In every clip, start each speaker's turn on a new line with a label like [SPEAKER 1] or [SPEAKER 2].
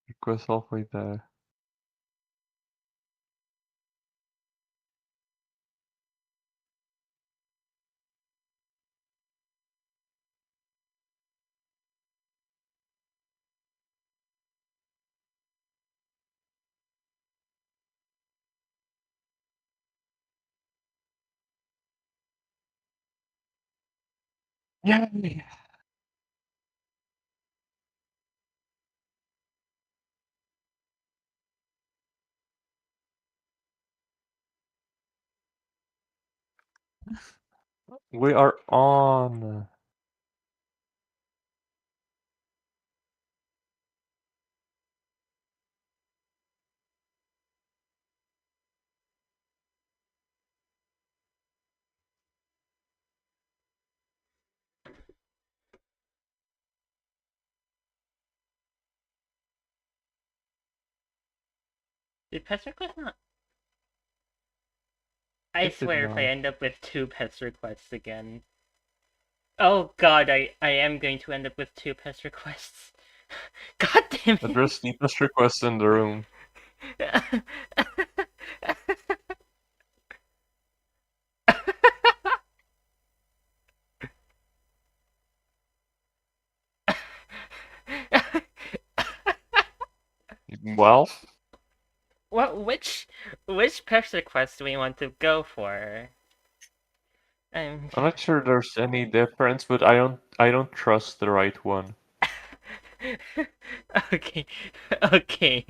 [SPEAKER 1] Request halfway there. Yay! We are on.
[SPEAKER 2] Did pesterquest not? I
[SPEAKER 1] It did
[SPEAKER 2] swear if I
[SPEAKER 1] not.
[SPEAKER 2] end up with 2 pesterquests again. Oh god, I am going to end up with 2 pesterquests. God damn it!
[SPEAKER 1] Address deepest request in the room. Well,
[SPEAKER 2] which pesterquest do we want to go for? Um,
[SPEAKER 1] I'm not sure there's any difference, but I don't trust the right one.
[SPEAKER 2] okay, okay,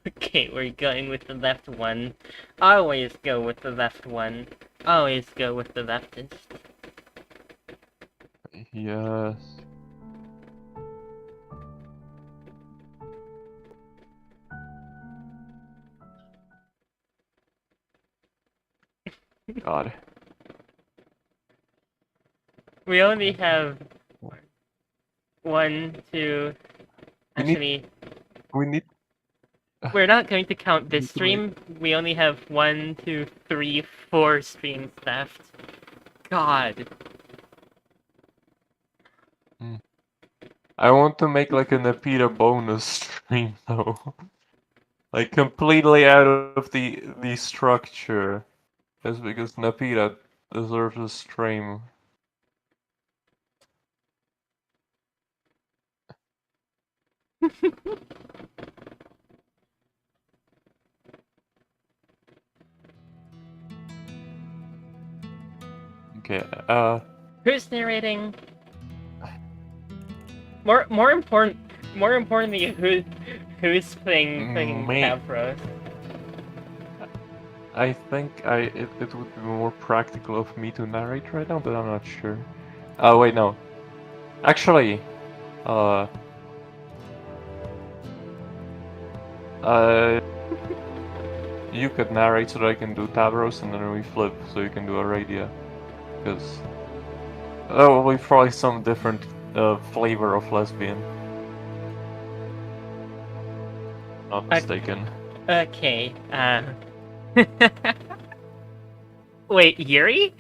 [SPEAKER 2] okay, we're going with the left one. Always go with the left one. Always go with the leftist.
[SPEAKER 1] Yes. God.
[SPEAKER 2] We only have one, two.
[SPEAKER 1] We need
[SPEAKER 2] Actually,
[SPEAKER 1] we need
[SPEAKER 2] we're not going to count
[SPEAKER 1] we
[SPEAKER 2] this
[SPEAKER 1] need to make
[SPEAKER 2] stream. We only have 1, 2, 3, 4 streams left. God.
[SPEAKER 1] I want to make like a Nepeta bonus stream though. Like completely out of the structure. Just because Nepeta deserves a stream. Okay,
[SPEAKER 2] Who's narrating? More important. More importantly, who's playing
[SPEAKER 1] me.
[SPEAKER 2] Tavros?
[SPEAKER 1] I think it would be more practical of me to narrate right now, but I'm not sure. Oh wait, no. Actually, uh, uh, you could narrate so that I can do Tabros and then we flip so you can do Aradia. Because that will be probably some different flavor of lesbian. Not mistaken.
[SPEAKER 2] Okay. Wait, Yuri?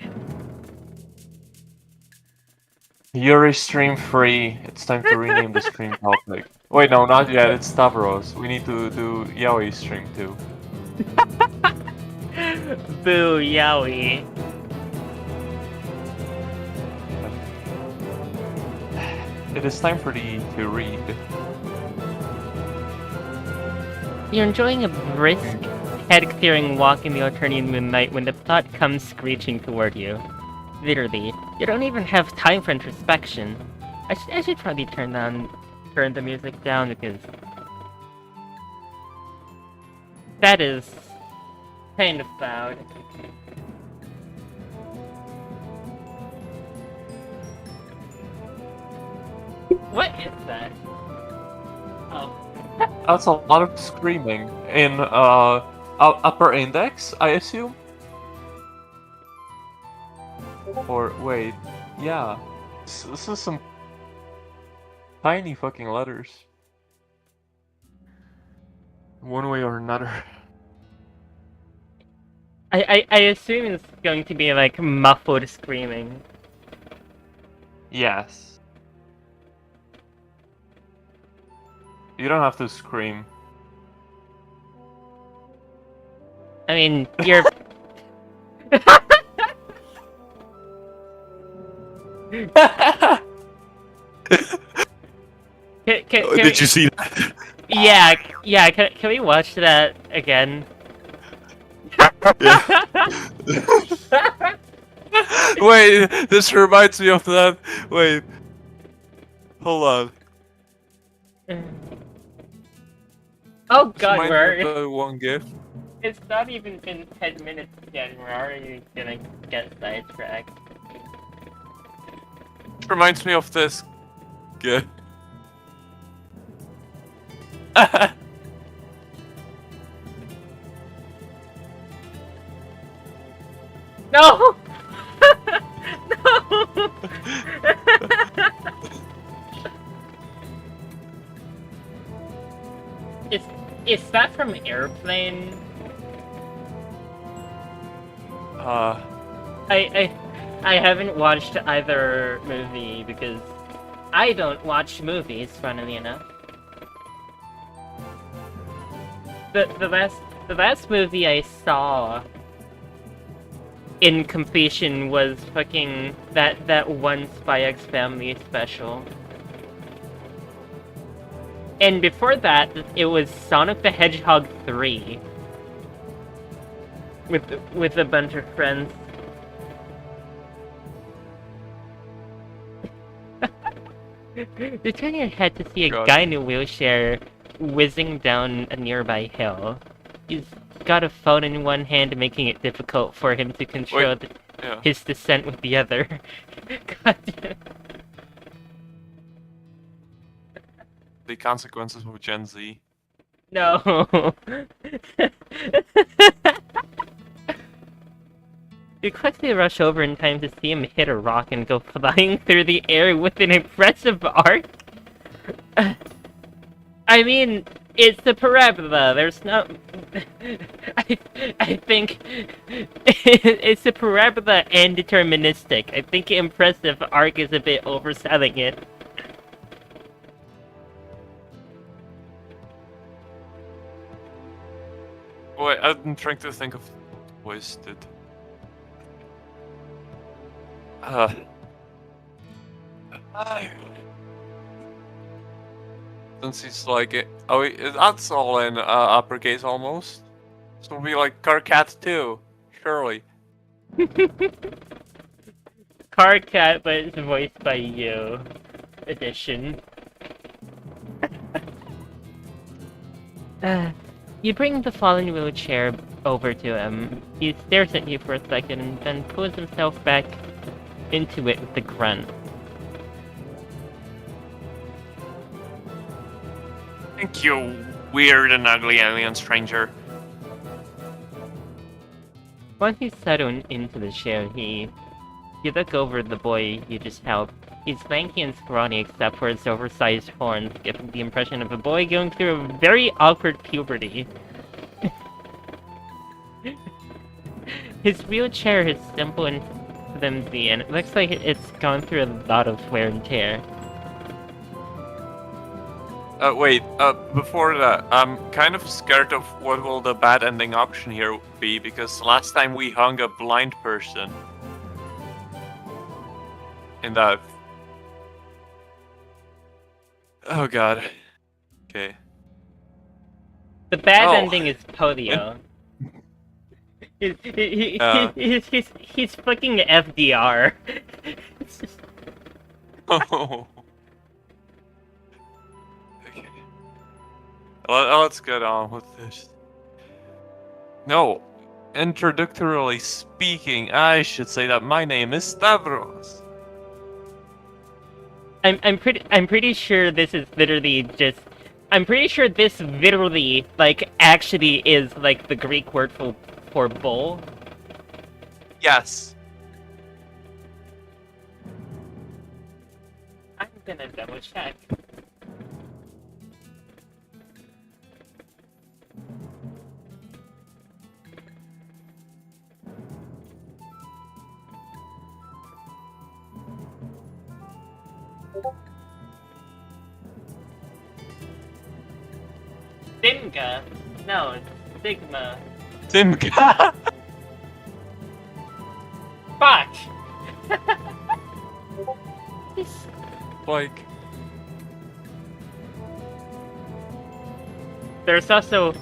[SPEAKER 1] Yuri stream free. It's time to rename the stream topic. Wait, no, not yet. It's Stavros. We need to do Yaoi stream too.
[SPEAKER 2] Boo, Yowie.
[SPEAKER 1] It is time for the to read.
[SPEAKER 2] You're enjoying a brisk, head-clearing walk in the Eternian moonlight when the thought comes screeching toward you. Literally, you don't even have time for introspection. I should probably turn the music down because that is kind of loud. What is that? Oh.
[SPEAKER 1] That's a lot of screaming in upper index, I assume. Or wait, yeah, this is some tiny fucking letters. One way or another.
[SPEAKER 2] I assume it's going to be like muffled screaming.
[SPEAKER 1] Yes. You don't have to scream.
[SPEAKER 2] I mean, you're.
[SPEAKER 3] Did you see that?
[SPEAKER 2] Yeah, yeah. Can we watch that again?
[SPEAKER 3] Yeah. Wait, this reminds me of that. Wait. Hold on.
[SPEAKER 2] Oh
[SPEAKER 3] This
[SPEAKER 2] God,
[SPEAKER 3] reminds me
[SPEAKER 2] where
[SPEAKER 3] of
[SPEAKER 2] are
[SPEAKER 3] the one GIF.
[SPEAKER 2] It's not even been 10 minutes yet. We're already gonna get sidetracked.
[SPEAKER 3] This reminds me of this GIF.
[SPEAKER 2] No! No! is is that from Airplane?
[SPEAKER 3] Uh,
[SPEAKER 2] I I haven't watched either movie because I don't watch movies, funnily enough. The last movie I saw in completion was fucking that one Spy X Family special. And before that, it was Sonic the Hedgehog 3 with a bunch of friends. You turn your head to see a
[SPEAKER 3] God.
[SPEAKER 2] guy in a wheelchair whizzing down a nearby hill. He's got a phone in one hand, making it difficult for him to control
[SPEAKER 3] yeah.
[SPEAKER 2] his descent with the other. God damn.
[SPEAKER 3] The consequences of Gen Z.
[SPEAKER 2] No. You quickly rush over in time to see him hit a rock and go flying through the air with an impressive arc. I mean, it's a parabola. There's not. I think it's a parabola and deterministic. I think impressive arc is a bit overselling it.
[SPEAKER 3] Wait, I'm trying to think of twisted. Since he's like it. Oh, that's all in uppercase almost. So it'll be like Carcat 2, surely.
[SPEAKER 2] Carcat, but it's voiced by you. Edition. You bring the fallen wheelchair over to him. He stares at you for a second and then pulls himself back into it with a grunt.
[SPEAKER 3] Thank you, weird and ugly alien stranger.
[SPEAKER 2] Once he's settled into the chair, you look over the boy you just helped. He's lanky and scrawny except for his oversized horns, giving the impression of a boy going through a very awkward puberty. His wheelchair is simple and flimsy, and it looks like it's gone through a lot of wear and tear.
[SPEAKER 3] Wait, before that, I'm kind of scared of what will the bad ending option here be, because last time we hung a blind person. In that. Oh god. Okay.
[SPEAKER 2] The bad ending is polio. He's fucking FDR.
[SPEAKER 3] Oh. Okay. Let's get on with this. No. Introductorily speaking, I should say that my name is Stavros.
[SPEAKER 2] I'm pretty sure this is literally just. I'm pretty sure this literally, like, actually is like the Greek word for bull.
[SPEAKER 3] Yes.
[SPEAKER 2] I'm gonna double check. Simga. No, it's Sigma.
[SPEAKER 3] Simka!
[SPEAKER 2] Fuck! This-
[SPEAKER 3] Like,
[SPEAKER 2] There's also...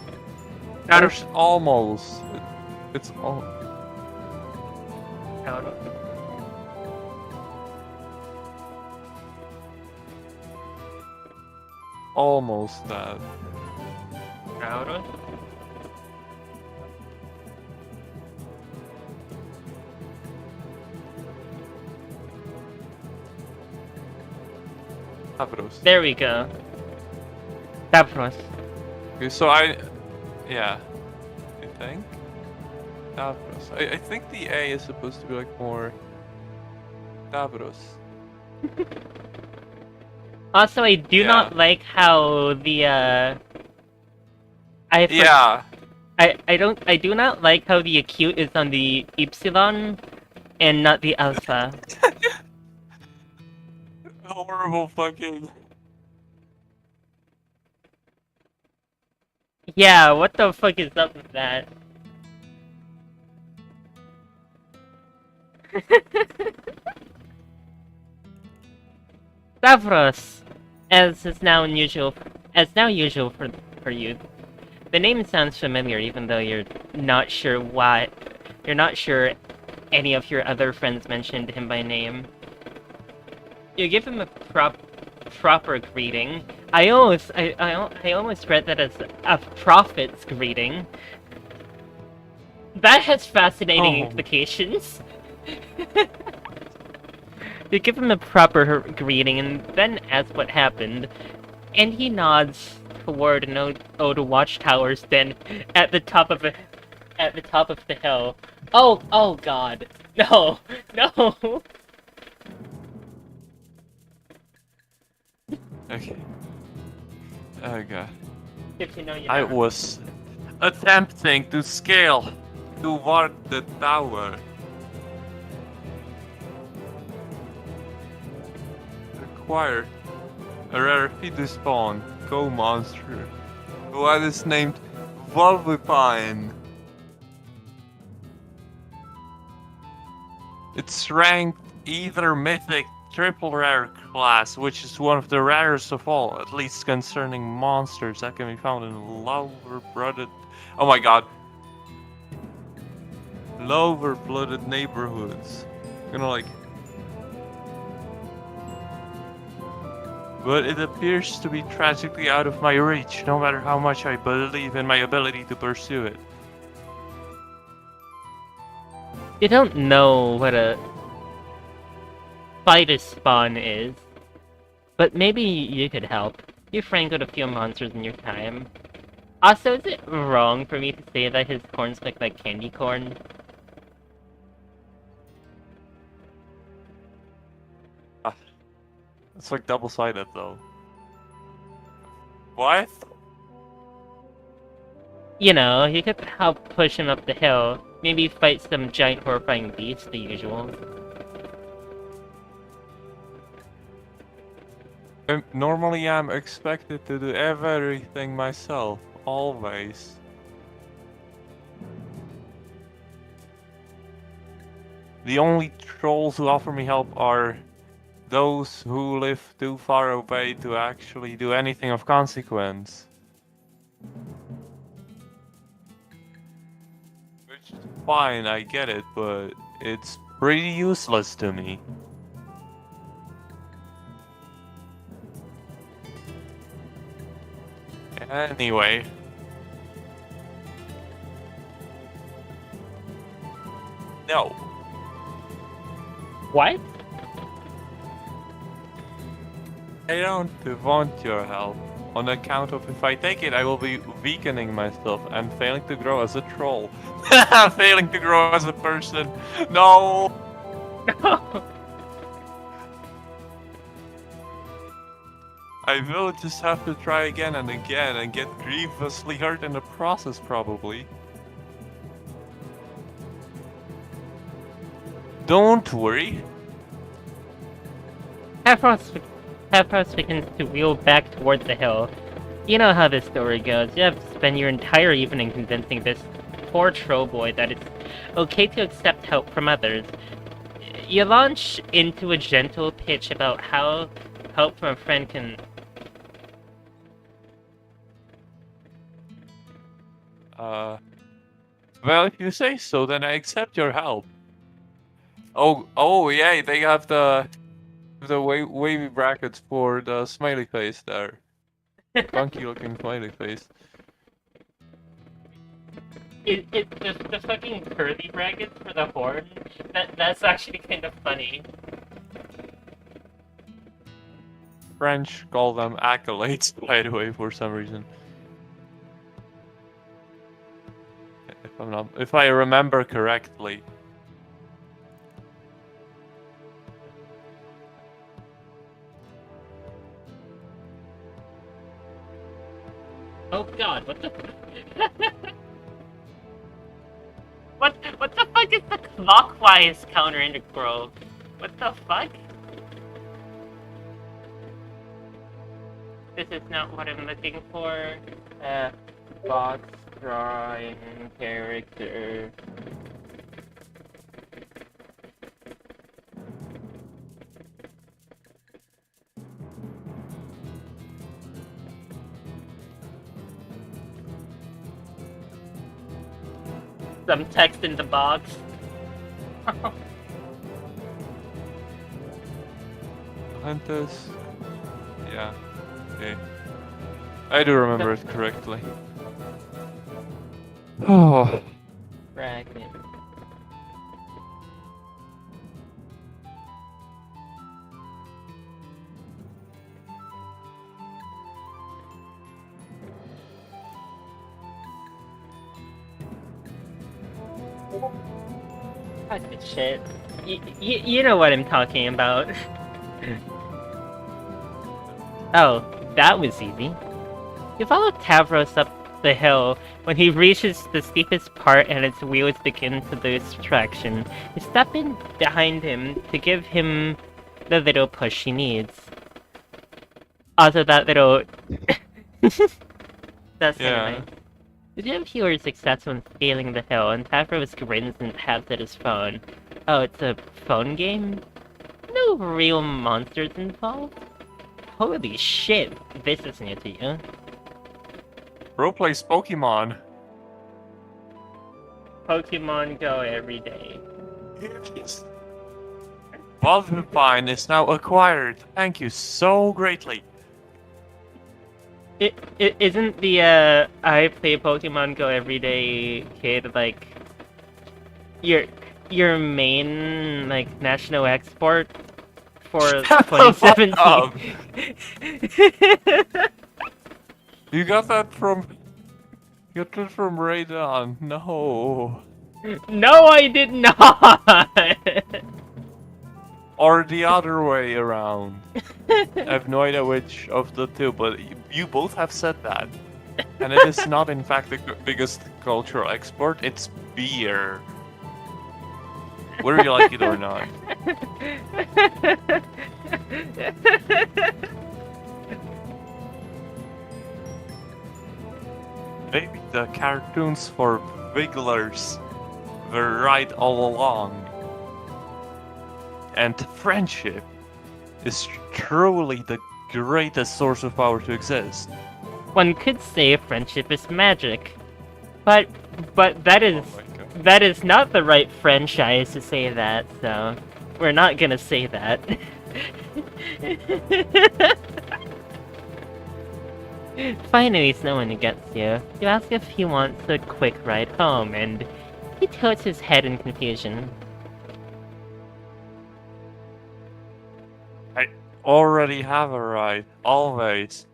[SPEAKER 3] there's almost. It's all. Almost that.
[SPEAKER 2] Ahora.
[SPEAKER 3] Stavros.
[SPEAKER 2] There we go. Stavros.
[SPEAKER 3] Okay, so yeah, I think Stavros. I think the A is supposed to be like more Stavros.
[SPEAKER 2] Also, I do
[SPEAKER 3] Yeah.
[SPEAKER 2] not like how the
[SPEAKER 3] Yeah.
[SPEAKER 2] I do not like how the acute is on the epsilon and not the alpha.
[SPEAKER 3] Horrible fucking.
[SPEAKER 2] Yeah, what the fuck is up with that? Stavros, as now usual for you. The name sounds familiar, even though you're not sure what. You're not sure any of your other friends mentioned him by name. You give him a proper greeting. I almost read that as a prophet's greeting. That has fascinating
[SPEAKER 3] Oh.
[SPEAKER 2] implications. You give him a proper greeting and then ask what happened, and he nods toward an ode watchtowers. Then, at the top of the hill. Oh God, no, no.
[SPEAKER 3] Okay. Oh god.
[SPEAKER 2] Good to know you.
[SPEAKER 3] I was attempting to scale toward the tower. Require a rare fetus spawn, monster, who is named Volvipine. It's ranked either mythic, triple rare class, which is one of the rarest of all, at least concerning monsters that can be found in lower-blooded. Oh my god. Lower-blooded neighborhoods. Like. But it appears to be tragically out of my reach, no matter how much I believe in my ability to pursue it.
[SPEAKER 2] You don't know what a Fidus spawn is, but maybe you could help. You strangled a few monsters in your time. Also, is it wrong for me to say that his corns look like candy corn?
[SPEAKER 3] It's like double-sided though. What?
[SPEAKER 2] You know, you could help push him up the hill. Maybe fight some giant horrifying beast, the usual.
[SPEAKER 3] Normally I'm expected to do everything myself, always. The only trolls who offer me help are those who live too far away to actually do anything of consequence. Which is fine, I get it, but it's pretty useless to me. Anyway. No.
[SPEAKER 2] What?
[SPEAKER 3] I don't want your help. On account of if I take it, I will be weakening myself and failing to grow as a troll. Failing to grow as a person. No! I will just have to try again and again and get grievously hurt in the process, probably. Don't worry.
[SPEAKER 2] Hepharos begins to wheel back towards the hill. You know how this story goes. You have to spend your entire evening convincing this poor troll boy that it's okay to accept help from others. You launch into a gentle pitch about how help from a friend can...
[SPEAKER 3] Well, if you say so, then I accept your help. Oh, yeah, they have the wavy brackets for the smiley face there. Funky looking smiley face.
[SPEAKER 2] It's the fucking curly brackets for the horn. That's actually kind of funny.
[SPEAKER 3] French call them accolades, by the way, for some reason. If I remember correctly.
[SPEAKER 2] Oh god, what the... What the fuck is the clockwise counter integral? What the fuck? This is not what I'm looking for. Box drawing character. Some text in the box.
[SPEAKER 3] Hunters. Yeah. Okay. I do remember it correctly. Oh.
[SPEAKER 2] Bracket. Fuck this shit. You know what I'm talking about. Oh, that was easy. You follow Tavros up the hill. When he reaches the steepest part and its wheels begin to lose traction, you step in behind him to give him the little push he needs. Also, that little... That's
[SPEAKER 3] Yeah.
[SPEAKER 2] nice. You have fewer success when scaling the hill, and Tavros grins and taps at his phone. Oh, it's a phone game? No real monsters involved? Holy shit, this is new to you.
[SPEAKER 3] Roleplays Pokemon.
[SPEAKER 2] Pokemon Go every day.
[SPEAKER 3] Yes. Valvepine is now acquired. Thank you so greatly.
[SPEAKER 2] It isn't the I play Pokemon Go every day kid like your main like national export for 2017?
[SPEAKER 3] You got that from Radon. No.
[SPEAKER 2] No, I did not.
[SPEAKER 3] Or the other way around. I have no idea which of the two, but you both have said that. And it is not, in fact, the biggest cultural export, it's beer. Whether you like it or not. Maybe the cartoons for wigglers were right all along. And friendship is truly the greatest source of power to exist.
[SPEAKER 2] One could say friendship is magic, but that is
[SPEAKER 3] Oh my God.
[SPEAKER 2] that is not the right franchise to say that. So we're not gonna say that. Finally, someone gets you. You ask if he wants a quick ride home, and he tilts his head in confusion.
[SPEAKER 3] I already have a ride, always.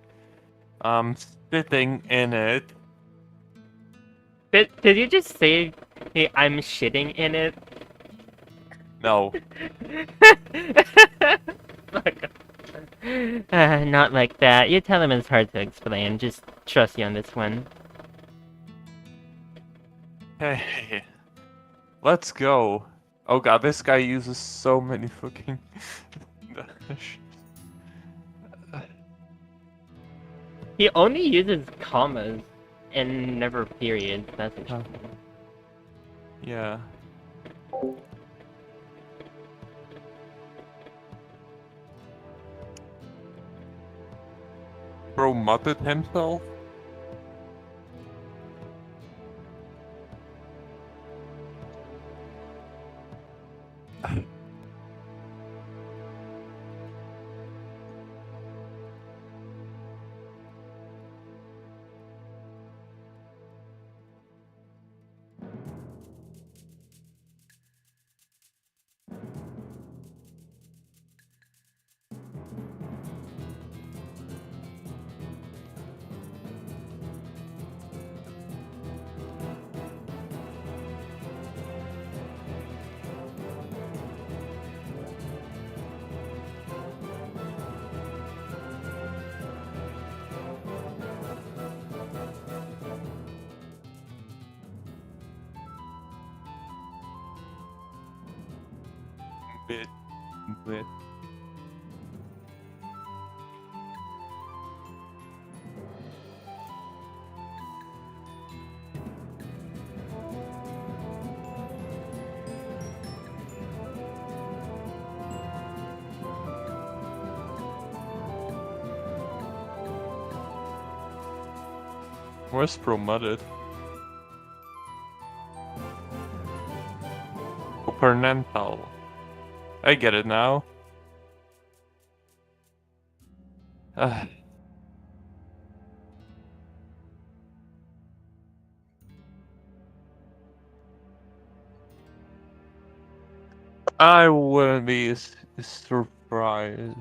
[SPEAKER 3] I'm sitting in it.
[SPEAKER 2] Did you just say, hey, I'm shitting in it?
[SPEAKER 3] No.
[SPEAKER 2] Fuck. Not like that. You tell him it's hard to explain. Just trust you on this one.
[SPEAKER 3] Hey, let's go. Oh god, this guy uses so many fucking...
[SPEAKER 2] He only uses commas and never periods. That's interesting.
[SPEAKER 3] Yeah. Bro mudded himself? Bit. Bit. Where's Bro mudded? Supernantal. I get it now. Ah. I wouldn't be surprised.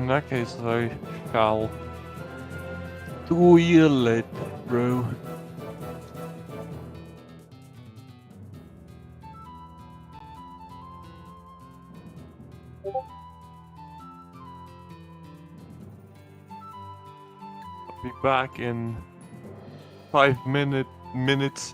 [SPEAKER 3] In that case, I shall toilet, bro. I'll be back in 5 minutes.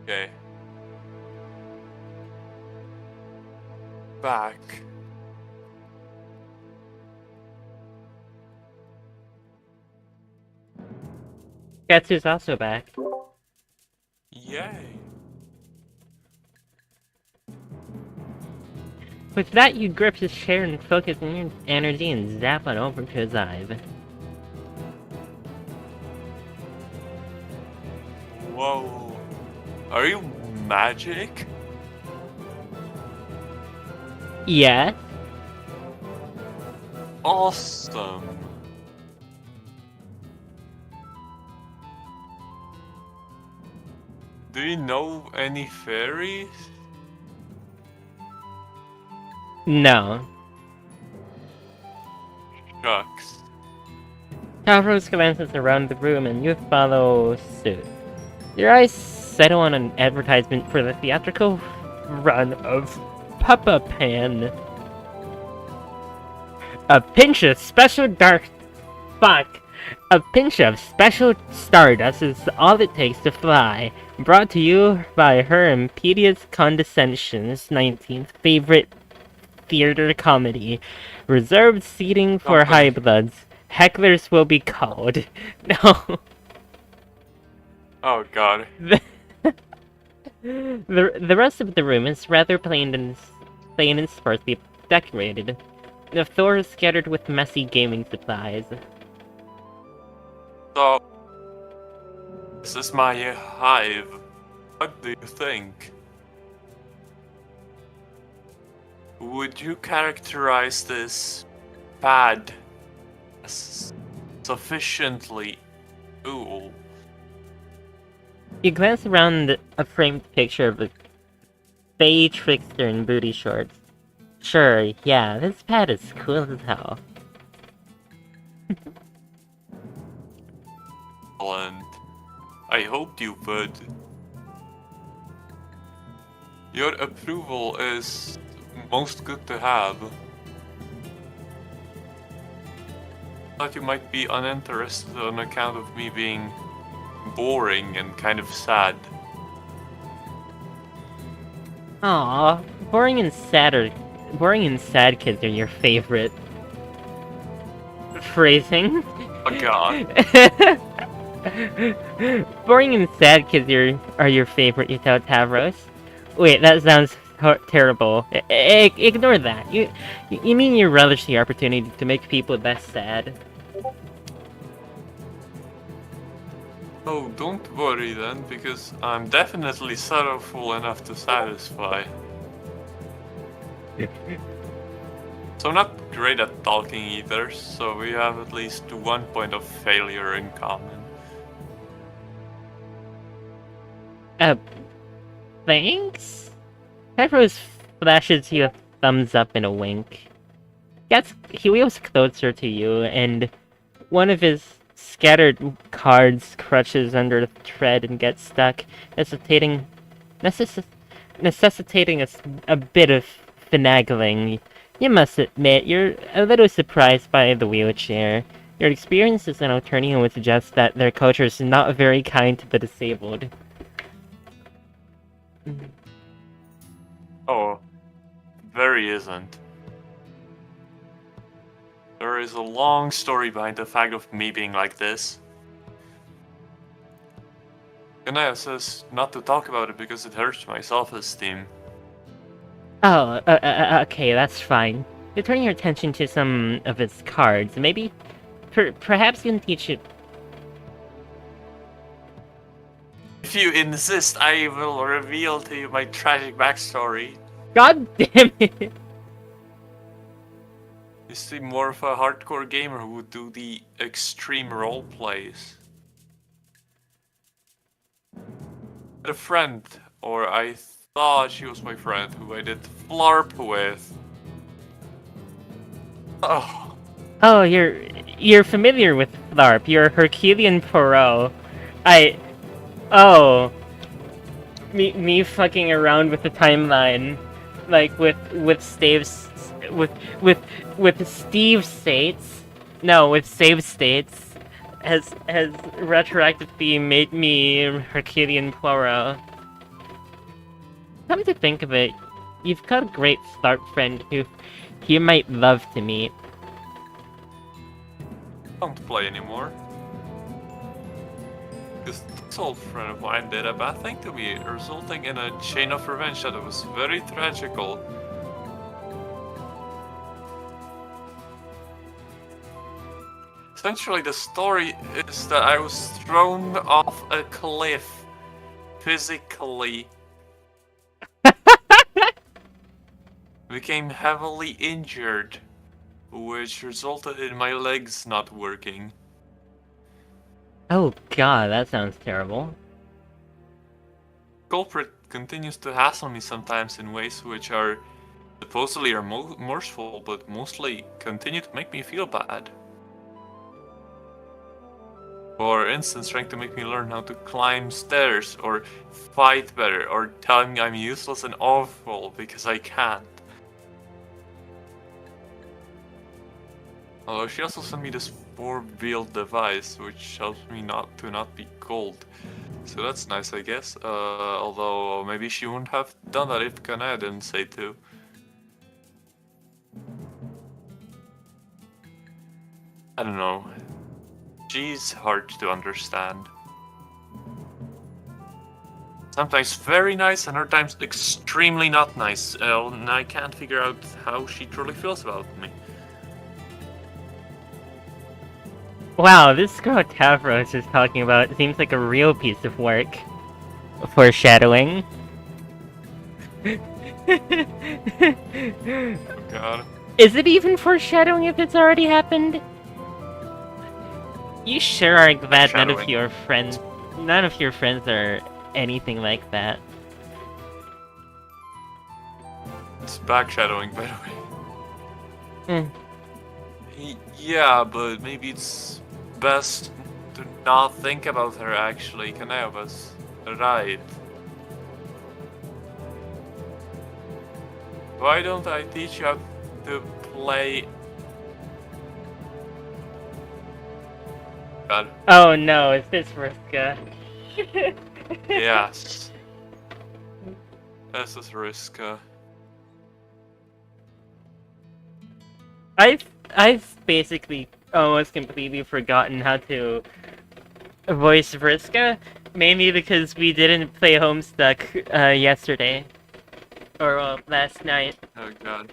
[SPEAKER 3] Okay. Back.
[SPEAKER 2] Katsu's also back.
[SPEAKER 3] Yay.
[SPEAKER 2] With that, you grip his chair and focus your energy and zap it over to his eye.
[SPEAKER 3] Whoa. Are you magic?
[SPEAKER 2] Yes.
[SPEAKER 3] Awesome. Do you know any fairies?
[SPEAKER 2] No.
[SPEAKER 3] Shucks.
[SPEAKER 2] Tavros glances around the room and you follow suit. Your eyes settle on an advertisement for the theatrical run of Papa Pan. A pinch of special dark fuck A pinch of special stardust is all it takes to fly. Brought to you by Her Imperious Condescension's 19th favorite theater comedy. Reserved seating for high bloods. Hecklers will be called. No.
[SPEAKER 3] Oh god.
[SPEAKER 2] The rest of the room is rather plain and sparsely decorated. The floor is scattered with messy gaming supplies.
[SPEAKER 3] So, this is my hive. What do you think? Would you characterize this pad as sufficiently cool?
[SPEAKER 2] You glance around a framed picture of a Fae trickster in booty shorts. Sure, yeah, this pad is cool as hell.
[SPEAKER 3] And I hoped you would. Your approval is most good to have. Thought you might be uninterested on account of me being boring and kind of sad.
[SPEAKER 2] Aw, boring and sad kids are your favorite phrasing.
[SPEAKER 3] Oh god.
[SPEAKER 2] Boring and sad kids are your favorite, you tell Tavros. Wait, that sounds terrible. Ignore that. You mean you relish the opportunity to make people less sad.
[SPEAKER 3] Oh, don't worry then, because I'm definitely sorrowful enough to satisfy. So not great at talking either, so we have at least 1 point of failure in common.
[SPEAKER 2] Thanks? Tavros flashes you a thumbs up and a wink. He wheels closer to you, and one of his scattered cards crutches under the tread and gets stuck, necessitating a bit of finagling. You must admit, you're a little surprised by the wheelchair. Your experience as an Eternian would suggest that their culture is not very kind to the disabled.
[SPEAKER 3] Oh, very isn't. There is a long story behind the fact of me being like this. Kanaya says not to talk about it because it hurts my self-esteem.
[SPEAKER 2] Oh, okay, that's fine. You turn your attention to some of its cards. Maybe, perhaps you can teach it.
[SPEAKER 3] If you insist, I will reveal to you my tragic backstory.
[SPEAKER 2] God damn it!
[SPEAKER 3] You seem more of a hardcore gamer who would do the extreme role plays. I had a friend, or I thought she was my friend, who I did FLARP with. Oh.
[SPEAKER 2] Oh, you're familiar with Tharp. You're Herculean Poirot. Oh. Me fucking around with the timeline. Like with Steve States. No, with Save States has retroactively made me Herculean Poirot. Come to think of it, you've got a great Tharp friend who you might love to meet.
[SPEAKER 3] Don't play anymore. Because this old friend of mine did a bad thing to me, resulting in a chain of revenge that was very tragical. Essentially, the story is that I was thrown off a cliff, physically. Became heavily injured, which resulted in my legs not working.
[SPEAKER 2] Oh god, that sounds terrible.
[SPEAKER 3] Culprit continues to hassle me sometimes in ways which are supposedly remorseful, but mostly continue to make me feel bad. For instance, trying to make me learn how to climb stairs, or fight better, or telling me I'm useless and awful because I can't. Although she also sent me this 4-wheeled device, which helps me not be cold. So that's nice, I guess. Although maybe she wouldn't have done that if Kanaya didn't say to. I don't know. She's hard to understand. Sometimes very nice, and other times extremely not nice. And I can't figure out how she truly feels about me.
[SPEAKER 2] Wow, this girl Tavros is talking about seems like a real piece of work. Foreshadowing.
[SPEAKER 3] God.
[SPEAKER 2] Is it even foreshadowing if it's already happened? You sure are glad none of your friends are anything like that.
[SPEAKER 3] It's backshadowing, by the way. Yeah, but maybe it's best to not think about her actually. Kanaya was right. Why don't I teach you how to play? God.
[SPEAKER 2] Oh no, is this Riska?
[SPEAKER 3] Yes. This is Riska.
[SPEAKER 2] I've basically almost completely forgotten how to voice Vriska, mainly because we didn't play Homestuck yesterday. Or last night.
[SPEAKER 3] Oh god.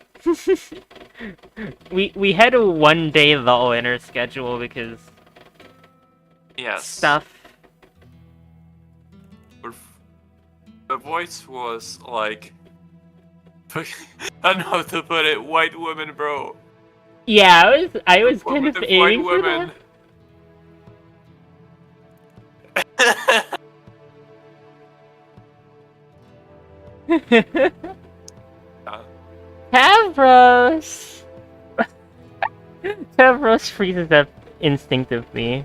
[SPEAKER 2] we had a 1-day lull in our schedule because
[SPEAKER 3] Yes.
[SPEAKER 2] stuff.
[SPEAKER 3] The voice was like I don't know how to put it, white woman, bro.
[SPEAKER 2] Yeah, I was kind of
[SPEAKER 3] With the
[SPEAKER 2] aiming
[SPEAKER 3] white
[SPEAKER 2] for that.
[SPEAKER 3] women.
[SPEAKER 2] Tavros! Tavros freezes up instinctively.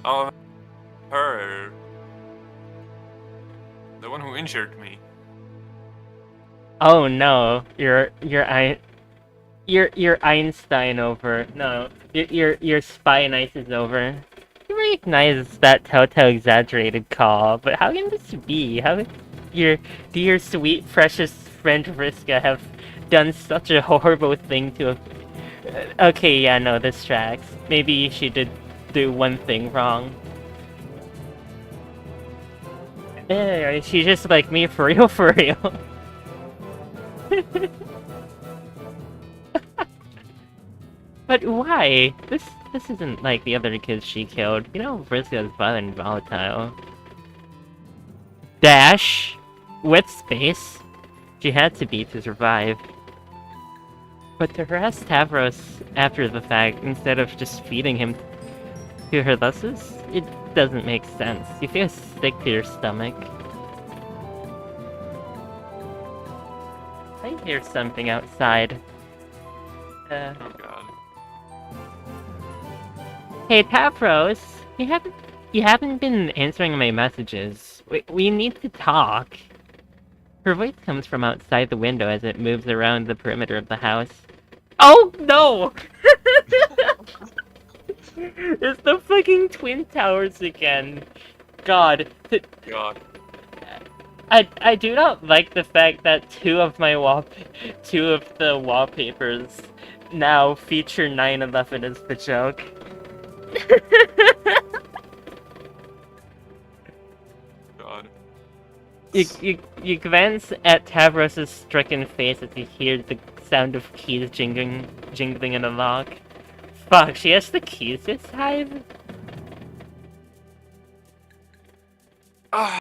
[SPEAKER 3] Oh, her. The one who injured me.
[SPEAKER 2] Oh no, you're Einstein over. No, your spine ice is over. You recognize that Toto exaggerated call, but how can this be? How could your dear sweet precious friend Vriska have done such a horrible thing to a... Okay, yeah, no, this tracks. Maybe she did do one thing wrong. Yeah, she's just like me for real, for real. But why? This isn't like the other kids she killed. You know, Vriska is violent and volatile. Dash! With space. She had to be to survive. But to harass Tavros after the fact, instead of just feeding him to her lusses, it doesn't make sense. You feel sick to your stomach. I hear something outside.
[SPEAKER 3] Oh god.
[SPEAKER 2] Hey Tavros, you haven't been answering my messages. We need to talk. Her voice comes from outside the window as it moves around the perimeter of the house. Oh no! It's the fucking Twin Towers again. God.
[SPEAKER 3] God.
[SPEAKER 2] I do not like the fact that two of the wallpapers now feature 9/11 as the joke.
[SPEAKER 3] God.
[SPEAKER 2] You glance at Tavros' stricken face as you hear the sound of keys jingling in a lock. Fuck, she has the keys this time?
[SPEAKER 3] Ah.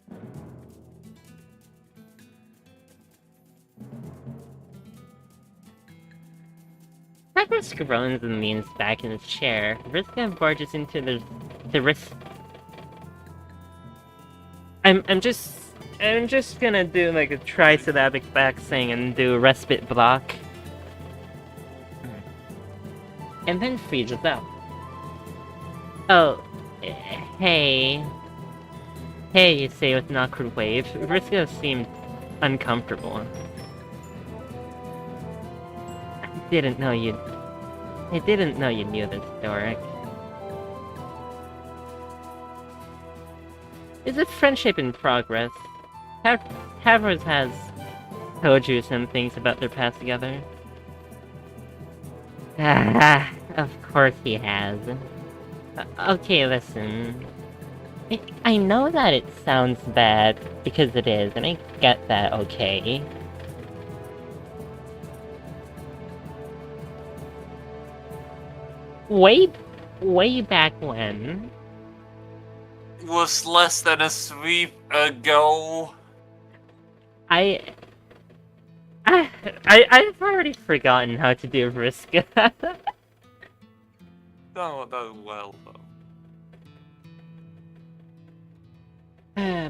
[SPEAKER 2] Tavros groans and leans back in his chair. Vriska barges into the wrist. I'm just gonna do like a trisyllabic backsing and do respite block. And then freezes up. Oh, hey. Hey, you say with an awkward wave. Vriska seemed uncomfortable. I didn't know you'd I didn't know you knew this, Doric. Is a friendship in progress? Tavros has told you some things about their past together. Ah, of course he has. Okay, listen. I know that it sounds bad, because it is, and I get that, okay? Way back when...
[SPEAKER 3] It was less than a sweep ago.
[SPEAKER 2] I've already forgotten how to do Vriska.
[SPEAKER 3] No, that well though.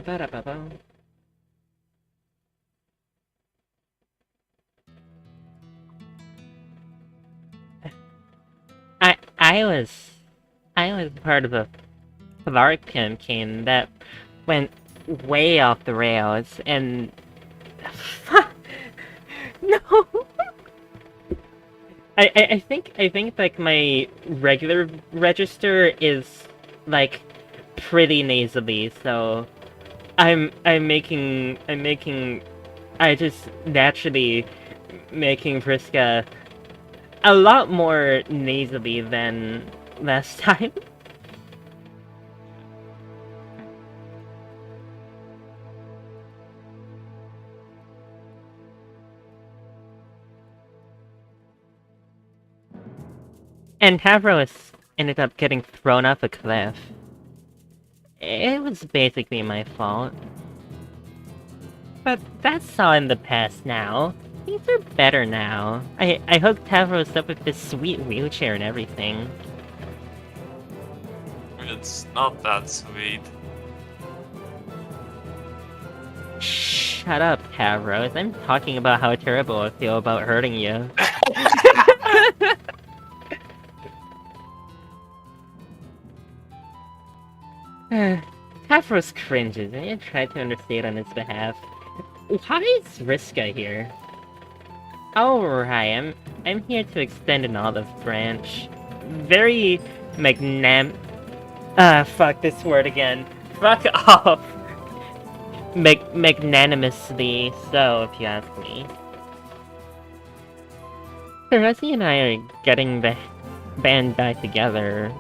[SPEAKER 2] Ba-da-ba-ba. I was part of a Clark campaign that went way off the rails, and no. I think like my regular register is like pretty nasally, so I just naturally making Vriska a lot more nasally than last time. And Tavros ended up getting thrown off a cliff. It was basically my fault. But that's all in the past now. Things are better now. I hooked Tavros up with this sweet wheelchair and everything.
[SPEAKER 3] It's not that sweet.
[SPEAKER 2] Shut up, Tavros. I'm talking about how terrible I feel about hurting you. Tavros cringes, and I try to understand on his behalf. Why is Vriska here? Oh, right, I'm here to extend an olive branch. Very fuck this word again. Fuck off! Magnanimously so, if you ask me. Terezi and I are getting the band back together.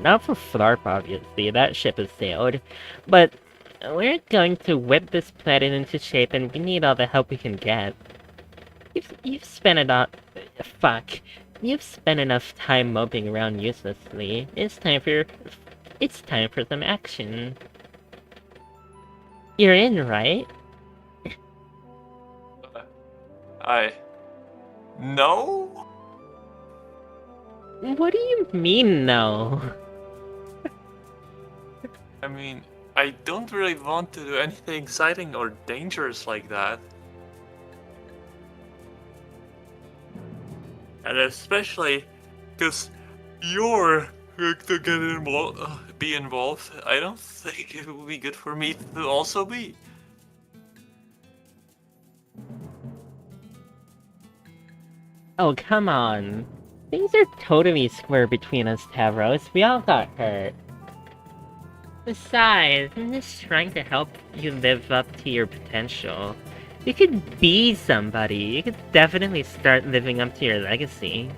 [SPEAKER 2] Not for Flarp, obviously, that ship has sailed. But we're going to whip this planet into shape, and we need all the help we can get. You've spent You've spent enough time moping around uselessly. It's time for some action. You're in, right?
[SPEAKER 3] No?
[SPEAKER 2] What do you mean, no?
[SPEAKER 3] I mean, I don't really want to do anything exciting or dangerous like that. And especially because you're going to be involved, I don't think it would be good for me to also be.
[SPEAKER 2] Oh, come on. Things are totally square between us, Tavros. We all got hurt. Besides, I'm just trying to help you live up to your potential. You could be somebody. You could definitely start living up to your legacy.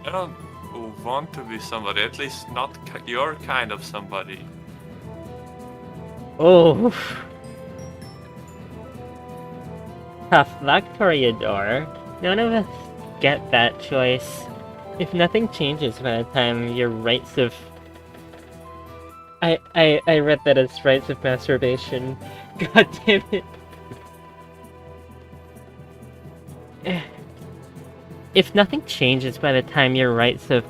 [SPEAKER 3] I don't want to be somebody, at least not your kind of somebody.
[SPEAKER 2] Oh. Tough luck, Toreador. None of us get that choice. If nothing changes by the time your rites of... I read that as rites of masturbation. God damn it. If nothing changes by the time your rites of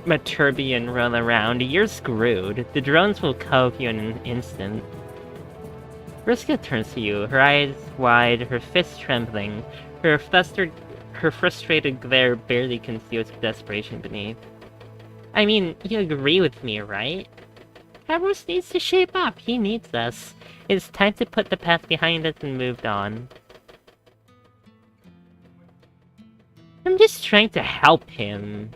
[SPEAKER 2] Maturbian roll around, you're screwed. The drones will cove you in an instant. Vriska turns to you, her eyes wide, her fists trembling, her frustrated glare barely conceals the desperation beneath. I mean, you agree with me, right? Tavros needs to shape up, he needs us. It's time to put the past behind us and move on. I'm just trying to help him.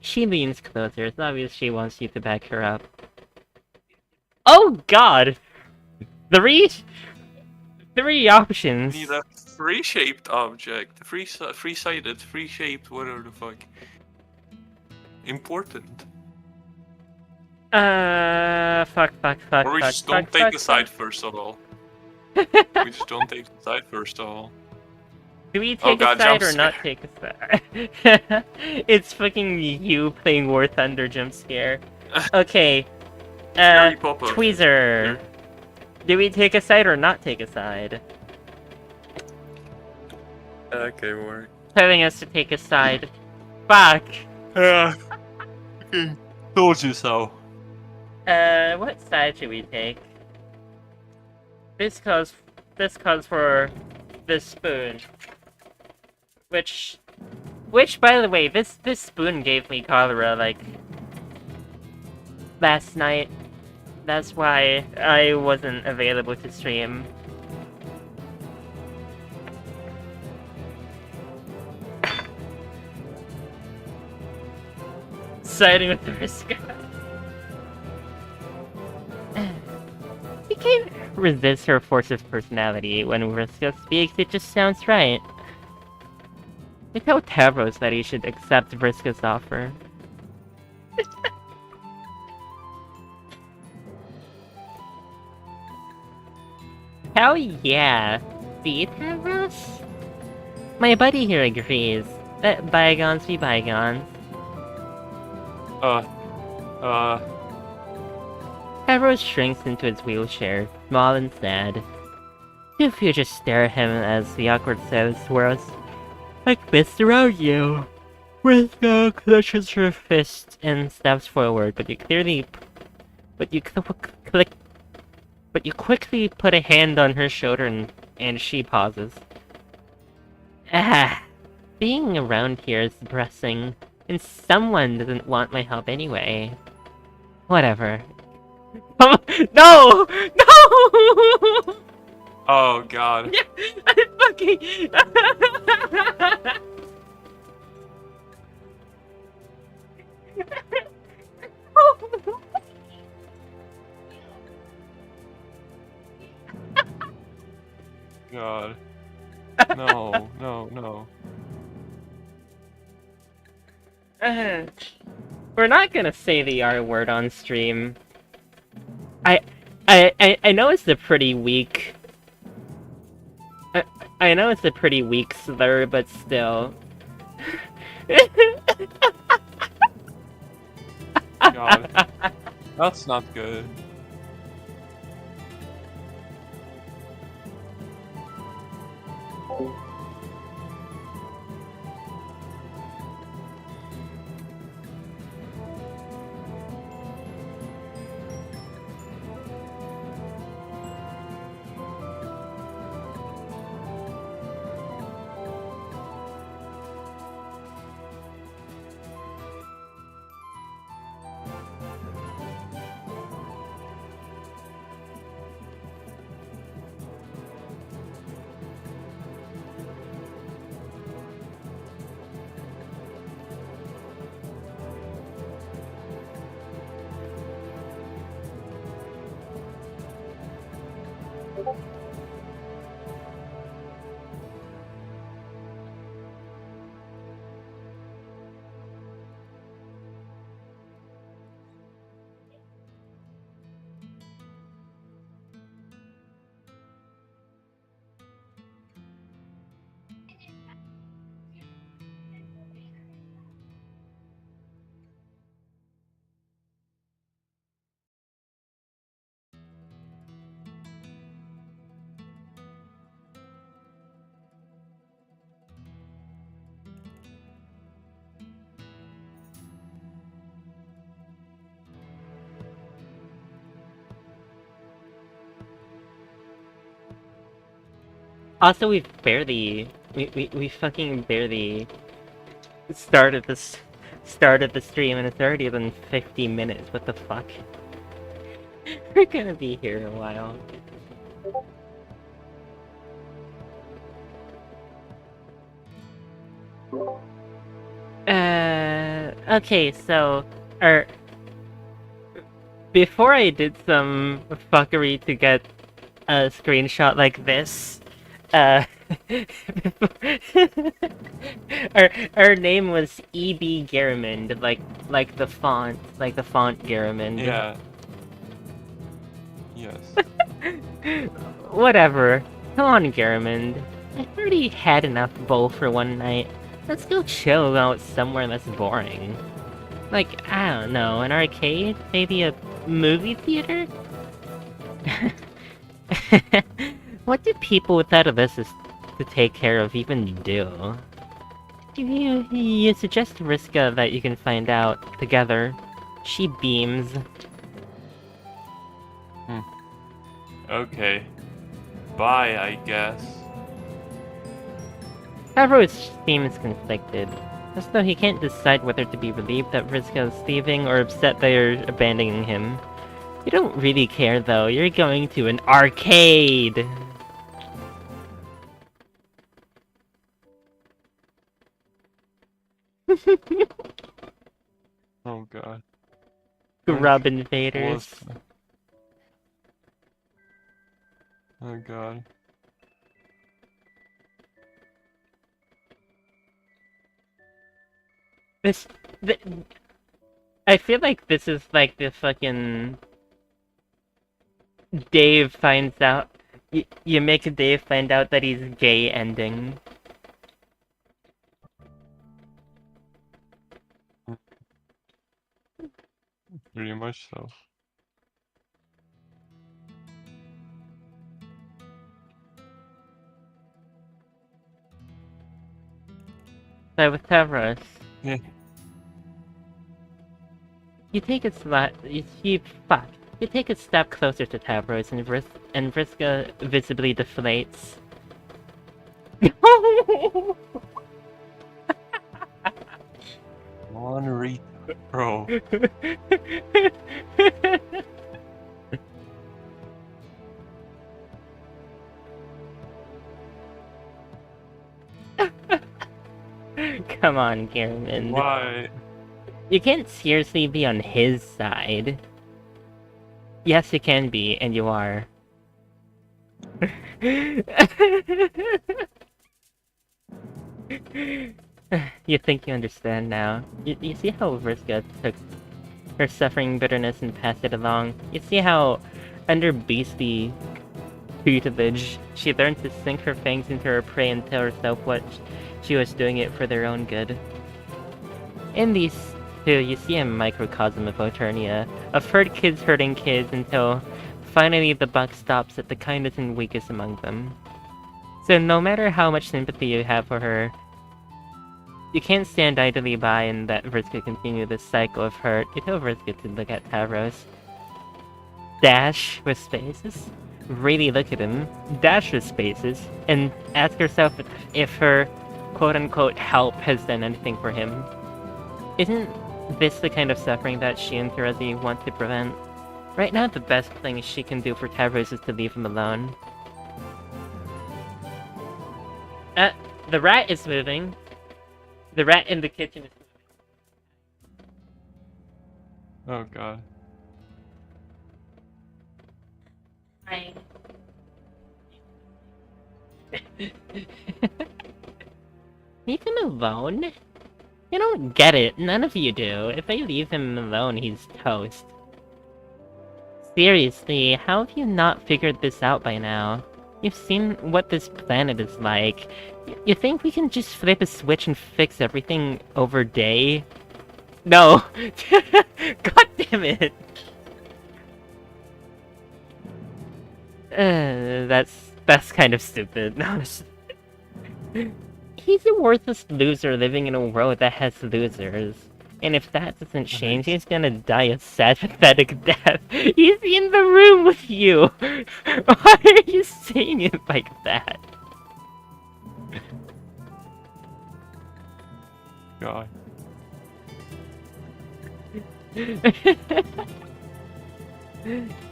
[SPEAKER 2] She leans closer. It's obvious she wants you to back her up. Oh god! Three options.
[SPEAKER 3] Need a free-shaped object. Free-sided, free-shaped, whatever the fuck. Important.
[SPEAKER 2] Fuck.
[SPEAKER 3] Or we just don't take the side first of all. We just don't take the side first of all.
[SPEAKER 2] Do we take a side or not take a side? It's fucking you playing War Thunder jump scare. Okay. Tweezer. Do we take a side or not take a side?
[SPEAKER 3] Okay, work.
[SPEAKER 2] Telling us to take a side. Fuck.
[SPEAKER 3] Told you so.
[SPEAKER 2] What side should we take? This calls for this spoon. Which, by the way, this spoon gave me cholera, like, last night. That's why I wasn't available to stream. Siding with the risk. You can't resist her force of personality. When Vriska speaks, it just sounds right. Look how Tavros that he should accept Vriska's offer. Hell yeah! See, Tavros? My buddy here agrees. Let bygones be bygones. Tavros shrinks into his wheelchair, small and sad. Two futures stare at him as the awkward silence swirls. Like mist around you. Vriska clutches her fist and steps forward, but you quickly put a hand on her shoulder and she pauses. Being around here is depressing, and someone doesn't want my help anyway. Whatever. No! No!
[SPEAKER 3] Oh god.
[SPEAKER 2] I fucking...
[SPEAKER 3] God. No.
[SPEAKER 2] We're not gonna say the R word on stream. I know it's a pretty weak... I know it's a pretty weak slur, but still.
[SPEAKER 3] God. That's not good.
[SPEAKER 2] Also, we fucking barely started the stream, and it's already been 50 minutes. What the fuck? We're gonna be here a while. Okay, so, er, before I did some fuckery to get a screenshot like this, uh, our name was E.B. Garamond, like the font Garamond.
[SPEAKER 3] Yeah. Yes.
[SPEAKER 2] Whatever. Come on, Garamond. I've already had enough bull for one night. Let's go chill out somewhere less boring. Like, I don't know, an arcade? Maybe a movie theater? What do people without Alyssa to take care of even do? You suggest to Vriska that you can find out together. She beams.
[SPEAKER 3] Okay. Bye, I guess.
[SPEAKER 2] Stavros seems conflicted, as though he can't decide whether to be relieved that Vriska is leaving or upset they're abandoning him. You don't really care though, you're going to an arcade!
[SPEAKER 3] Oh god.
[SPEAKER 2] Grub invaders.
[SPEAKER 3] Oh god.
[SPEAKER 2] I feel like this is like the fucking... Dave finds out... You make Dave find out that he's gay ending.
[SPEAKER 3] Pretty much so.
[SPEAKER 2] So with Tavros,
[SPEAKER 3] Yeah.
[SPEAKER 2] you take a You take a step closer to Tavros and Vriska visibly deflates.
[SPEAKER 3] One read, bro.
[SPEAKER 2] Come on, Garamond.
[SPEAKER 3] Why?
[SPEAKER 2] You can't seriously be on his side. Yes, you can be, and you are. You think you understand now. You see how Vriska took her suffering bitterness and passed it along. You see how, under beastly tutelage, she learned to sink her fangs into her prey and tell herself what she was doing it for their own good. In these two, you see a microcosm of Eternia, of hurt kids hurting kids until finally the buck stops at the kindest and weakest among them. So no matter how much sympathy you have for her, you can't stand idly by and let Vriska continue this cycle of hurt. You tell Vriska to look at Tavros. Dash with spaces. Really look at him. Dash with spaces. And ask herself if her quote-unquote help has done anything for him. Isn't this the kind of suffering that she and Terezi want to prevent? Right now, the best thing she can do for Tavros is to leave him alone. The rat is moving. The rat in the kitchen is
[SPEAKER 3] Oh god.
[SPEAKER 2] moving. Leave him alone? You don't get it. None of you do. If I leave him alone, he's toast. Seriously, how have you not figured this out by now? You've seen what this planet is like. You think we can just flip a switch and fix everything over day? No! God damn it! That's kind of stupid, honestly. He's a worthless loser living in a world that has losers. And if that doesn't change, he's gonna die a sad, pathetic death. He's in the room with you! Why are you saying it like that?
[SPEAKER 3] God.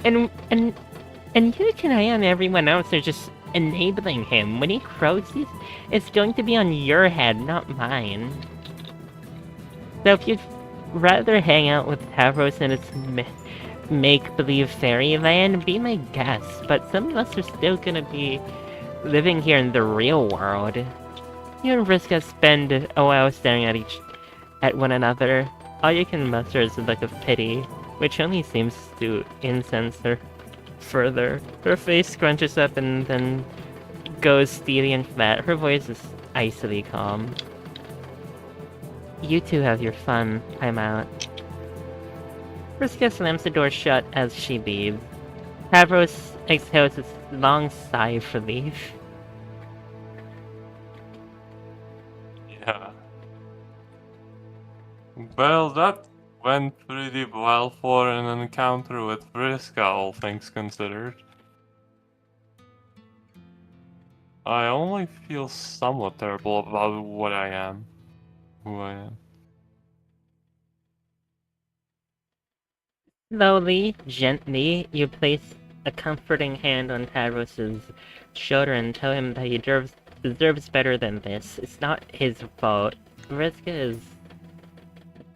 [SPEAKER 2] and you can eye on everyone else are just enabling him. When he crows, it's going to be on your head, not mine. So if you'd rather hang out with Tavros in its make-believe fairyland, be my guest. But some of us are still gonna be living here in the real world. You and Vriska spend a while staring at one another. All you can muster is a look of pity, which only seems to incense her further. Her face scrunches up and then goes steely and flat. Her voice is icily calm. You two have your fun. I'm out. Vriska slams the door shut as she leaves. Tavros exhales a long sigh of relief.
[SPEAKER 3] Yeah. Well, that went pretty well for an encounter with Vriska, all things considered. I only feel somewhat terrible about what I am. Who I am.
[SPEAKER 2] Slowly, gently, you place a comforting hand on Tavros's shoulder and tell him that he deserves better than this. It's not his fault. Vriska is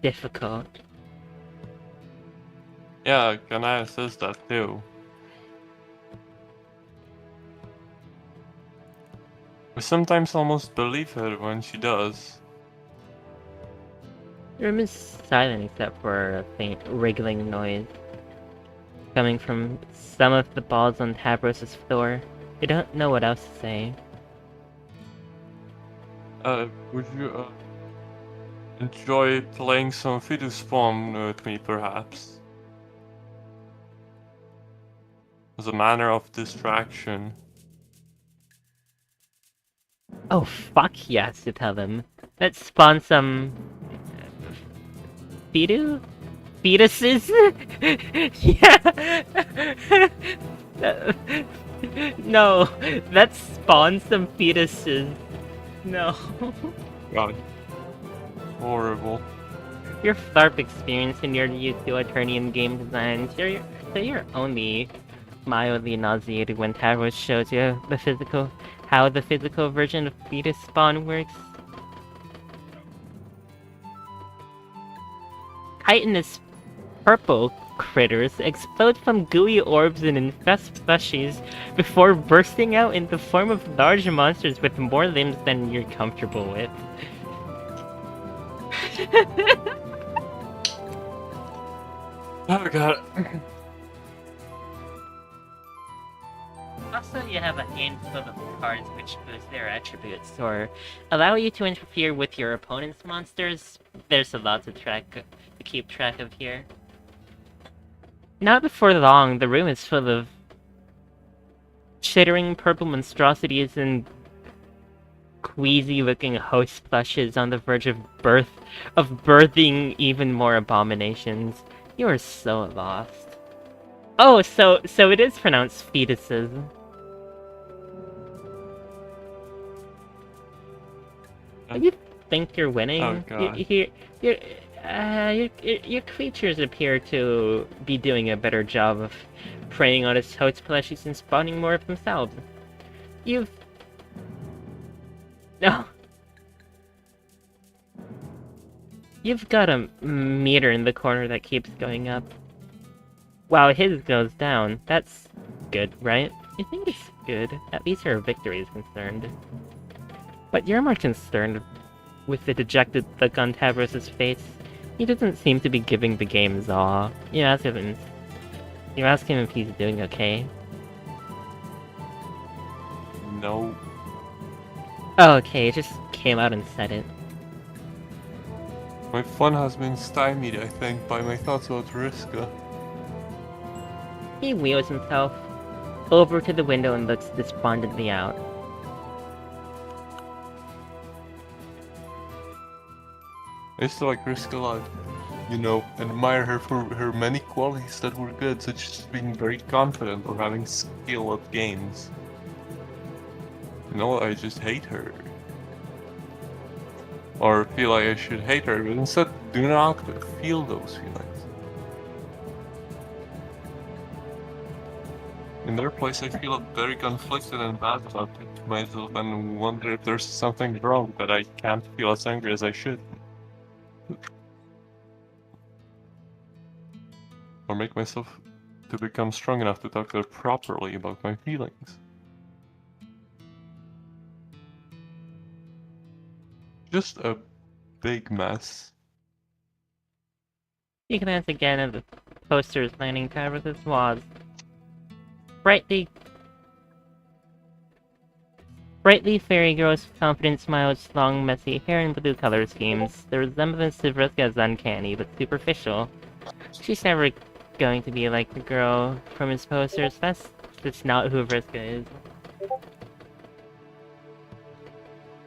[SPEAKER 2] difficult.
[SPEAKER 3] Yeah, Kanaya says that too. We sometimes almost believe her when she does.
[SPEAKER 2] The room is silent except for a faint wriggling noise coming from some of the balls on Tavros's floor. You don't know what else to say.
[SPEAKER 3] Would you, enjoy playing some Fidu Spawn with me, perhaps? As a manner of distraction.
[SPEAKER 2] Oh, fuck yes, you tell him. Let's spawn some... Fidu? Fetuses? Yeah! No, let's spawn some fetuses. No.
[SPEAKER 3] God. Horrible.
[SPEAKER 2] Your FLARP experience in your utilitarian game design, you're only mildly nauseated when Tavros shows you how the physical version of fetus spawn works. Chitinous purple critters explode from gooey orbs and infest fleshies before bursting out in the form of large monsters with more limbs than you're comfortable with.
[SPEAKER 3] Oh god.
[SPEAKER 2] Also, you have a handful of cards which boost their attributes or allow you to interfere with your opponent's monsters. There's a lot to keep track of here. Not before long, the room is full of chittering purple monstrosities and queasy-looking host plushes on the verge of birthing even more abominations. You are so lost. Oh, so it is pronounced fetuses. You think you're winning?
[SPEAKER 3] Oh, God.
[SPEAKER 2] Your creatures appear to be doing a better job of preying on its host plushies and spawning more of themselves. No. You've got a meter in the corner that keeps going up. While his goes down. That's good, right? I think it's good. At least your victory is concerned. But you're more concerned with the dejected look on Tavros' face. He doesn't seem to be giving the game his all. You ask him if he's doing okay.
[SPEAKER 3] No.
[SPEAKER 2] Oh, okay, it just came out and said it.
[SPEAKER 3] My fun has been stymied, I think, by my thoughts about Vriska.
[SPEAKER 2] He wheels himself over to the window and looks despondently out.
[SPEAKER 3] I used to like Vriska a lot. You know, admire her for her many qualities that were good, such as being very confident or having skill at games. You know, I just hate her. Or feel like I should hate her, but instead do not feel those feelings. In their place, I feel very conflicted and bad about it myself and wonder if there's something wrong that I can't feel as angry as I should. Or make myself to become strong enough to talk to her properly about my feelings. Just a big mess.
[SPEAKER 2] You glance again at the posters lining Tyrus's walls. Brightly fairy girls with confident smiles, long, messy hair, and blue color schemes. The resemblance to Vriska is uncanny, but superficial. She's never going to be like the girl from his posters. That's just not who Vriska is.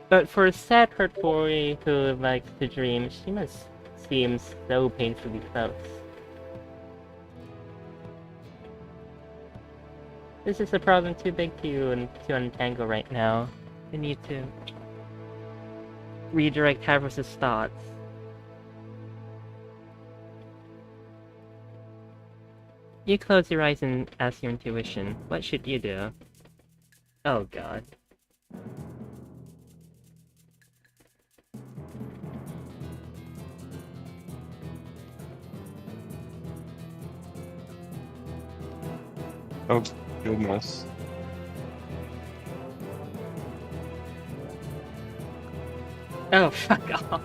[SPEAKER 2] But for a sad, hurt boy who likes to dream, she must seem so painfully close. This is a problem too big to untangle right now. We need to redirect Tavros' thoughts. You close your eyes and ask your intuition. What should you do? Oh god.
[SPEAKER 3] Oh, goodness.
[SPEAKER 2] Oh, fuck off.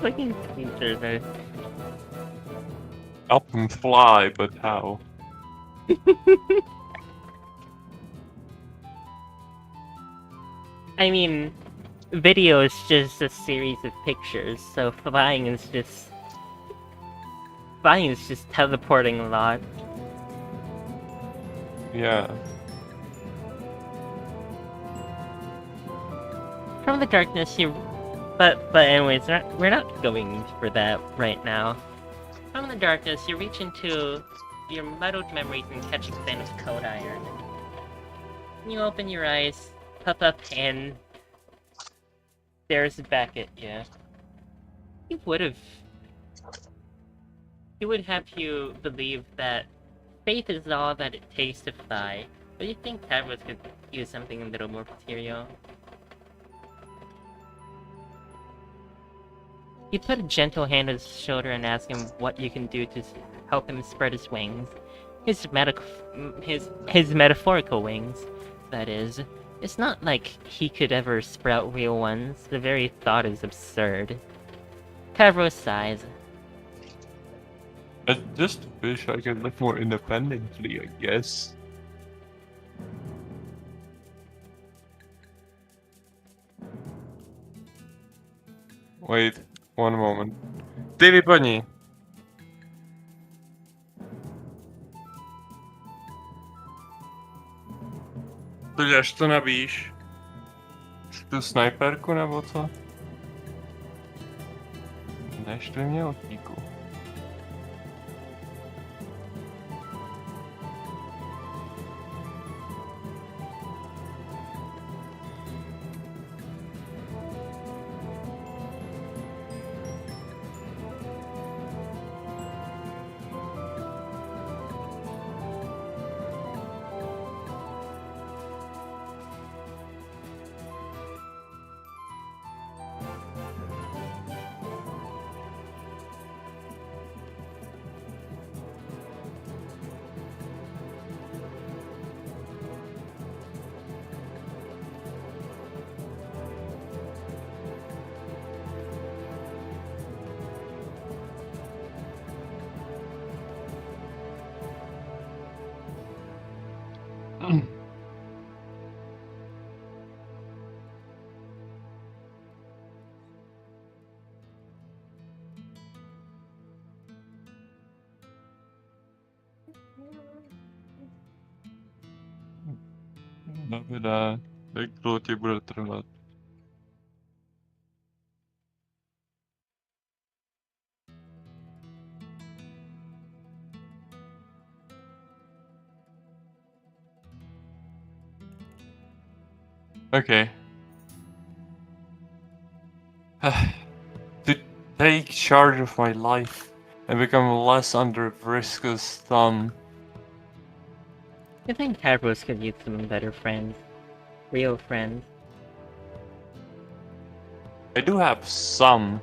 [SPEAKER 2] Fucking creatures.
[SPEAKER 3] Help him fly, but how?
[SPEAKER 2] I mean, video is just a series of pictures, so flying is just teleporting a lot.
[SPEAKER 3] Yeah.
[SPEAKER 2] From the darkness, But anyways, we're not going for that right now. From the darkness, you reach into your muddled memories and catch a glint of cold iron. You open your eyes, pop up, and stares back at you. He would have you believe that faith is all that it takes to fly, but you think Tavros could use something a little more material. You put a gentle hand on his shoulder and ask him what you can do to help him spread his wings. His metaphorical wings, that is. It's not like he could ever sprout real ones. The very thought is absurd. Tavros sighs.
[SPEAKER 3] I just wish I could live more independently, I guess. Wait, one moment. Davy Bunny! To jdeš to nabíš? Tu snajperku nebo co? Neštvi mě otíku. Dobrá, jak dlouho ti bude trvat? Okay. To take charge of my life and become less under Vriska's thumb
[SPEAKER 2] I think Tavros could use some better friends. Real friends.
[SPEAKER 3] I do have some.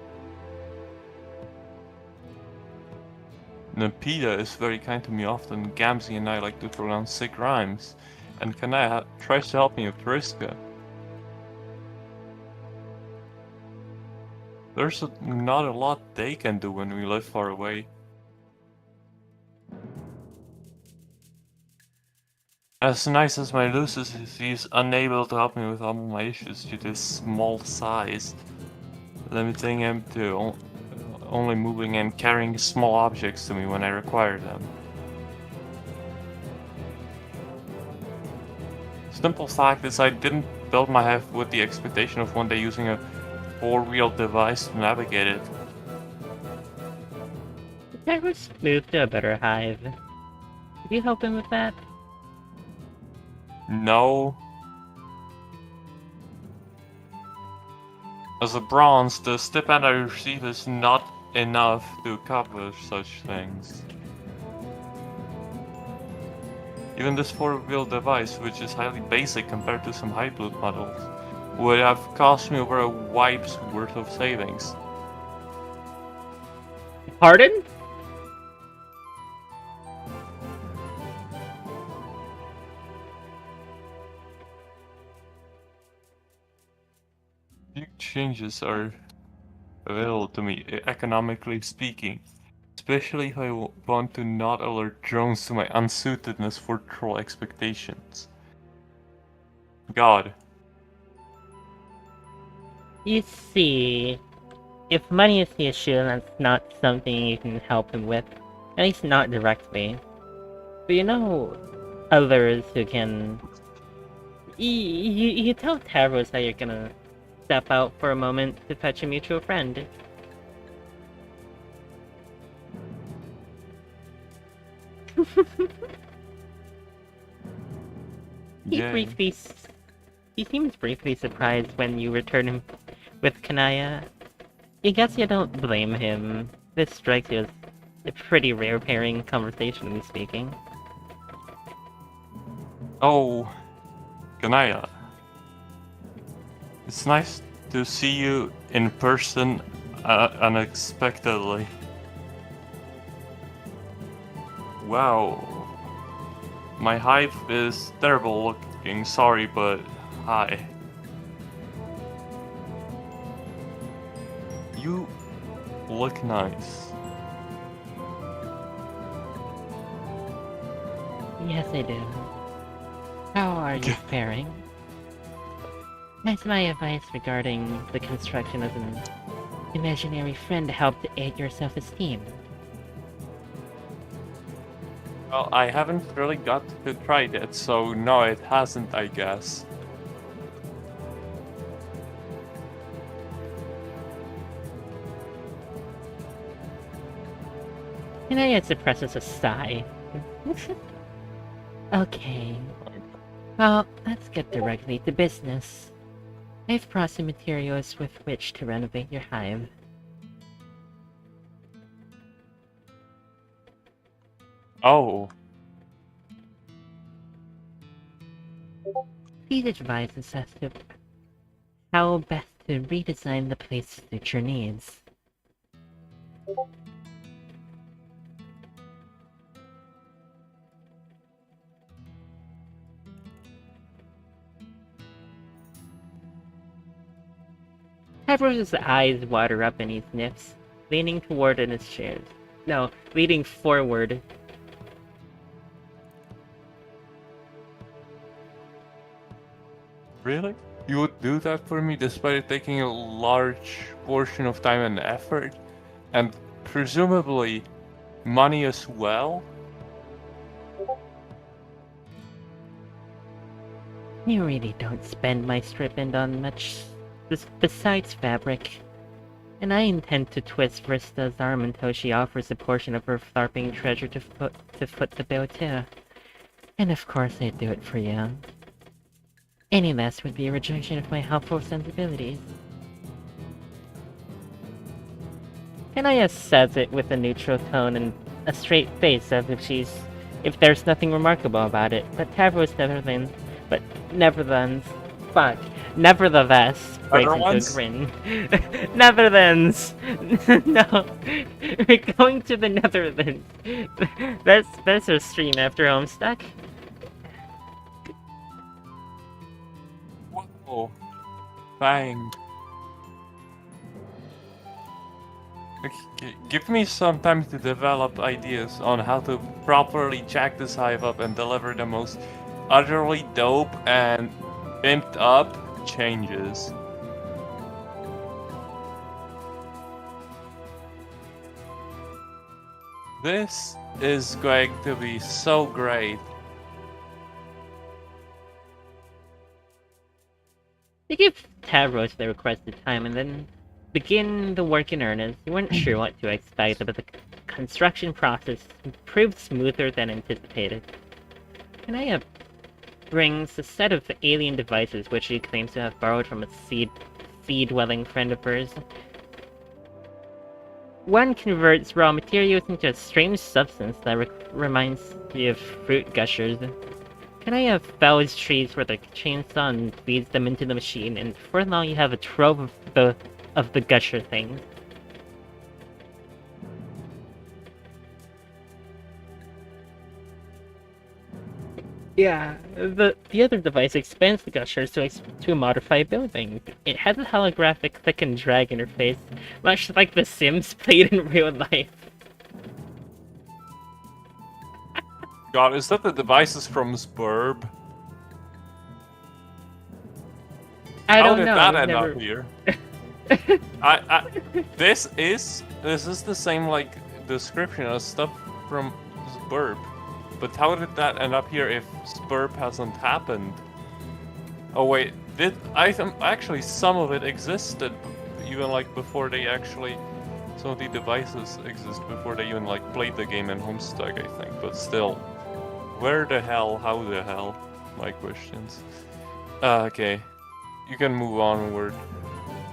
[SPEAKER 3] Nepeta is very kind to me often. Gamzee and I like to throw down sick rhymes. And Kanaya tries to help me with Vriska. There's not a lot they can do when we live far away. As nice as my Lucius is, he is unable to help me with all my issues due to his small size, limiting him to only moving and carrying small objects to me when I require them. Simple fact is I didn't build my hive with the expectation of one day using a four-wheeled device to navigate it.
[SPEAKER 2] Tavros moved to a better hive. Could you help him with that?
[SPEAKER 3] No. As a bronze, the stipend I receive is not enough to accomplish such things. Even this four-wheel device, which is highly basic compared to some high-blood models, would have cost me over a wipe's worth of savings.
[SPEAKER 2] Pardon?
[SPEAKER 3] Few changes are available to me, economically speaking. Especially if I want to not alert drones to my unsuitedness for troll expectations. God.
[SPEAKER 2] You see, if money is the issue, that's not something you can help him with. At least not directly. But you know others who can... You tell Tavros that you're gonna step out for a moment to fetch a mutual friend.
[SPEAKER 3] Yeah.
[SPEAKER 2] He seems briefly surprised when you return him with Kanaya. I guess you don't blame him. This strikes you as a pretty rare pairing, conversationally speaking.
[SPEAKER 3] Oh, Kanaya. It's nice to see you in person unexpectedly. Wow. My hive is terrible looking, sorry, but hi. You look nice.
[SPEAKER 2] Yes, I do. How are you faring? That's my advice regarding the construction of an imaginary friend to help to aid your self-esteem.
[SPEAKER 3] Well, I haven't really got to try it, so no, it hasn't, I guess.
[SPEAKER 2] Kanaya suppresses a sigh. Okay. Well, let's get directly to business. I've brought some materials with which to renovate your hive.
[SPEAKER 3] Oh.
[SPEAKER 2] Please advise us as to how best to redesign the place to suit your needs. Tavros' eyes water up and he sniffs, leaning toward in his chair. No, leaning forward.
[SPEAKER 3] Really? You would do that for me despite it taking a large portion of time and effort? And presumably money as well?
[SPEAKER 2] You really don't spend my stipend on much besides fabric. And I intend to twist Vrista's arm until she offers a portion of her tharping treasure to foot the bill too. And of course I'd do it for you. Any less would be a rejection of my helpful sensibilities. Kanaya says it with a neutral tone and a straight face as if she's if there's nothing remarkable about it. But Tavros nevertheless breaks
[SPEAKER 3] Other
[SPEAKER 2] into a
[SPEAKER 3] ones?
[SPEAKER 2] grin. Netherlands! No, we're going to the Netherlands. That's our stream after Homestuck.
[SPEAKER 3] Whoa. Bang. Give me some time to develop ideas on how to properly jack this hive up and deliver the most utterly dope and pimped up changes. This is going to be so great.
[SPEAKER 2] They give Tavros the requested time and then begin the work in earnest. You weren't sure what to expect, but the construction process proved smoother than anticipated. Kanaya brings a set of alien devices which he claims to have borrowed from a sea-dwelling friend of hers. One converts raw materials into a strange substance that reminds you of fruit gushers. Kanaya fells trees with a chainsaw and feeds them into the machine, and for long you have a trove of the gusher things. Yeah, the other device expands the gushers to modify a building. It has a holographic click and drag interface, much like The Sims played in real life.
[SPEAKER 3] God, is that the devices from Spurb?
[SPEAKER 2] I
[SPEAKER 3] How
[SPEAKER 2] don't
[SPEAKER 3] did
[SPEAKER 2] know.
[SPEAKER 3] that
[SPEAKER 2] I've
[SPEAKER 3] end
[SPEAKER 2] never...
[SPEAKER 3] up here? This is the same like description as stuff from Spurb, but how did that end up here if Spurb hasn't happened? Oh wait, actually some of it existed even like before they actually, some of the devices exist before they even like played the game in Homestuck, I think, but still, where the hell, how the hell, my questions. Okay, you can move onward.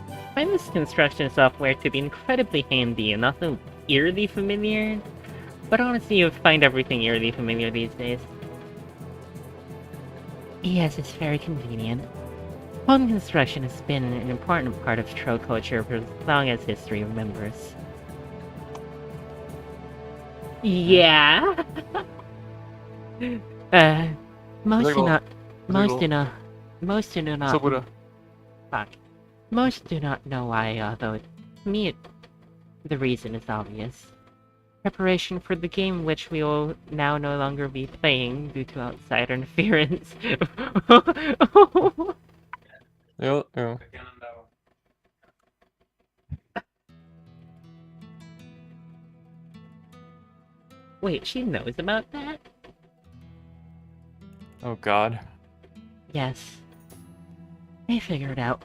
[SPEAKER 2] I find this construction software to be incredibly handy and also eerily familiar. But honestly, you find everything eerily familiar these days. Yes, it's very convenient. Home construction has been an important part of Tro culture for as long as history remembers. Yeah? Most do not...
[SPEAKER 3] Sobura.
[SPEAKER 2] Fuck. Most do not know why, although to me the reason is obvious. Preparation for the game which we will now no longer be playing due to outsider interference.
[SPEAKER 3] Yeah.
[SPEAKER 2] Wait, she knows about that?
[SPEAKER 3] Oh god.
[SPEAKER 2] Yes. I figured out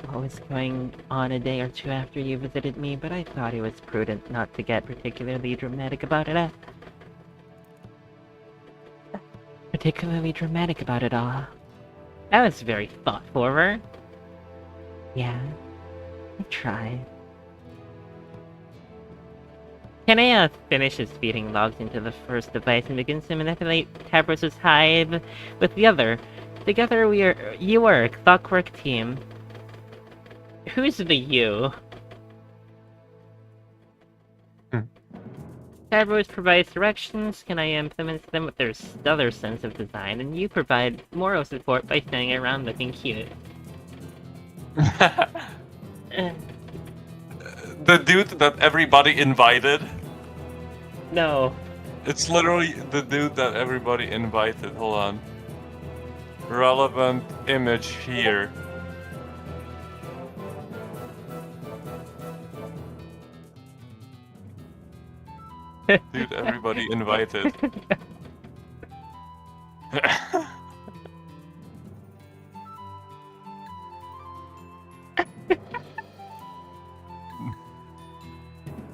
[SPEAKER 2] what was going on a day or two after you visited me, but I thought it was prudent not to get particularly dramatic about it all. That was very thoughtful of her. Yeah, I tried. Kanea finishes feeding logs into the first device and begins to manipulate Tavros' hive with the other. Together you are a clockwork team. Who's the you? Tavros provides directions, Kanaya implements them with their stellar sense of design, and you provide moral support by standing around looking cute.
[SPEAKER 3] The dude that everybody invited?
[SPEAKER 2] No.
[SPEAKER 3] It's literally the dude that everybody invited. Hold on. Relevant image here. Dude, everybody invited.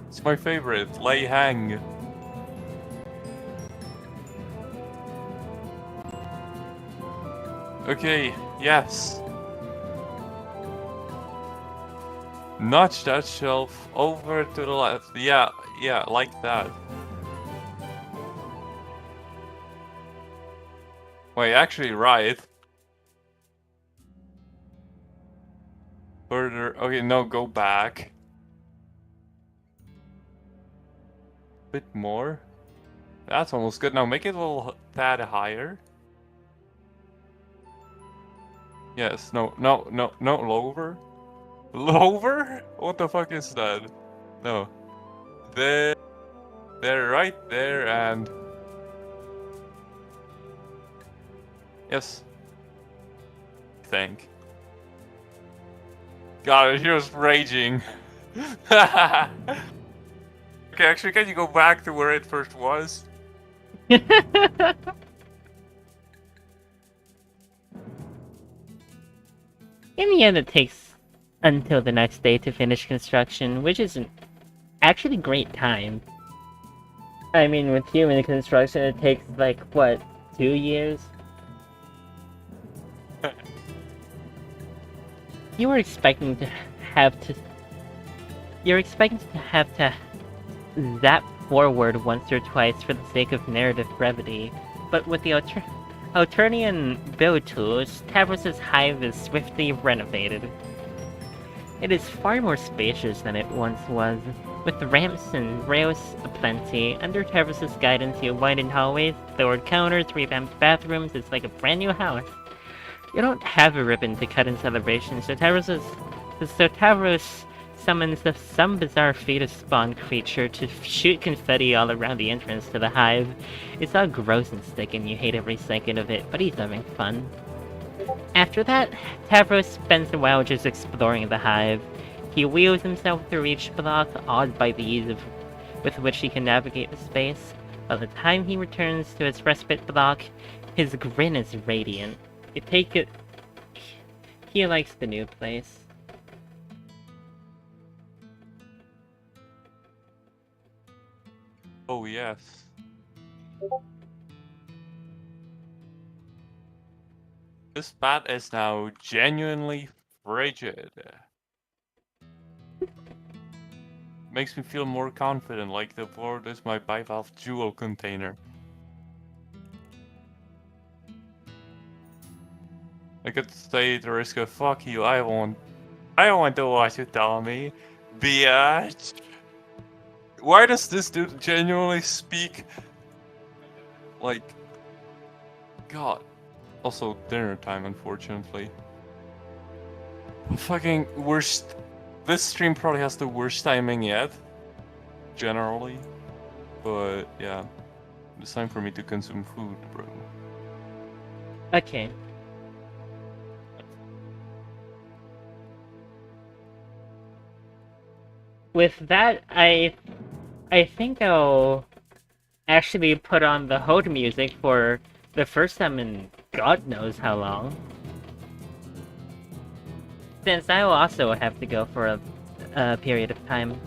[SPEAKER 3] It's my favorite. Lay hang. Okay, yes. Notch that shelf over to the left. Yeah, like that. Wait, actually, right. Further. Okay, no, go back. Bit more. That's almost good. Now make it a little tad higher. Yes. No. No. No. No. Lower. Lower? What the fuck is that? No. There. There. Right there. And. Yes. Think. God, he was raging. Okay, actually, can you go back to where it first was?
[SPEAKER 2] In the end, it takes until the next day to finish construction, which is actually great time. I mean, with human construction, it takes like, what, 2 years? You were expecting to have to... You're expecting to have to zap forward once or twice for the sake of narrative brevity, but with the Alternian build tools, Tavros' hive is swiftly renovated. It is far more spacious than it once was, with ramps and rails aplenty. Under Tavros' guidance, you widened hallways, lowered counters, revamped bathrooms. It's like a brand new house. You don't have a ribbon to cut in celebration, so Tavros summons some bizarre fetus spawn creature to shoot confetti all around the entrance to the hive. It's all gross and sticky and you hate every second of it, but he's having fun. After that, Tavros spends a while just exploring the hive. He wheels himself through each block, awed by the ease with which he can navigate the space. By the time he returns to his respite block, his grin is radiant. He likes the new place.
[SPEAKER 3] Oh, yes. This bat is now genuinely frigid. Makes me feel more confident, like the board is my bivalve jewel container. I could say the risk of fuck you, I don't want to what you tell me, bitch. Why does this dude genuinely speak like God? Also dinner time, unfortunately. Fucking worst. This stream probably has the worst timing yet, generally. But yeah, it's time for me to consume food, bro.
[SPEAKER 2] Okay. With that, I think I'll actually put on the hold music for the first time in God knows how long. Since I will also have to go for a period of time.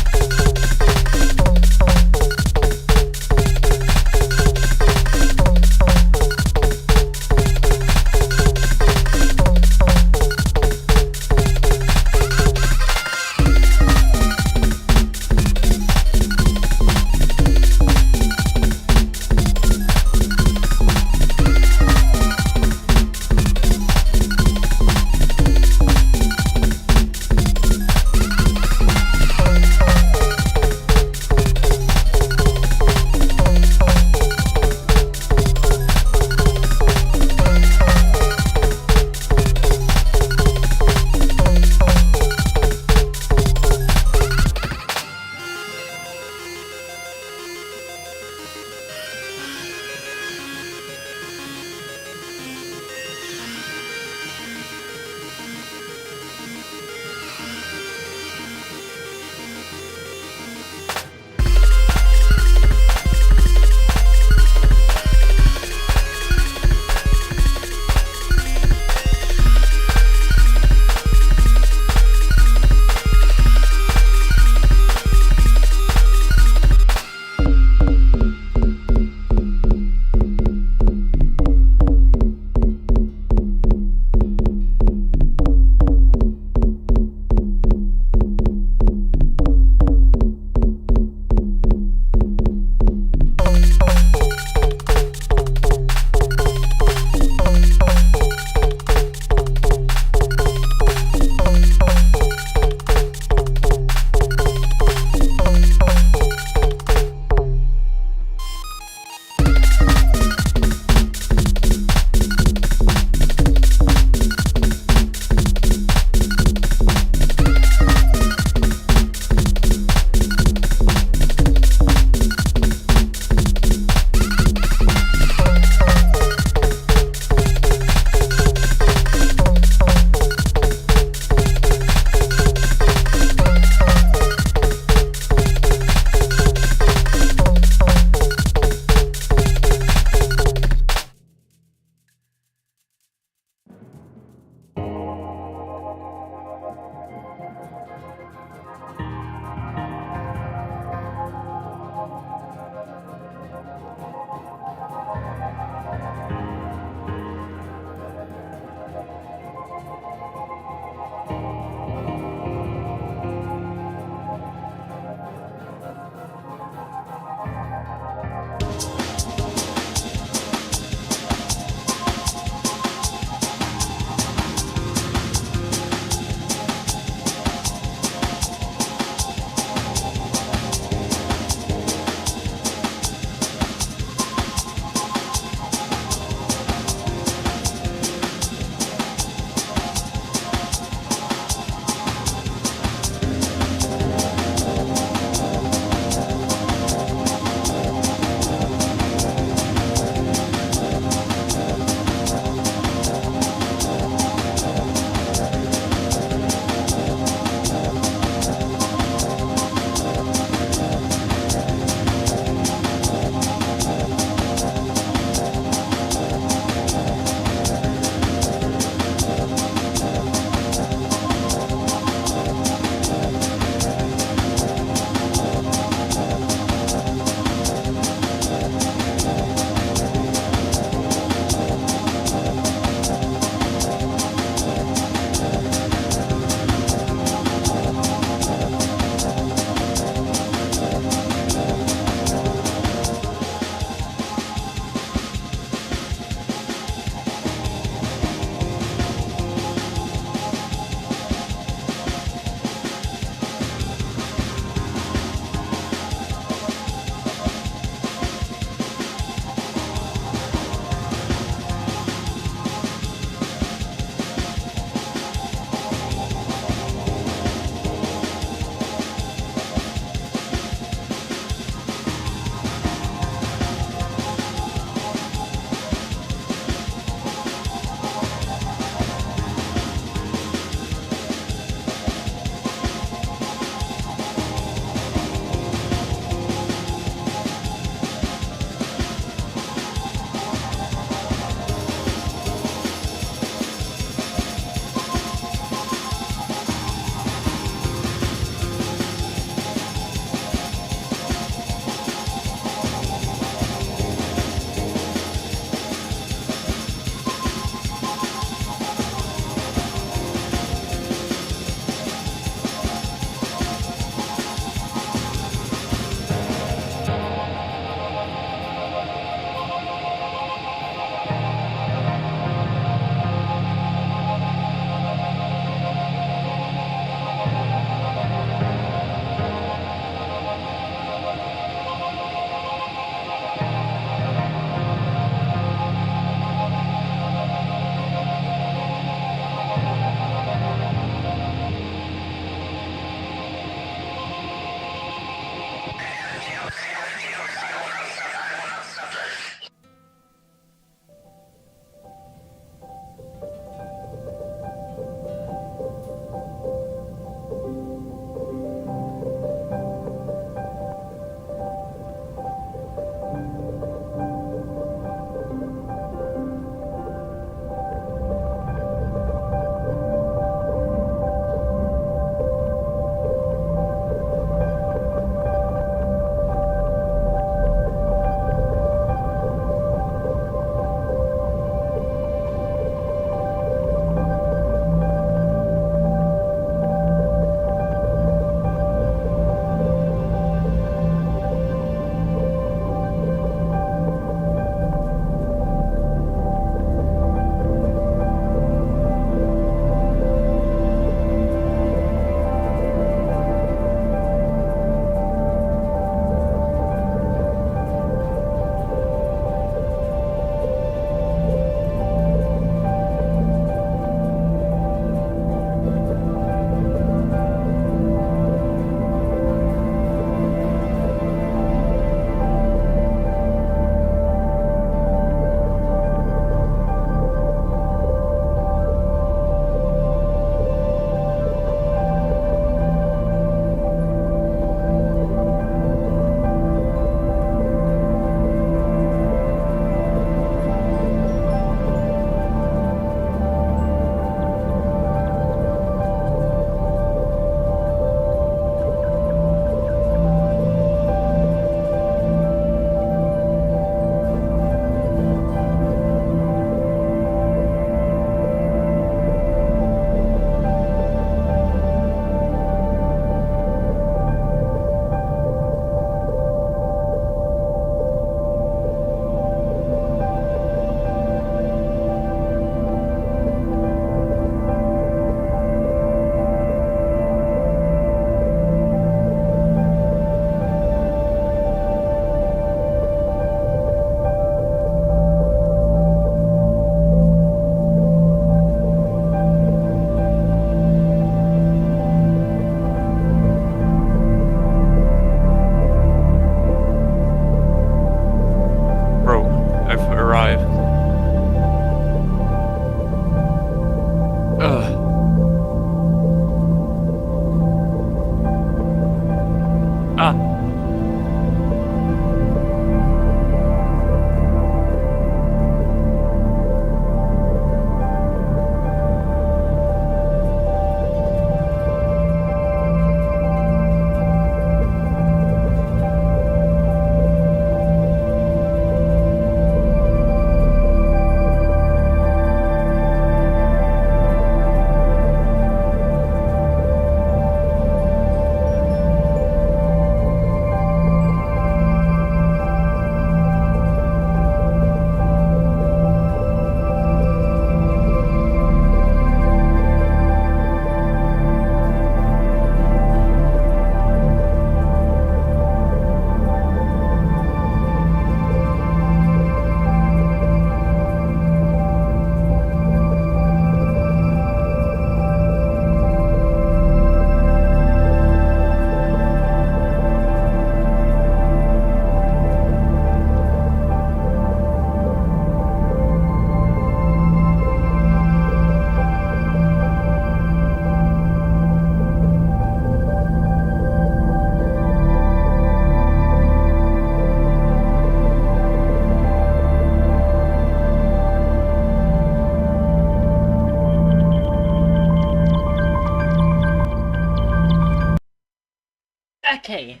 [SPEAKER 2] Okay.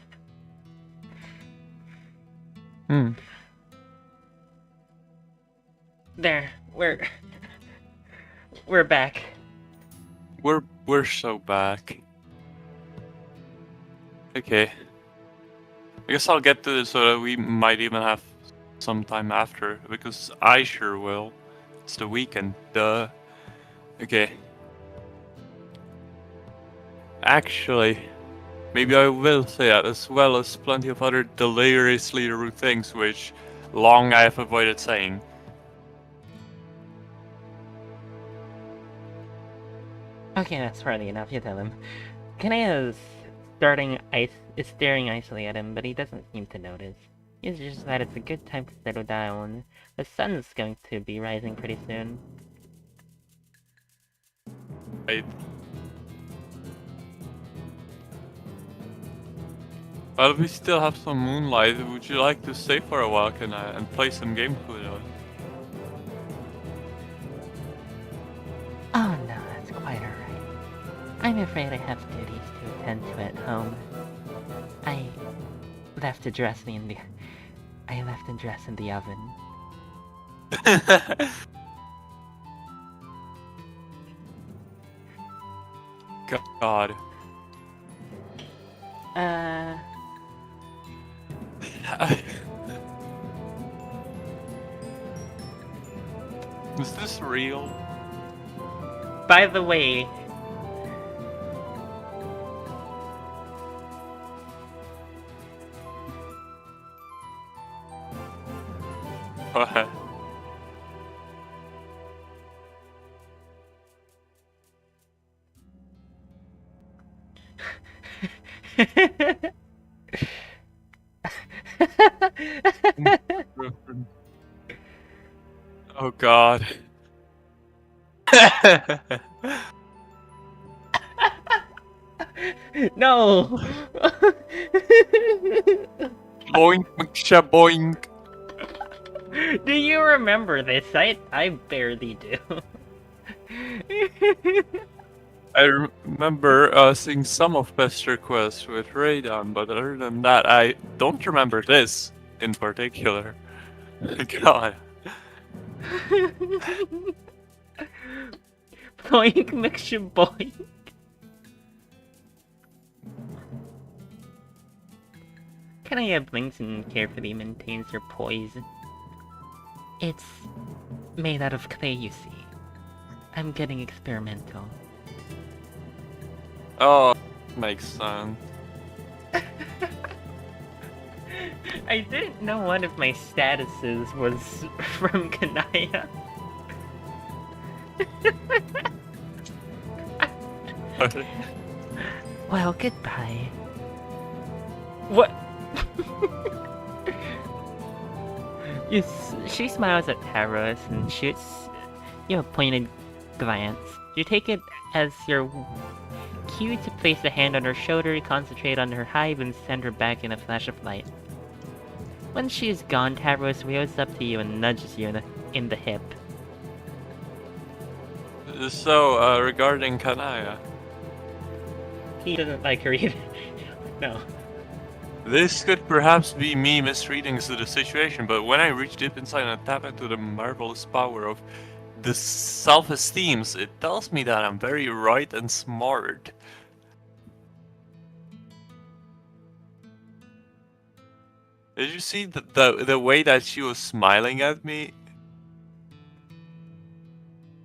[SPEAKER 3] Hmm.
[SPEAKER 2] There. We're back.
[SPEAKER 3] We're so back. Okay. I guess I'll get to this so that we might even have some time after, because I sure will. It's the weekend, duh. Okay. Actually, maybe I will say that, as well as plenty of other deliriously rude things which long I have avoided saying.
[SPEAKER 2] Okay, that's funny enough. You tell him. Kanea is staring icily at him, but he doesn't seem to notice. He's just that it's a good time to settle down. The sun's going to be rising pretty soon.
[SPEAKER 3] Right. Well, we still have some moonlight. Would you like to stay for a while, Kanaya, and play some games with us?
[SPEAKER 2] Oh no, that's quite alright. I'm afraid I have duties to attend to at home. I left a dress in the oven.
[SPEAKER 3] God. Is this real?
[SPEAKER 2] By the way,
[SPEAKER 3] What? Oh God.
[SPEAKER 2] no!
[SPEAKER 3] Boink, boink.
[SPEAKER 2] Do you remember this? I barely do.
[SPEAKER 3] I remember seeing some of pesterquest with Radon, but other than that, I don't remember this in particular. God.
[SPEAKER 2] Boink makes you boink. Kanaya blinks and carefully maintains her poise. It's made out of clay, you see. I'm getting experimental.
[SPEAKER 3] Oh, makes sense.
[SPEAKER 2] I didn't know one of my statuses was from Kanaya. Well, goodbye. What? She smiles at Taros and shoots you a pointed glance. You take it as your cue to place a hand on her shoulder, concentrate on her hive, and send her back in a flash of light. When she is gone, Taros wheels up to you and nudges you in the hip.
[SPEAKER 3] So, regarding Kanaya,
[SPEAKER 2] He doesn't like her either. No.
[SPEAKER 3] this could perhaps be me misreading the situation, but when I reach deep inside and tap into the marvelous power of the self-esteems, it tells me that I'm very right and smart. Did you see the way that she was smiling at me?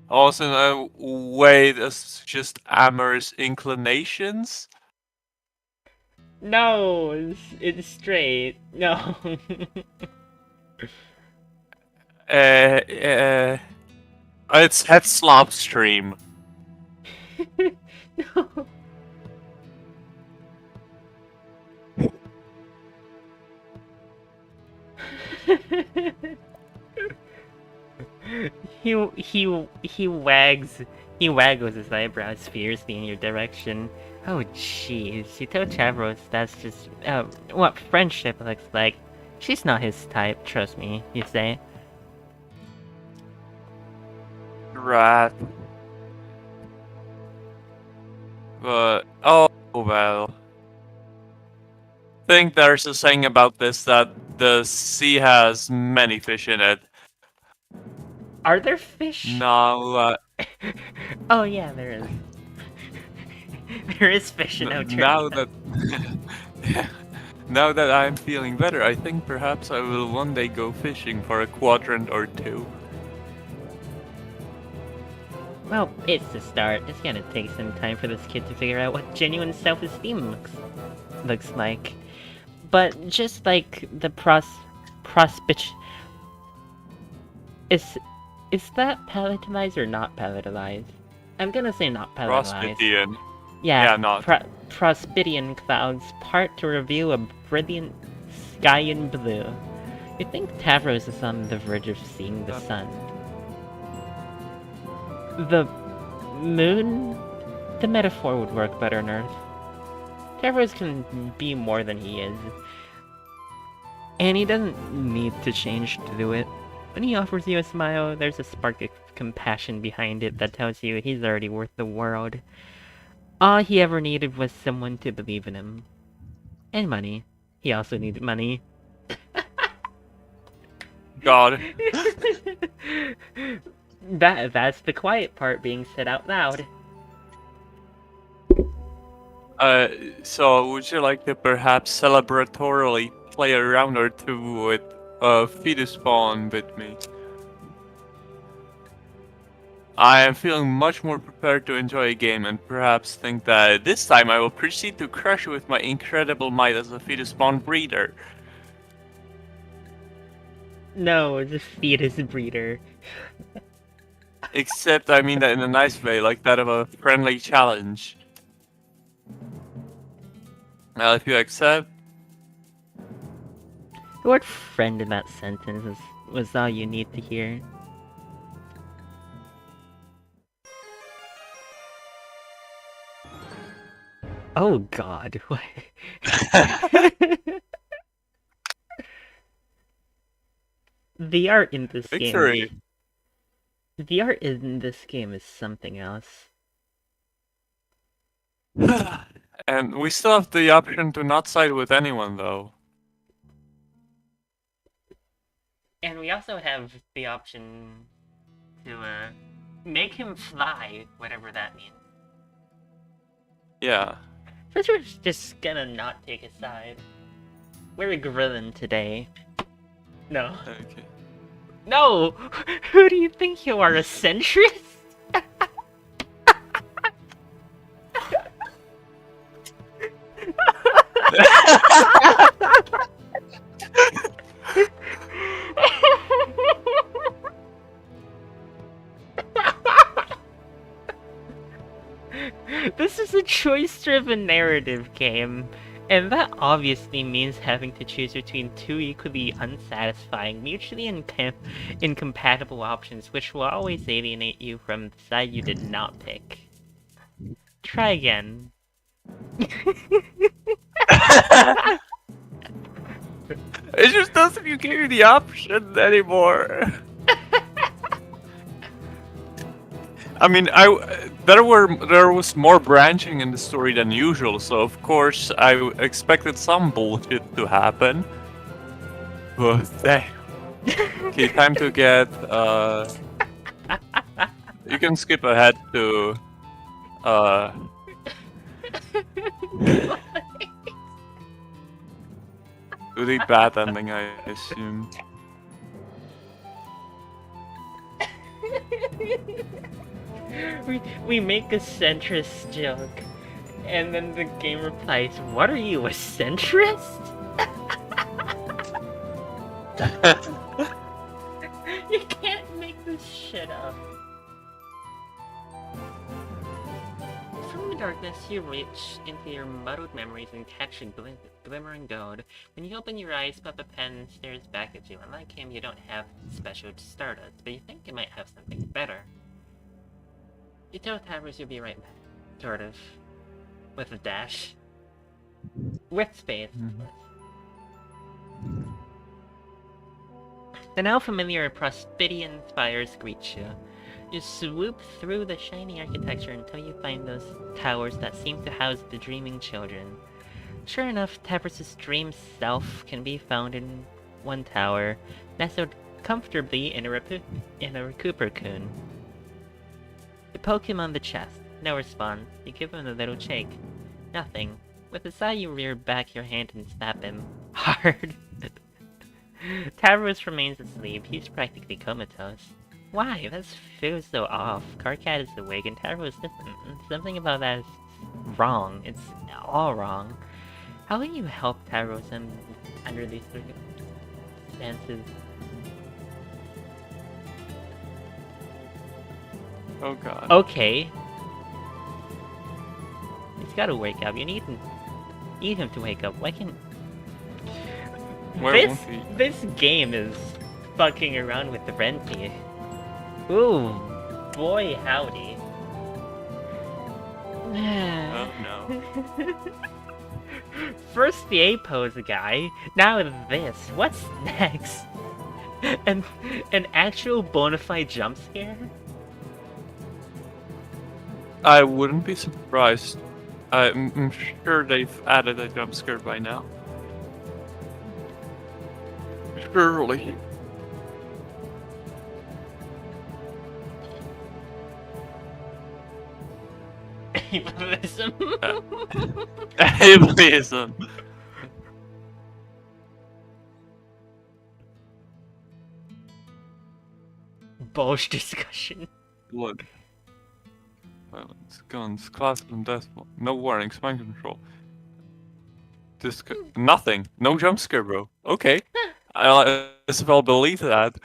[SPEAKER 3] Also in a way that's just amorous inclinations?
[SPEAKER 2] No, it's straight. No.
[SPEAKER 3] It's head slop stream.
[SPEAKER 2] No. he waggles his eyebrows fiercely in your direction. Oh jeez, you told Chavros that's just what friendship looks like. She's not his type, trust me, you say.
[SPEAKER 3] Right. But oh well. think there's a saying about this that the sea has many fish in it.
[SPEAKER 2] Are there fish?
[SPEAKER 3] Now,
[SPEAKER 2] Oh yeah, there is. There is fish in
[SPEAKER 3] now
[SPEAKER 2] Alternia.
[SPEAKER 3] that now that I'm feeling better, I think perhaps I will one day go fishing for a quadrant or two.
[SPEAKER 2] Well, it's the start. It's gonna take some time for this kid to figure out what genuine self-esteem looks like. But just like the prospich... Is that palatalized or not palatalized? I'm gonna say not palatalized.
[SPEAKER 3] Prospitian.
[SPEAKER 2] Yeah,
[SPEAKER 3] Yeah, not.
[SPEAKER 2] Prospidian clouds part to reveal a brilliant sky in blue. You think Tavros is on the verge of seeing the sun. The moon? The metaphor would work better on Earth. Tavros can be more than he is. And he doesn't need to change to do it. When he offers you a smile, there's a spark of compassion behind it that tells you he's already worth the world. All he ever needed was someone to believe in him. And money. He also needed money.
[SPEAKER 3] God.
[SPEAKER 2] That's the quiet part being said out loud.
[SPEAKER 3] So would you like to perhaps celebratorily play a round or two with fetus spawn with me? I am feeling much more prepared to enjoy a game and perhaps think that this time I will proceed to crush with my incredible might as a fetus spawn breeder.
[SPEAKER 2] No, it's a fetus breeder.
[SPEAKER 3] Except I mean that in a nice way, like that of a friendly challenge. Now if you accept...
[SPEAKER 2] The word friend in that sentence was all you need to hear. Oh god, what? The art in this
[SPEAKER 3] Victory!
[SPEAKER 2] game... The art in this game is something else.
[SPEAKER 3] And we still have the option to not side with anyone though.
[SPEAKER 2] And we also have the option to make him fly, whatever that means.
[SPEAKER 3] Yeah.
[SPEAKER 2] First, we're just gonna not take a side. We're grilling today. No.
[SPEAKER 3] Okay.
[SPEAKER 2] No! Who do you think you are, a centrist? This is a choice-driven narrative game, and that obviously means having to choose between two equally unsatisfying, mutually incompatible options, which will always alienate you from the side you did not pick. Try again.
[SPEAKER 3] It just doesn't give you the option anymore. I mean, there was more branching in the story than usual, so of course I expected some bullshit to happen. But damn. Okay, time to get you can skip ahead to to the bad ending, I assume.
[SPEAKER 2] we make a centrist joke, and then the game replies, "What are you, a centrist?" You can't make this shit up. From the darkness, you reach into your muddled memories and catch a glimmering gold. When you open your eyes, Papa Pen stares back at you. Unlike him, you don't have special Stardust, but you think you might have something better. You tell Tavros you'll be right back. Sort of. With a dash. With space, of course. The now familiar Prospidian spires greet you. You swoop through the shiny architecture until you find those towers that seem to house the dreaming children. Sure enough, Tavros's dream self can be found in one tower, nestled comfortably in a Recuperacoon. You poke him on the chest. No response. You give him a little shake. Nothing. With a sigh, you rear back your hand and snap him. Hard. Tavros remains asleep. He's practically comatose. Why? That feels so off. Karkat is awake and Tavros isn't. Something about that is wrong. It's all wrong. How can you help Tavros under these circumstances?
[SPEAKER 3] Oh god.
[SPEAKER 2] Okay. He's gotta wake up. You need him to wake up. Why can't...
[SPEAKER 3] Where
[SPEAKER 2] this,
[SPEAKER 3] won't he?
[SPEAKER 2] this game is fucking around with the Renty. Ooh, boy howdy.
[SPEAKER 3] Oh no.
[SPEAKER 2] First the A-pose guy, now this. What's next? An actual bona fide jump scare?
[SPEAKER 3] I wouldn't be surprised. I'm sure they've added a jump scare by now. Surely.
[SPEAKER 2] Ableism.
[SPEAKER 3] Ableism.
[SPEAKER 2] Bulge discussion.
[SPEAKER 3] Blood. Violence, guns, classes and death. No warnings, mind control. Nothing. No jump scare, bro. Okay. I as well believe that.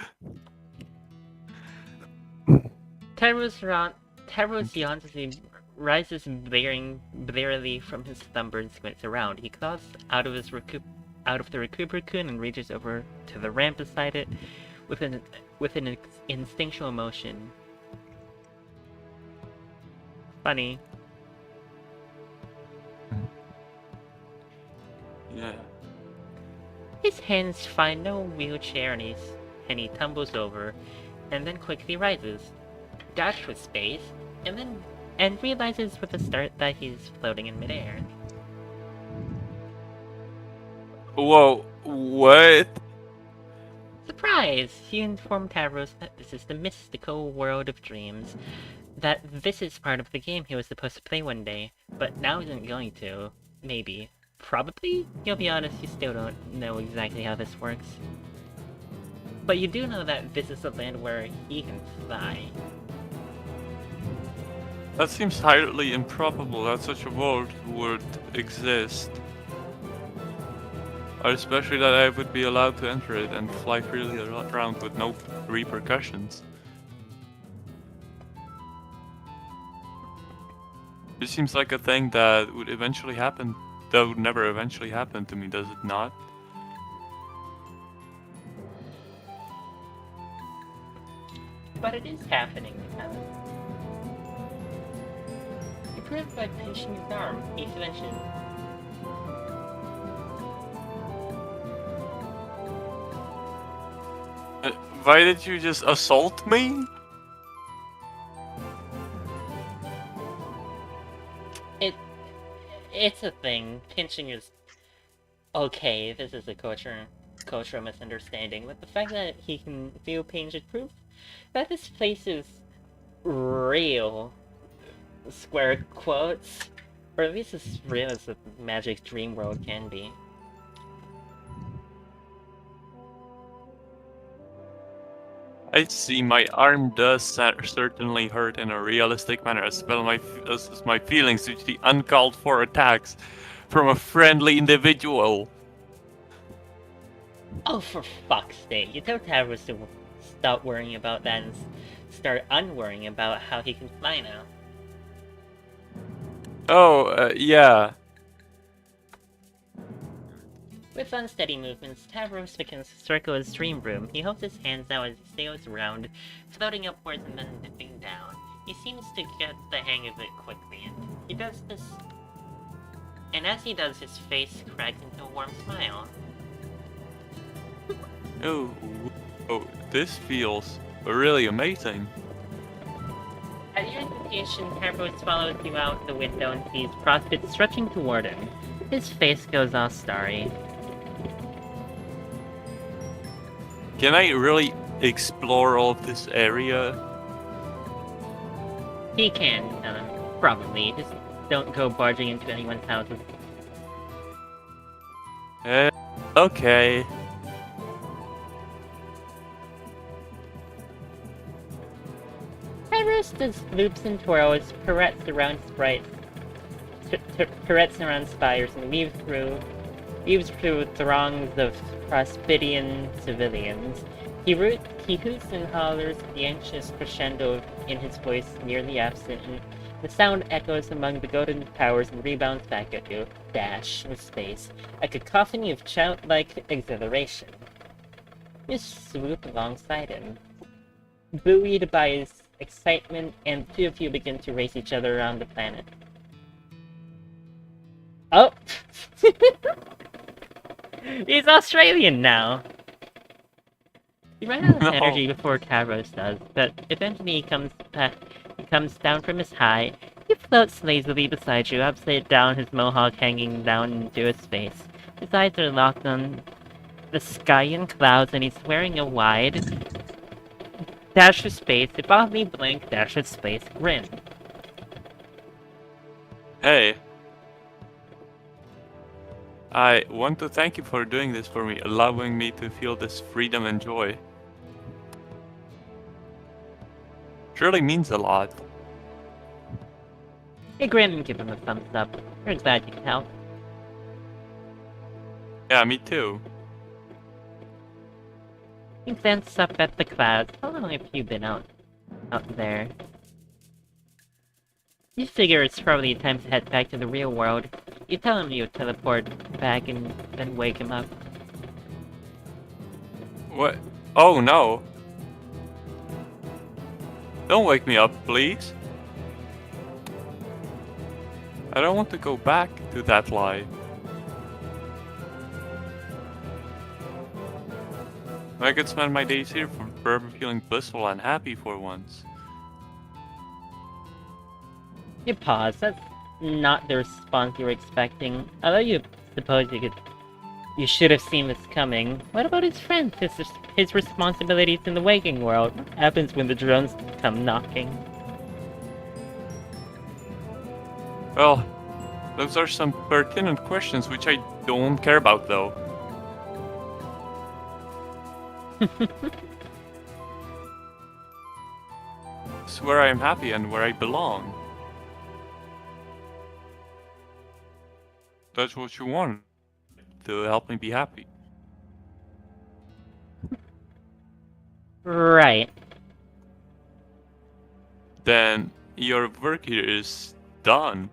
[SPEAKER 2] Tavros yawns as he rises blearily from his slumber and squints around. He claws out of the Recuperacoon and reaches over to the ramp beside it with an instinctual motion. Funny.
[SPEAKER 3] Yeah.
[SPEAKER 2] His hands find no wheelchair and he tumbles over, and then quickly rises, dashes with space, and realizes with a start that he's floating in midair.
[SPEAKER 3] Whoa, what?
[SPEAKER 2] Surprise! He informed Tavros that this is the mystical world of dreams, that this is part of the game he was supposed to play one day, but now isn't going to. Maybe. Probably? You'll be honest, you still don't know exactly how this works. But you do know that this is a land where he can fly.
[SPEAKER 3] That seems highly improbable that such a world would exist. Especially that I would be allowed to enter it and fly freely around with no repercussions. It seems like a thing that would eventually happen. That would never eventually happen to me, does it not?
[SPEAKER 2] But it is happening now. You proved by pinching his arm, he flinches.
[SPEAKER 3] Why did you just assault me?
[SPEAKER 2] It's a thing. Pinching is okay. This is a cultural misunderstanding, but the fact that he can feel pain should prove that this place is real. Square quotes, or at least as real as the magic dream world can be.
[SPEAKER 3] I see, my arm does certainly hurt in a realistic manner, as well as my feelings due to the uncalled for attacks from a friendly individual.
[SPEAKER 2] Oh, for fuck's sake, you told Tavros to stop worrying about that and start unworrying about how he can fly now.
[SPEAKER 3] Oh, yeah.
[SPEAKER 2] With unsteady movements, Tavros begins to circle his dream room. He holds his hands out as he sails around, floating upwards and then dipping down. He seems to get the hang of it quickly, and he does this... And as he does, his face cracks into a warm smile.
[SPEAKER 3] Oh, this feels really amazing.
[SPEAKER 2] At your invitation, Tavros follows you out the window and sees Prospect stretching toward him. His face goes all starry.
[SPEAKER 3] Can I really explore all of this area?
[SPEAKER 2] He can, probably. Just don't go barging into anyone's houses.
[SPEAKER 3] Okay.
[SPEAKER 2] Tyrus does loops and twirls, pirouettes around sprites, pirouettes around spires, and weaves through throngs of Prospidian civilians. He hoots and hollers, the anxious crescendo in his voice nearly absent, and the sound echoes among the golden towers and rebounds back at you, dash with space, a cacophony of childlike exhilaration. You swoop alongside him. Buoyed by his excitement, and the two of you begin to race each other around the planet. Oh! He's Australian now! He ran out of energy before Tavros does, but eventually he comes down from his high. He floats lazily beside you, upside down, his mohawk hanging down into his face. His eyes are locked on the sky and clouds, and he's wearing a wide dash of space, a oddly blank dash of space grin.
[SPEAKER 3] Hey. I want to thank you for doing this for me, allowing me to feel this freedom and joy. Surely means a lot.
[SPEAKER 2] Hey, grin and give him a thumbs up. We're glad you can help.
[SPEAKER 3] Yeah, me too.
[SPEAKER 2] He glanced up at the clouds. How long have you been out there? You figure it's probably time to head back to the real world. You tell him you teleport back and then wake him up.
[SPEAKER 3] What? Oh no. Don't wake me up, please. I don't want to go back to that life. I could spend my days here forever feeling blissful and happy for once.
[SPEAKER 2] You pause. That's not the response you were expecting. Although you suppose you should have seen this coming. What about his friends? His responsibilities in the waking world? What happens when the drones come knocking?
[SPEAKER 3] Well, those are some pertinent questions which I don't care about though. It's where I am happy and where I belong. That's what you want, to help me be happy.
[SPEAKER 2] Right.
[SPEAKER 3] Then your work here is done.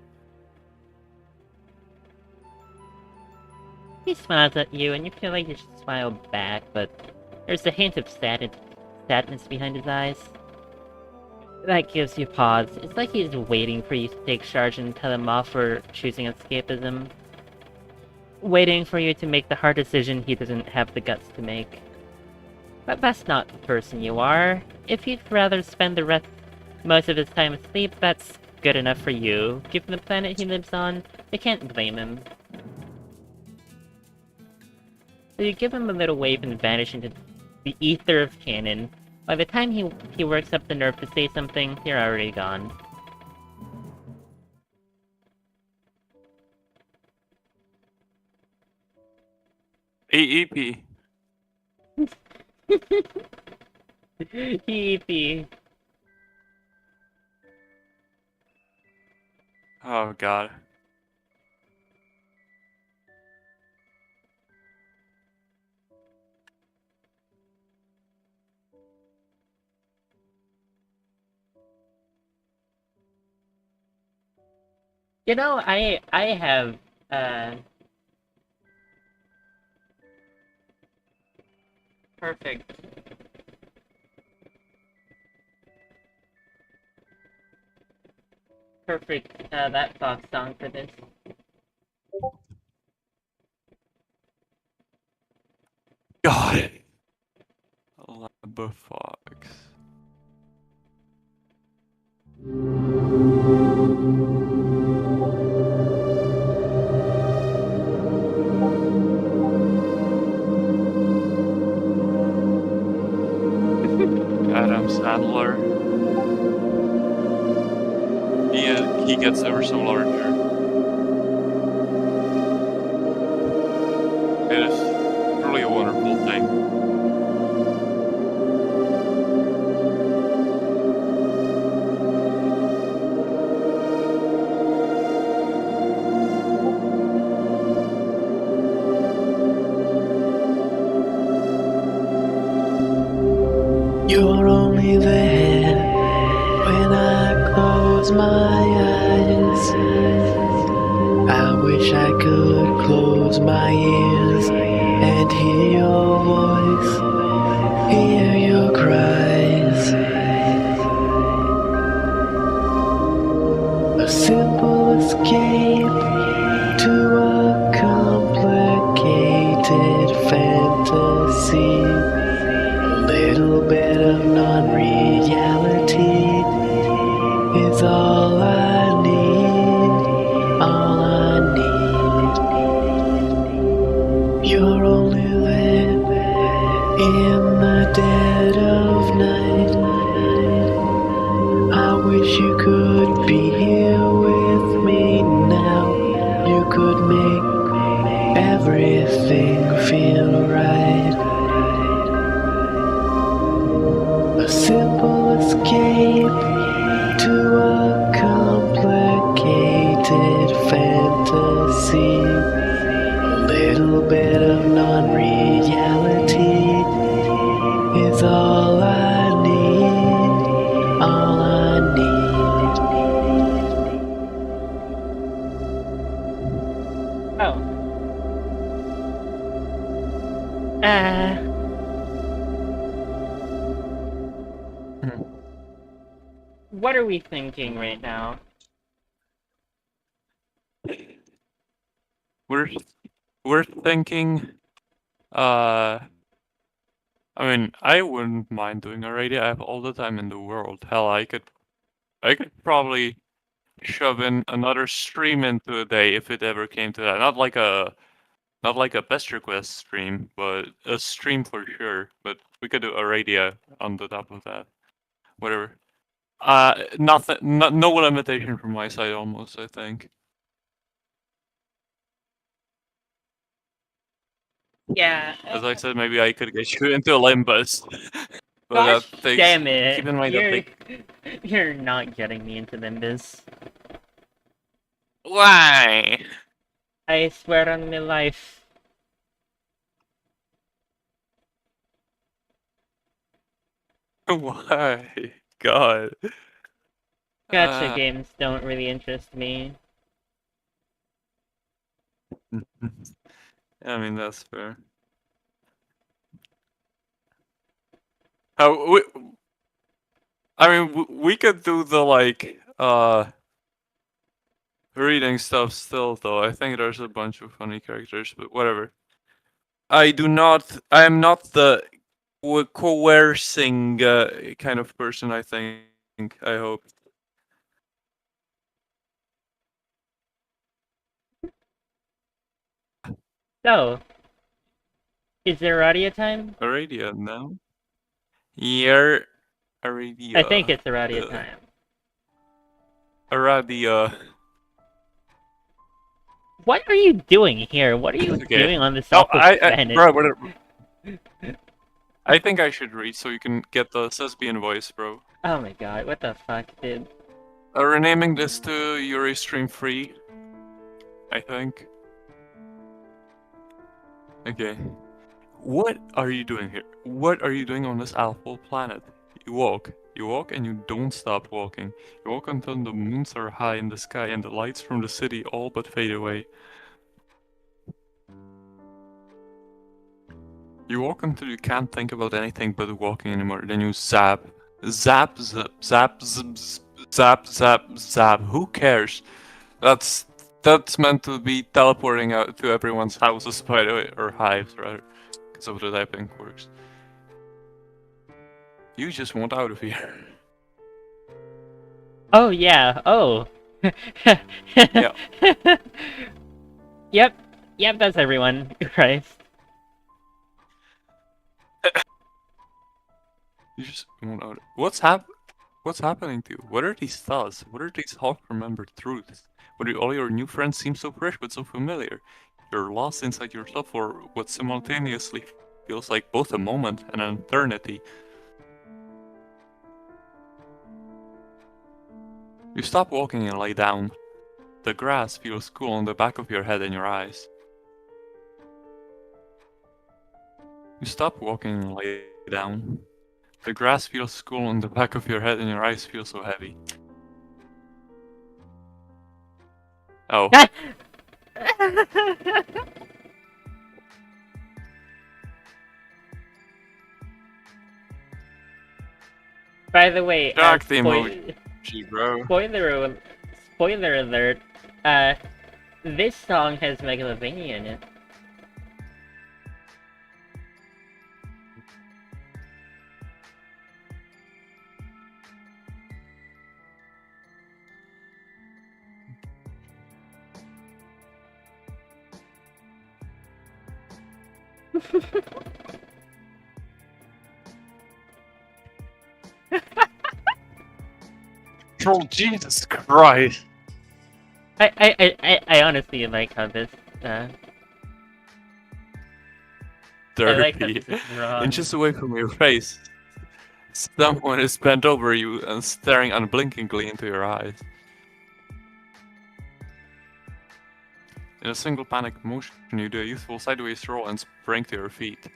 [SPEAKER 2] He smiles at you, and you feel like you should smile back, but there's a hint of sadness behind his eyes. That gives you pause. It's like he's waiting for you to take charge and tell him off for choosing escapism. Waiting for you to make the hard decision he doesn't have the guts to make. But that's not the person you are. If he'd rather spend most of his time asleep, that's good enough for you. Given the planet he lives on, you can't blame him. So you give him a little wave and vanish into the ether of canon. By the time he works up the nerve to say something, you're already gone.
[SPEAKER 3] AEP.
[SPEAKER 2] EEP.
[SPEAKER 3] Oh god.
[SPEAKER 2] You know, I have perfect that Fox song for this.
[SPEAKER 3] God. Lamba Fox. Adam Sandler. He gets ever so larger. It is truly a wonderful thing.
[SPEAKER 4] You're only there when I close my eyes. I wish I could close my ears and hear your voice, hear your cries. A simple escape to a complicated fantasy. A little bit of non-reality is all I need, all I need. You're only there in the dead of night. I wish you could be here with me now. You could make everything feel right. A simple escape to a complicated fantasy. A little bit of non-reality is all I need, all I need.
[SPEAKER 2] Oh. What are we thinking right now?
[SPEAKER 3] We're thinking. I mean, I wouldn't mind doing a radio. I have all the time in the world. Hell, I could probably shove in another stream into a day if it ever came to that. Not like a pesterquest stream, but a stream for sure. But we could do a radio on the top of that. Whatever. Nothing. No limitation from my side. Almost, I think.
[SPEAKER 2] Yeah.
[SPEAKER 3] As I said, maybe I could get you into Olympus. But
[SPEAKER 2] Gosh
[SPEAKER 3] that takes.
[SPEAKER 2] damn it!
[SPEAKER 3] Keep in mind that
[SPEAKER 2] You're not getting me into Limbus.
[SPEAKER 3] Why?
[SPEAKER 2] I swear on my life.
[SPEAKER 3] Why? God.
[SPEAKER 2] Gacha games don't really interest me.
[SPEAKER 3] I mean, that's fair. We, I mean, we could do the like reading stuff still, though. I think there's a bunch of funny characters, but whatever. I am not the coercing kind of person. I think. I hope.
[SPEAKER 2] So, is there radio time?
[SPEAKER 3] A radio now. Yeah, a radio.
[SPEAKER 2] I think it's the radio time.
[SPEAKER 3] A radio.
[SPEAKER 2] What are you doing here? What are you doing on this awful planet?
[SPEAKER 3] Bro, I think I should read so you can get the thespian voice, bro.
[SPEAKER 2] Oh my god, what the fuck, dude?
[SPEAKER 3] Renaming this to Yuri Stream Free, I think. Okay. What are you doing here? What are you doing on this awful planet? You walk and you don't stop walking. You walk until the moons are high in the sky and the lights from the city all but fade away. You walk until you can't think about anything but walking anymore. Then you zap. Zap, zap, zap, zap, zap, zap, zap. Who cares? That's meant to be teleporting out to everyone's houses, by the way, or hives, rather. Because of the typing works. You just want out of here.
[SPEAKER 2] Oh, yeah. Oh.
[SPEAKER 3] Yeah.
[SPEAKER 2] Yep. Yep, that's everyone. Christ.
[SPEAKER 3] You just won't know. What's happening to you? What are these thoughts? What are these half-remembered truths? What do all your new friends seem so fresh but so familiar? You're lost inside yourself for what simultaneously feels like both a moment and an eternity. You stop walking and lie down. The grass feels cool on the back of your head and your eyes. You stop walking and lie down. The grass feels cool on the back of your head and your eyes feel so heavy. Oh.
[SPEAKER 2] By the way,
[SPEAKER 3] Dark the emoji, bro.
[SPEAKER 2] spoiler alert, this song has Megalovania in it.
[SPEAKER 3] Oh, Jesus Christ!
[SPEAKER 2] I honestly like how this,
[SPEAKER 3] Therapy. Inches away from your face. Someone is bent over you and staring unblinkingly into your eyes. In a single panic motion, you do a youthful sideways roll and spring to your feet.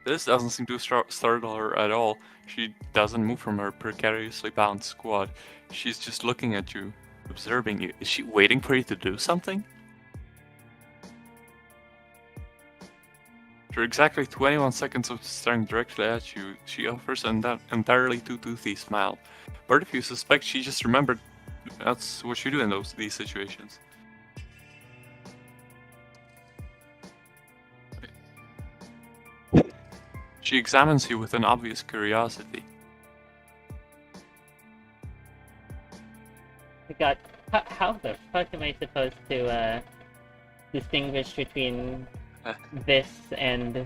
[SPEAKER 3] This doesn't seem to startle her at all. She doesn't move from her precariously bound squat. She's just looking at you, observing you. Is she waiting for you to do something? After exactly 21 seconds of staring directly at you, she offers an entirely too-toothy smile. Part of you suspects she just remembered that's what you do in these situations. She examines you with an obvious curiosity.
[SPEAKER 2] God, how the fuck am I supposed to, distinguish between this and,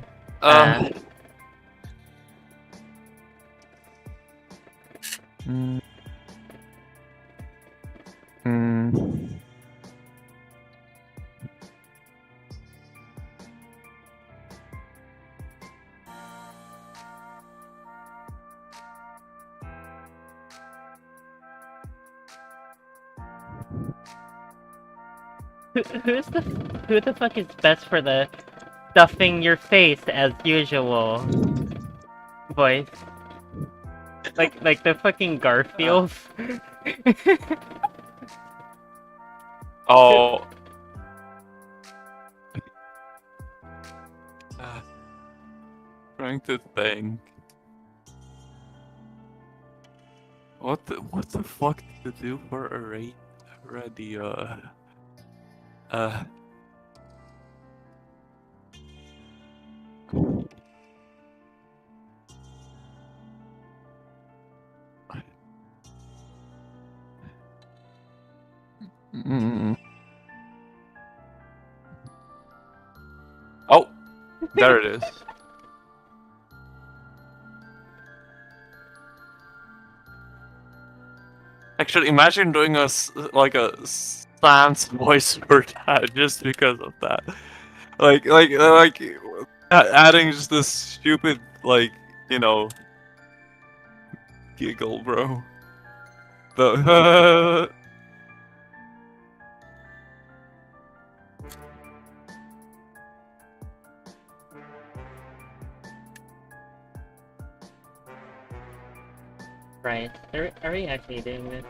[SPEAKER 2] who the fuck is best for the stuffing your face as usual voice? Like the fucking Garfield.
[SPEAKER 3] Oh. Trying to think. What the fuck to do for a radio? Oh, there it is. Actually, imagine doing a Sans voice for that just because of that. Like adding just this stupid, giggle, bro. The
[SPEAKER 2] Right. Are we actually doing this?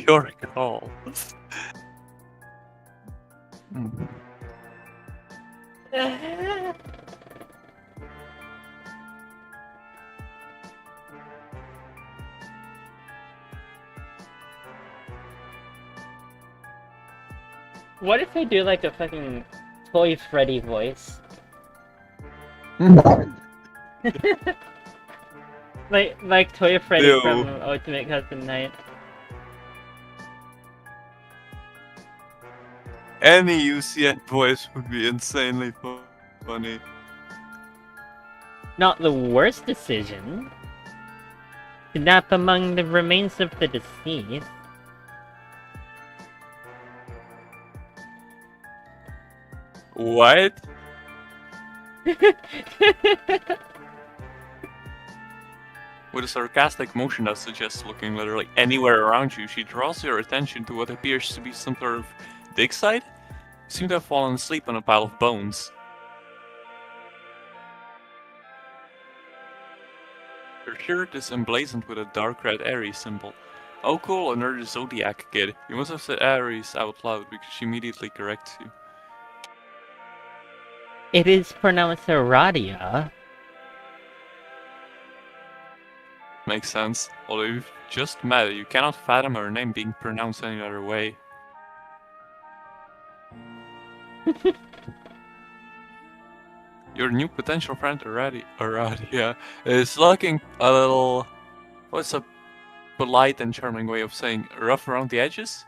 [SPEAKER 3] your call.
[SPEAKER 2] What if I do like a fucking Toy Freddy voice? Like Toy Freddy
[SPEAKER 3] Ew.
[SPEAKER 2] from Ultimate Custom Night.
[SPEAKER 3] Any UCN voice would be insanely funny.
[SPEAKER 2] Not the worst decision. Kidnap among the remains of the deceased.
[SPEAKER 3] What? With a sarcastic motion that suggests looking literally anywhere around you, she draws your attention to what appears to be some sort of dig site. You seem to have fallen asleep on a pile of bones. Her shirt is emblazoned with a dark red Aries symbol. Oh cool, another Zodiac kid. You must have said Aries out loud because she immediately corrects you.
[SPEAKER 2] It is pronounced Aradia.
[SPEAKER 3] Makes sense. Although you've just met, you cannot fathom her name being pronounced any other way. Your new potential friend Aradia is looking a little... What's a polite and charming way of saying rough around the edges?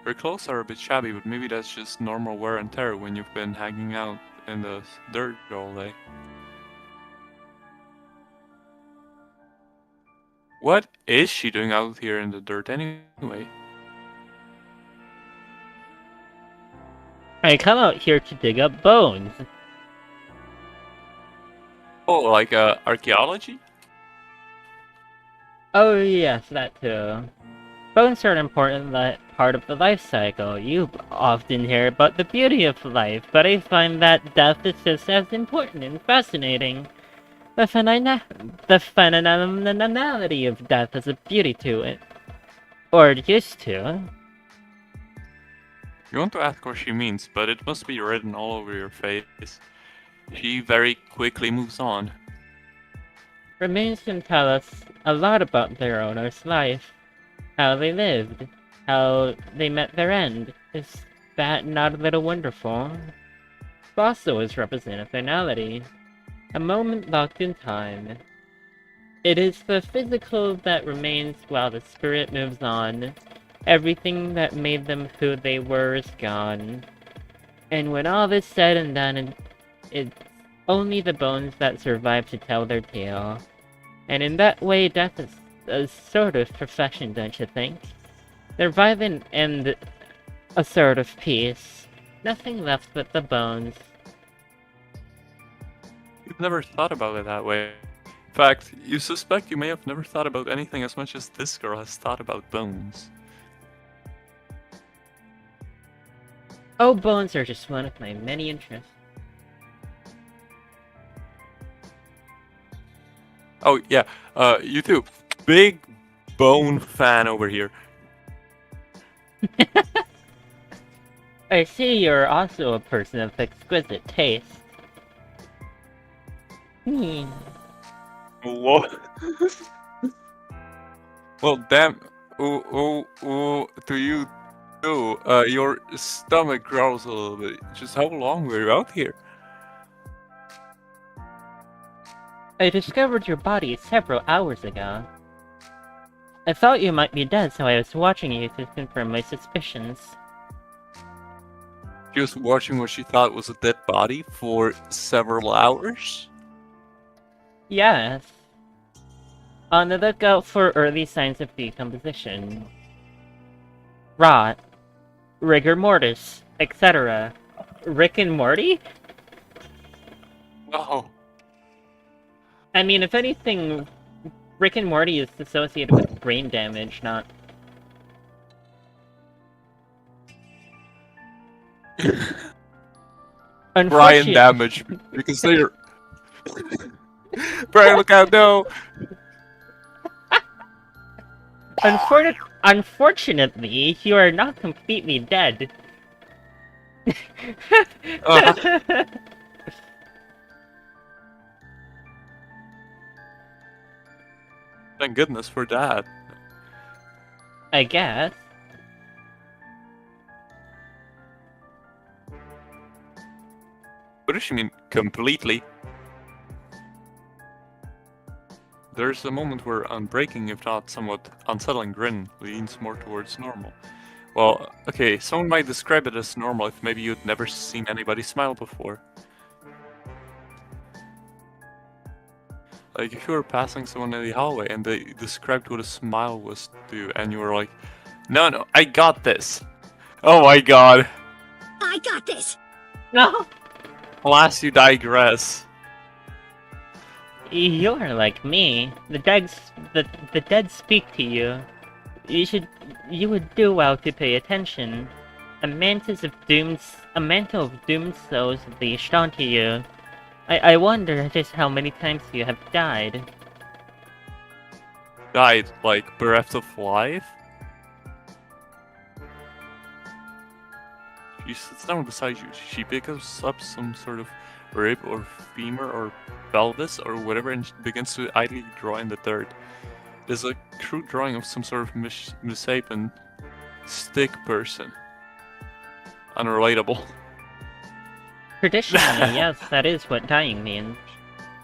[SPEAKER 3] Her clothes are a bit shabby, but maybe that's just normal wear and tear when you've been hanging out in the dirt all day. What is she doing out here in the dirt anyway?
[SPEAKER 2] I come out here to dig up bones.
[SPEAKER 3] Oh, like archaeology?
[SPEAKER 2] Oh yes, that too. Bones are an important part of the life cycle. You often hear about the beauty of life, but I find that death is just as important and fascinating. The phenomenality of death has a beauty to it. Or it used to.
[SPEAKER 3] You want to ask what she means, but it must be written all over your face. She very quickly moves on.
[SPEAKER 2] Remains can tell us a lot about their owner's life. How they lived. How they met their end. Is that not a little wonderful? Fossil is representative finality. A moment locked in time. It is the physical that remains while the spirit moves on. Everything that made them who they were is gone. And when all is said and done, it's only the bones that survive to tell their tale. And in that way, death is a sort of perfection, don't you think? They're violent and a sort of peace. Nothing left but the bones.
[SPEAKER 3] You've never thought about it that way. In fact, you suspect you may have never thought about anything as much as this girl has thought about bones.
[SPEAKER 2] Oh, bones are just one of my many interests.
[SPEAKER 3] Oh yeah, you too. Big bone fan over here.
[SPEAKER 2] I see you're also a person of exquisite taste.
[SPEAKER 3] What? Well, damn. To you too. Your stomach growls a little bit. Just how long were you out here?
[SPEAKER 2] I discovered your body several hours ago. I thought you might be dead, so I was watching you to confirm my suspicions.
[SPEAKER 3] She was watching what she thought was a dead body for several hours?
[SPEAKER 2] Yes. On the lookout for early signs of decomposition. Rot. Rigor mortis, etc. Rick and Morty?
[SPEAKER 3] Oh.
[SPEAKER 2] I mean, if anything, Rick and Morty is associated with brain damage, not...
[SPEAKER 3] Brian damage, because they're... Brian, look out, no!
[SPEAKER 2] Unfortunately, you are not completely dead.
[SPEAKER 3] Thank goodness for that.
[SPEAKER 2] I guess.
[SPEAKER 3] What does she mean, completely? There's a moment where unbreaking, if not somewhat unsettling grin leans more towards normal. Well, okay, someone might describe it as normal if maybe you'd never seen anybody smile before. Like if you were passing someone in the hallway and they described what a smile was to you, and you were like, no, I got this. Oh my god.
[SPEAKER 5] I got this!
[SPEAKER 2] No!
[SPEAKER 3] Alas, you digress.
[SPEAKER 2] You're like me. The dead speak to you. You would do well to pay attention. A mantle of doomed souls leashed onto you. I wonder just how many times you have died.
[SPEAKER 3] Died, like, bereft of life? She sits down beside you. She picks up some sort of rib or femur or pelvis or whatever and begins to idly draw in the dirt. There's a crude drawing of some sort of misshapen stick person. Unrelatable.
[SPEAKER 2] Traditionally, yes, that is what dying means.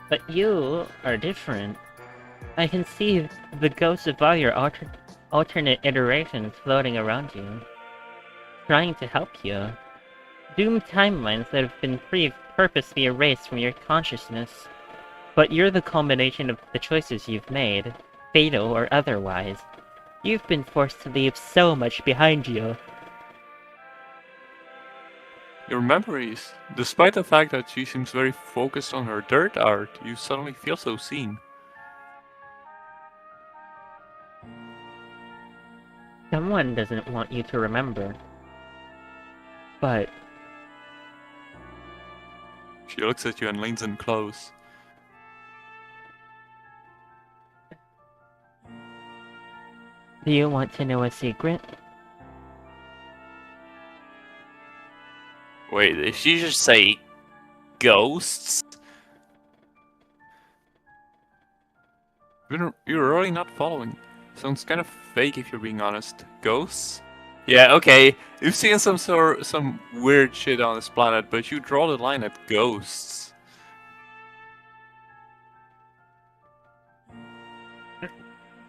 [SPEAKER 2] But you are different. I can see the ghosts of all your alternate iterations floating around you, trying to help you. Doomed timelines that have been purposely erased from your consciousness. But you're the culmination of the choices you've made, fatal or otherwise. You've been forced to leave so much behind you.
[SPEAKER 3] Your memories. Despite the fact that she seems very focused on her dirt art, you suddenly feel so seen.
[SPEAKER 2] Someone doesn't want you to remember. But
[SPEAKER 3] She looks at you and leans in close.
[SPEAKER 2] do you want to know a secret?
[SPEAKER 3] Wait, did she just say ghosts? You're really not following. Sounds kind of fake if you're being honest. Ghosts? Yeah, okay. You've seen some weird shit on this planet, but you draw the line at ghosts.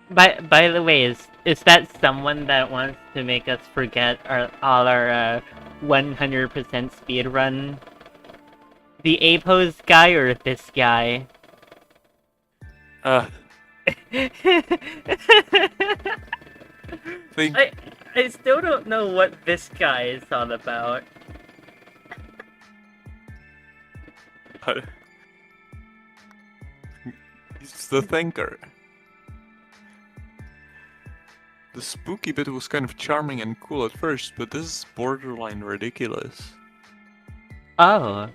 [SPEAKER 2] By the way, is that someone that wants to make us forget all our 100% speed run? The A-pose guy or this guy?
[SPEAKER 3] Think
[SPEAKER 2] I still don't know what this guy is all about.
[SPEAKER 3] he's the thinker. The spooky bit was kind of charming and cool at first, but this is borderline ridiculous.
[SPEAKER 2] Oh.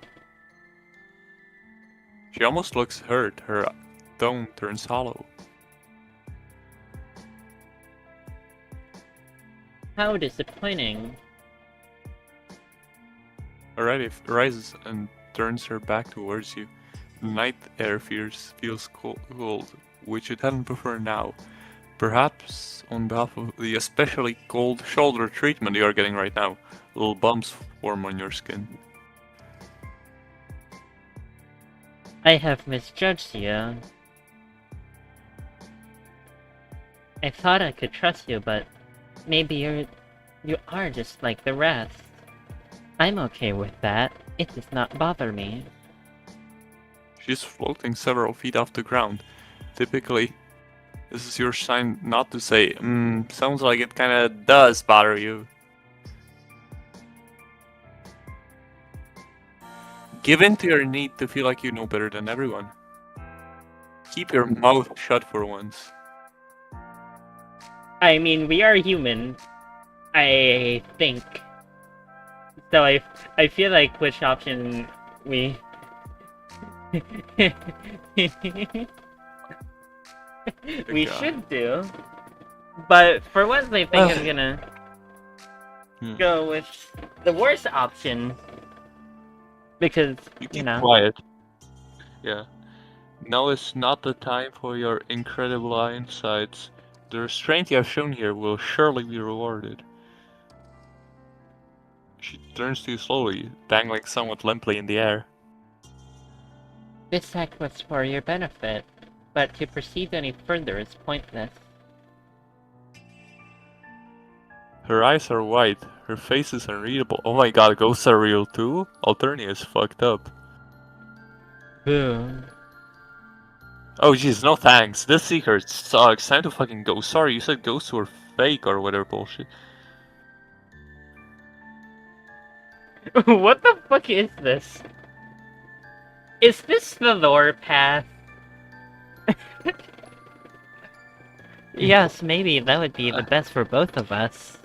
[SPEAKER 3] She almost looks hurt. Her tone turns hollow.
[SPEAKER 2] How disappointing.
[SPEAKER 3] Alrighty, rises and turns her back towards you. The night air feels cold, which it hadn't before now. Perhaps on behalf of the especially cold shoulder treatment you are getting right now. Little bumps form on your skin.
[SPEAKER 2] I have misjudged you. I thought I could trust you, but maybe you are just like the rest. I'm okay with that. It does not bother me.
[SPEAKER 3] She's floating several feet off the ground. Typically, this is your sign not to say, sounds like it kinda does bother you. Give in to your need to feel like you know better than everyone. Keep your mouth shut for once.
[SPEAKER 2] I mean, we are human. I think. So I feel like which option we... we should do. But for once I think I'm gonna go with the worst option. Because, you know...
[SPEAKER 3] Quiet. Yeah. Now is not the time for your incredible insights. The restraint you have shown here will surely be rewarded. She turns to you slowly, dangling somewhat limply in the air.
[SPEAKER 2] This act was for your benefit. but to proceed any further is pointless.
[SPEAKER 3] Her eyes are white. Her face is unreadable. Oh my god, ghosts are real too? Alternia is fucked up.
[SPEAKER 2] Boom.
[SPEAKER 3] Oh jeez, no thanks. This secret sucks. Time to fucking go. Sorry, you said ghosts were fake or whatever bullshit.
[SPEAKER 2] What the fuck is this? Is this the lore path? Yes, maybe that would be the best for both of us.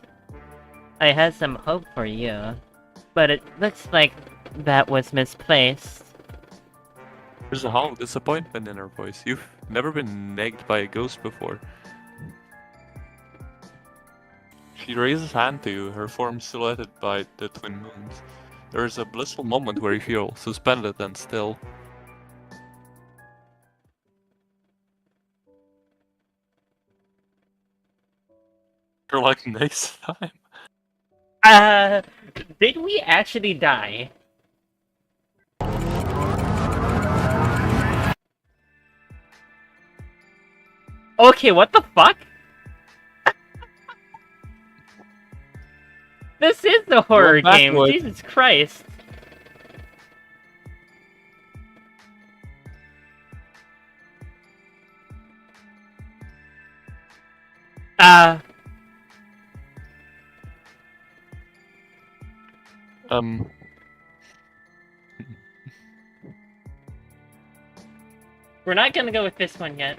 [SPEAKER 2] I had some hope for you, but it looks like that was misplaced.
[SPEAKER 3] There's a hollow disappointment in her voice. You've never been nagged by a ghost before. She raises hand to you, her form silhouetted by the twin moons. There is a blissful moment where you feel suspended and still. You're like, next time.
[SPEAKER 2] Did we actually die? Okay, what the fuck? This is the horror game,
[SPEAKER 3] backwards.
[SPEAKER 2] Jesus Christ. We're not gonna go with this one yet.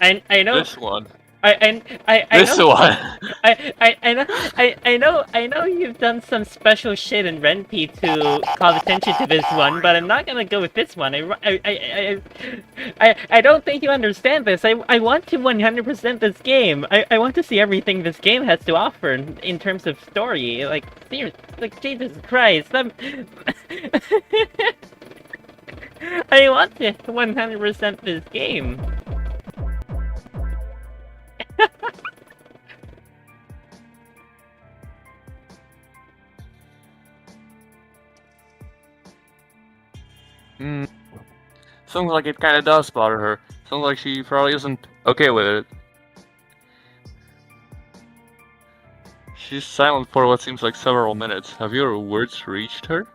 [SPEAKER 2] I know.
[SPEAKER 3] This one.
[SPEAKER 2] I
[SPEAKER 3] This
[SPEAKER 2] know.
[SPEAKER 3] one.
[SPEAKER 2] I know you've done some special shit in Ren'Py to call attention to this one, but I'm not gonna go with this one. I don't think you understand this. I want to 100% this game. I want to see everything this game has to offer in terms of story. Like, seriously, like, Jesus Christ. I want to 100% this game.
[SPEAKER 3] Sounds like it kinda does bother her. Sounds like she probably isn't okay with it. She's silent for what seems like several minutes. Have your words reached her?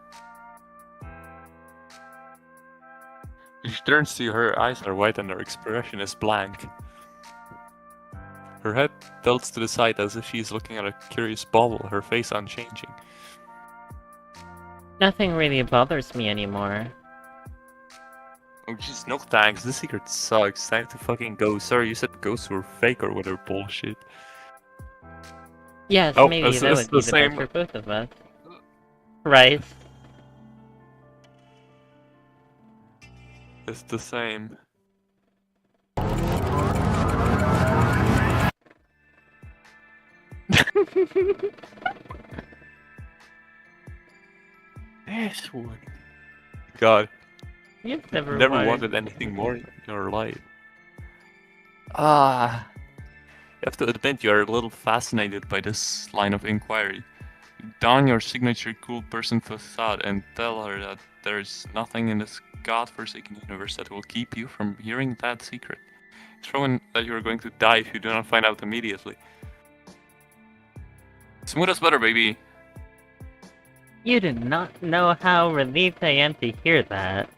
[SPEAKER 3] She turns to you, her eyes are white and her expression is blank. Her head tilts to the side as if she is looking at a curious bauble, her face unchanging.
[SPEAKER 2] Nothing really bothers me anymore.
[SPEAKER 3] Oh jeez, no thanks, this secret sucks. Time to fucking go. Sorry, you said ghosts were fake or whatever bullshit.
[SPEAKER 2] Yes,
[SPEAKER 3] Oh,
[SPEAKER 2] maybe
[SPEAKER 3] it's
[SPEAKER 2] that would
[SPEAKER 3] the
[SPEAKER 2] be the
[SPEAKER 3] same-
[SPEAKER 2] best for both of us. Right.
[SPEAKER 3] It's the same. This one. God,
[SPEAKER 2] You've never,
[SPEAKER 3] never wanted anything more in your life. Ah. You have to admit you are a little fascinated by this line of inquiry. Don your signature cool person facade and tell her that there's nothing in this godforsaken universe that will keep you from hearing that secret. Throw in that you're going to die if you do not find out immediately. Smooth as butter, baby.
[SPEAKER 2] You do not know how relieved I am to hear that.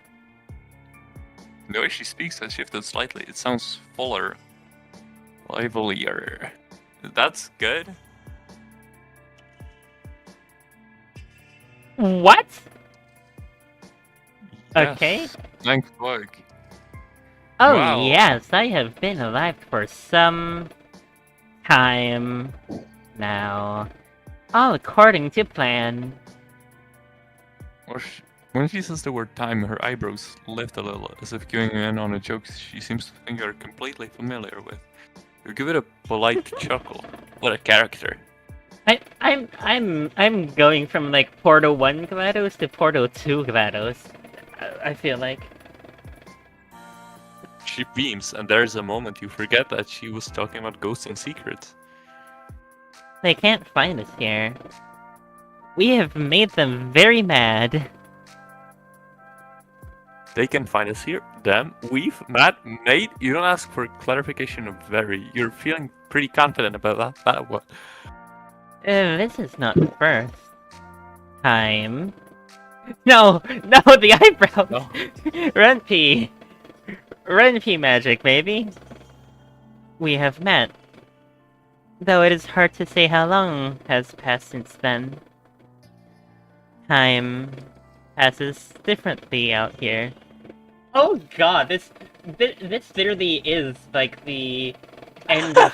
[SPEAKER 3] The way she speaks has shifted slightly. It sounds fuller, livelier. That's good.
[SPEAKER 2] What?
[SPEAKER 3] Yes.
[SPEAKER 2] Okay.
[SPEAKER 3] Thanks, bug.
[SPEAKER 2] Oh
[SPEAKER 3] Wow.
[SPEAKER 2] yes, I have been alive for some time now. All according to plan.
[SPEAKER 3] When she says the word time, her eyebrows lift a little, as if cueing you in on a joke she seems to think you're completely familiar with. You give it a polite chuckle. What a character.
[SPEAKER 2] I'm going from like Portal 1 GLaDOS to Portal 2 GLaDOS. I feel like.
[SPEAKER 3] She beams, and there's a moment you forget that she was talking about ghosts and secrets.
[SPEAKER 2] They can't find us here. We have made them very mad.
[SPEAKER 3] They can find us here. Them, we've, Matt, Nate. You don't ask for clarification of very. You're feeling pretty confident about that one.
[SPEAKER 2] This is not the first time. No, the eyebrows.
[SPEAKER 3] No.
[SPEAKER 2] Renpy. Renpy magic, baby. We have met. Though it is hard to say how long has passed since then. Time passes differently out here. Oh god, this literally is like the end of...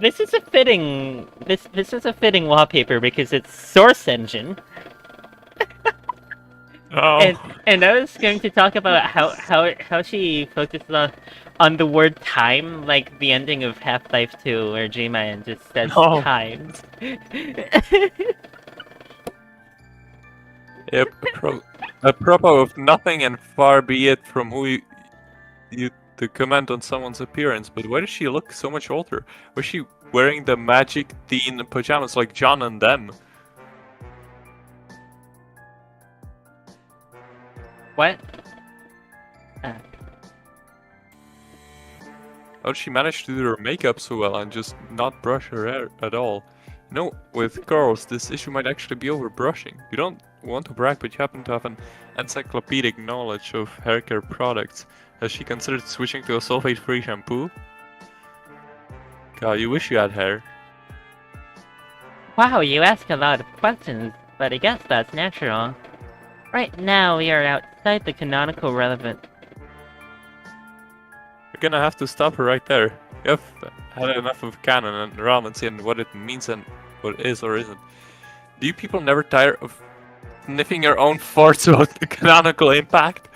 [SPEAKER 2] This is a fitting this is a fitting wallpaper because it's Source Engine.
[SPEAKER 3] Oh.
[SPEAKER 2] And I was going to talk about how she focuses on the word time, like the ending of Half-Life 2 where G-Man just says time.
[SPEAKER 3] Yep, apropos of nothing and far be it from who you to comment on someone's appearance, but why does she look so much older? Was she wearing the magic teen pajamas like John and them?
[SPEAKER 2] What?
[SPEAKER 3] How did she manage to do her makeup so well and just not brush her hair at all? You know, with girls, this issue might actually be over brushing. You don't want to brag, but you happen to have an encyclopedic knowledge of hair care products. Has she considered switching to a sulfate-free shampoo? God, you wish you had hair.
[SPEAKER 2] Wow, you ask a lot of questions, but I guess that's natural. Right now, we are outside the canonical relevant.
[SPEAKER 3] You're gonna have to stop her right there. You have had enough of canon and relevancy and what it means and what it is or isn't. Do you people never tire of sniffing your own farts about the canonical impact?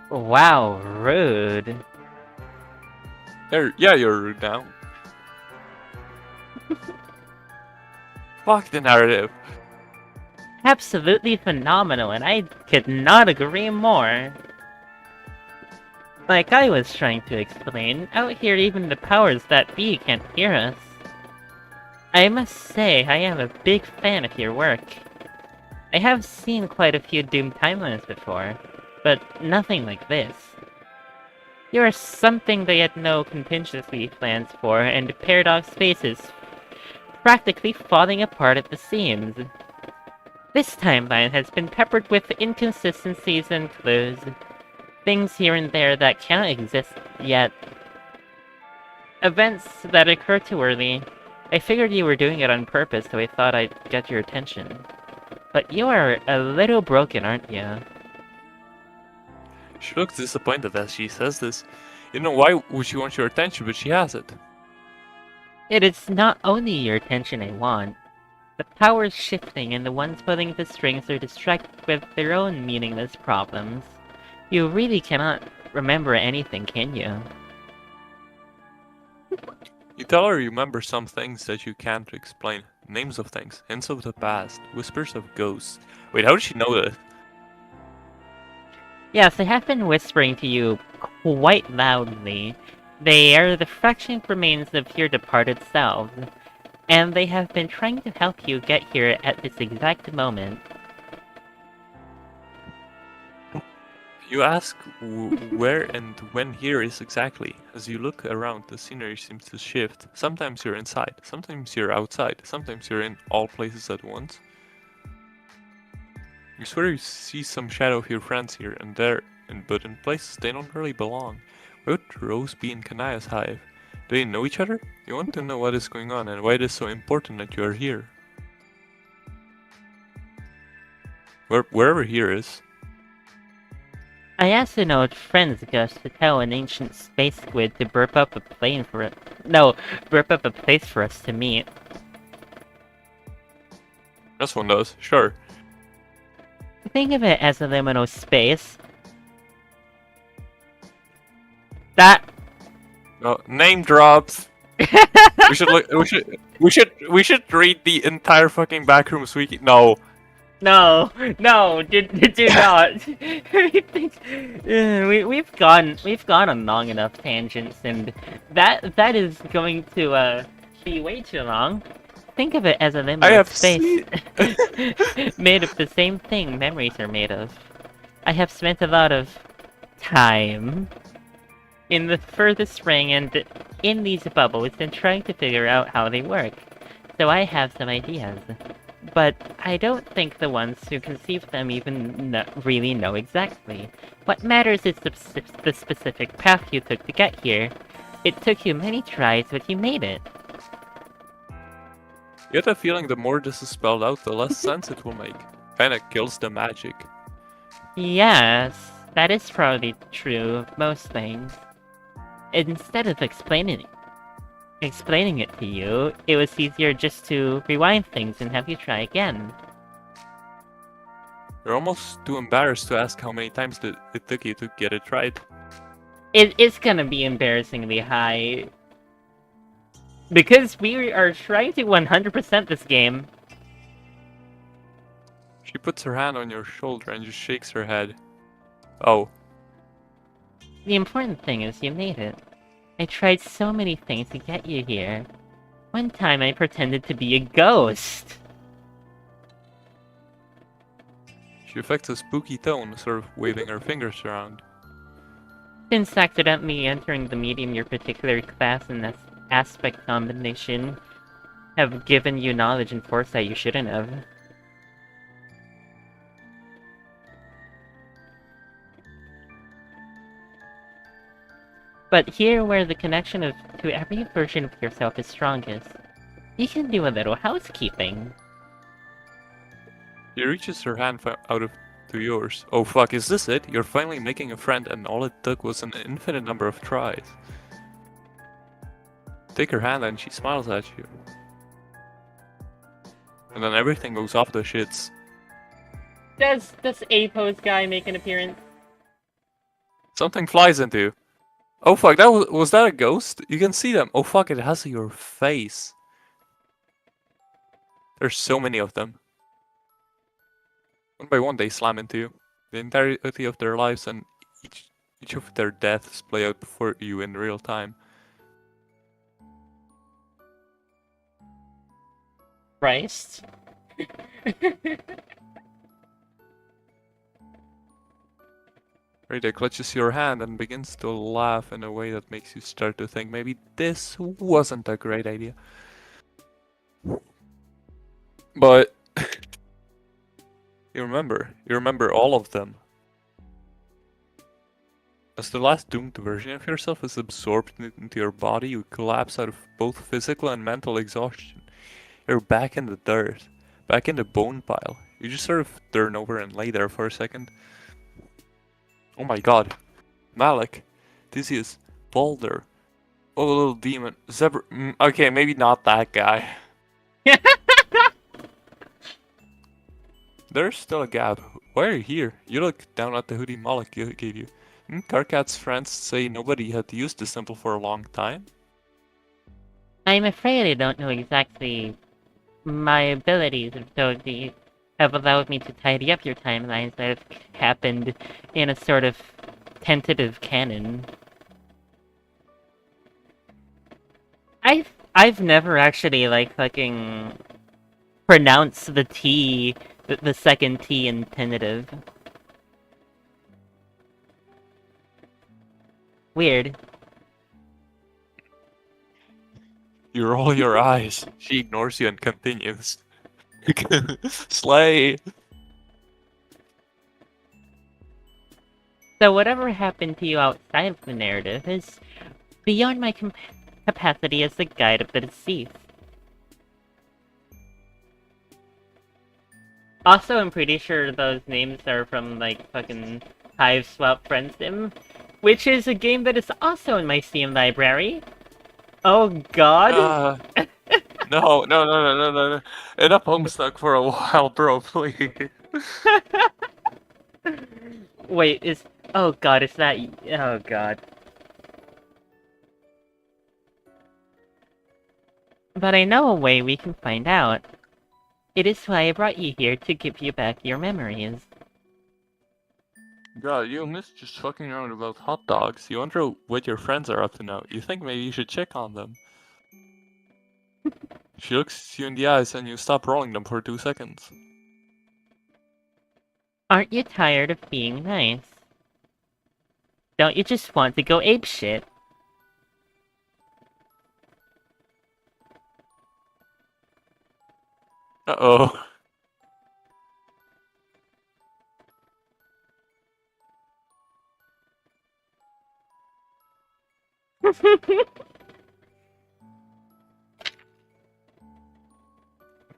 [SPEAKER 2] Wow, rude.
[SPEAKER 3] Yeah, you're rude now. Fuck the narrative.
[SPEAKER 2] Absolutely phenomenal, and I could not agree more. Like I was trying to explain, out here even the powers that be can't hear us. I must say, I am a big fan of your work. I have seen quite a few Doom timelines before, but nothing like this. You are something they had no contingency plans for, and the Paradox space is practically falling apart at the seams. This timeline has been peppered with inconsistencies and clues. Things here and there that cannot exist yet. Events that occur too early. I figured you were doing it on purpose, so I thought I'd get your attention. But you are a little broken, aren't you?
[SPEAKER 3] She looks disappointed as she says this. You know, why would she want your attention, but she has it?
[SPEAKER 2] It is not only your attention I want. The power's shifting, and the ones pulling the strings are distracted with their own meaningless problems. You really cannot remember anything, can you?
[SPEAKER 3] You tell her you remember some things that you can't explain. Names of things, hints of the past, whispers of ghosts. Wait, how did she know that?
[SPEAKER 2] Yes, I have been whispering to you quite loudly. They are the fractured remains of your departed selves, and they have been trying to help you get here at this exact moment.
[SPEAKER 3] You ask where and when here is exactly. As you look around, the scenery seems to shift. Sometimes you're inside, sometimes you're outside, sometimes you're in all places at once. You swear you see some shadow of your friends here and there, but in places they don't really belong. Why would Rose be in Kanaya's hive? Do they know each other? You want to know what is going on and why it is so important that you are here. Wherever here is.
[SPEAKER 2] I asked an old friend's ghost to tell an ancient space squid to burp up a plane for it. No, burp up a place for us to meet.
[SPEAKER 3] This one does, sure.
[SPEAKER 2] Think of it as a liminal space. That.
[SPEAKER 3] Oh, name drops. we should look. We should read the entire fucking Backrooms wiki. No.
[SPEAKER 2] No, no, do not. We've gone on long enough tangents, and that is going to be way too long. Think of it as a
[SPEAKER 3] I
[SPEAKER 2] limitless
[SPEAKER 3] have
[SPEAKER 2] space
[SPEAKER 3] seen.
[SPEAKER 2] made of the same thing memories are made of. I have spent a lot of time in the furthest ring and in these bubbles and trying to figure out how they work. So I have some ideas. But I don't think the ones who conceive them even really know exactly. What matters is the specific path you took to get here. It took you many tries, but you made it.
[SPEAKER 3] You get a feeling the more this is spelled out, the less sense it will make. Kinda kills the magic.
[SPEAKER 2] Yes, that is probably true of most things. Instead of explaining it to you, it was easier just to rewind things and have you try again.
[SPEAKER 3] You're almost too embarrassed to ask how many times it took you to get it right.
[SPEAKER 2] It's gonna be embarrassingly high. Because we are trying to 100% this game.
[SPEAKER 3] She puts her hand on your shoulder and just shakes her head. Oh.
[SPEAKER 2] The important thing is you made it. I tried so many things to get you here. One time I pretended to be a ghost.
[SPEAKER 3] She affects a spooky tone, sort of waving her fingers around.
[SPEAKER 2] Since accidentally entering the medium your particular class and aspect combination have given you knowledge and foresight you shouldn't have. But here where the connection to every version of yourself is strongest, you can do a little housekeeping.
[SPEAKER 3] She reaches her hand to yours. Oh fuck, is this it? You're finally making a friend and all it took was an infinite number of tries. Take her hand and she smiles at you. And then everything goes off the shits.
[SPEAKER 2] Does A-pose guy make an appearance?
[SPEAKER 3] Something flies into you. Oh fuck, was that a ghost? You can see them. Oh fuck, it has your face. There's so many of them. One by one they slam into you. The entirety of their lives and each of their deaths play out before you in real time.
[SPEAKER 2] Christ.
[SPEAKER 3] Rita clutches your hand and begins to laugh in a way that makes you start to think maybe this wasn't a great idea. But you remember all of them. As the last doomed version of yourself is absorbed into your body, you collapse out of both physical and mental exhaustion. You're back in the dirt, back in the bone pile. You just sort of turn over and lay there for a second. Oh my god. Malik, Theseus, Balder. Oh, little demon. Zebra. Okay, maybe not that guy. There's still a gap. Why are you here? You look down at the hoodie Malik gave you. Karkat's friends say nobody had used this symbol for a long time?
[SPEAKER 2] I'm afraid I don't know exactly. My abilities have allowed me to tidy up your timelines that have happened in a sort of tentative canon. I've never actually fucking pronounced the T, the second T in tentative. Weird.
[SPEAKER 3] You roll your eyes. She ignores you and continues. Slay!
[SPEAKER 2] So whatever happened to you outside of the narrative is beyond my capacity as the guide of the deceased. Also, I'm pretty sure those names are from, fucking Hive Swap Friend Sim, which is a game that is also in my Steam library. Oh god!
[SPEAKER 3] No. Enough Homestuck for a while, bro, please.
[SPEAKER 2] Wait, oh god, is that... Oh god. But I know a way we can find out. It is why I brought you here to give you back your memories.
[SPEAKER 3] God, you miss just fucking around about hot dogs. You wonder what your friends are up to now. You think maybe you should check on them. She looks you in the eyes and you stop rolling them for 2 seconds.
[SPEAKER 2] Aren't you tired of being nice? Don't you just want to go apeshit?
[SPEAKER 3] Uh-oh.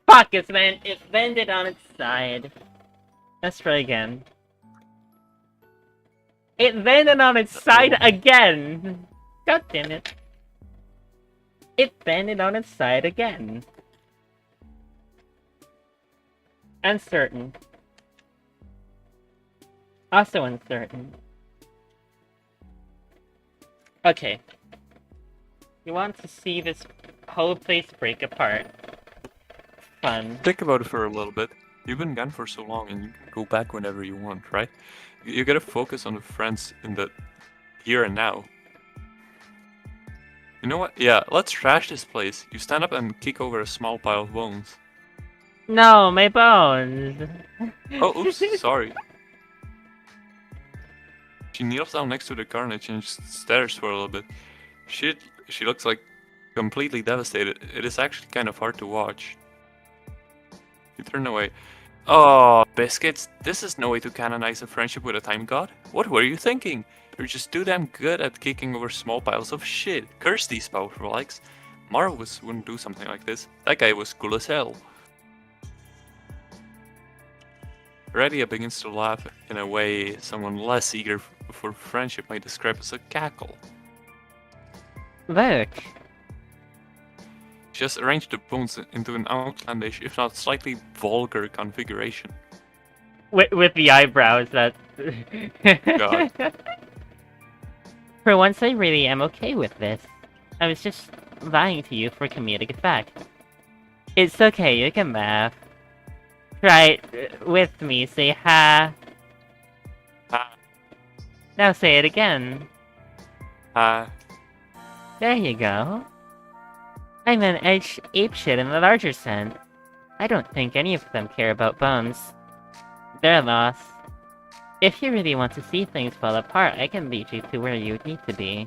[SPEAKER 2] Fuck, it's bended on its side. Let's try again. It bended on its side again! God damn it. It bended on its side again. Uncertain. Also uncertain. Okay. You want to see this whole place break apart. Fun.
[SPEAKER 3] Think about it for a little bit. You've been gone for so long and you can go back whenever you want, right? You gotta focus on the friends in the here and now. You know what? Yeah, let's trash this place. You stand up and kick over a small pile of bones.
[SPEAKER 2] No, my bones!
[SPEAKER 3] Oh, oops, sorry. She kneels down next to the carnage and just stares for a little bit. She looks like completely devastated. It is actually kind of hard to watch. You turn away. Oh, biscuits, this is no way to canonize a friendship with a time god. What were you thinking? You're just too damn good at kicking over small piles of shit. Curse these powerful likes. Marvelous wouldn't do something like this. That guy was cool as hell. Radia begins to laugh in a way someone less eager for friendship might describe as a cackle.
[SPEAKER 2] Look.
[SPEAKER 3] She has arranged the bones into an outlandish, if not slightly vulgar configuration.
[SPEAKER 2] With the eyebrows that...
[SPEAKER 3] God.
[SPEAKER 2] For once I really am okay with this. I was just lying to you for comedic effect. It's okay, you can laugh. Try it with me, say ha.
[SPEAKER 3] Ha.
[SPEAKER 2] Now say it again.
[SPEAKER 3] Ha.
[SPEAKER 2] There you go. I meant apeshit in the larger sense. I don't think any of them care about bones. Their loss. If you really want to see things fall apart, I can lead you to where you need to be.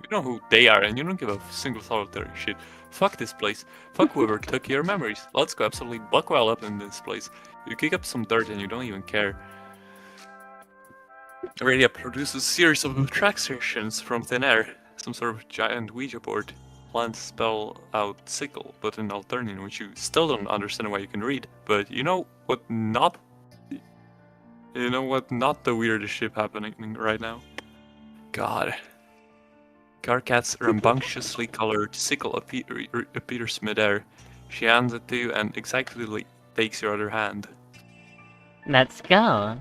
[SPEAKER 3] You know who they are and you don't give a single solitary shit. Fuck this place. Fuck whoever took your memories. Let's go absolutely buck well up in this place. You kick up some dirt and you don't even care. Radia produces a series of attractions from thin air. Some sort of giant Ouija board. Plans spell out sickle, but in Alternian, which you still don't understand why you can read. But you know what not... You know what not the weirdest shit happening right now? God. Garcat's rambunctiously colored sickle appears midair. She hands it to you and excitedly takes your other hand.
[SPEAKER 2] Let's go.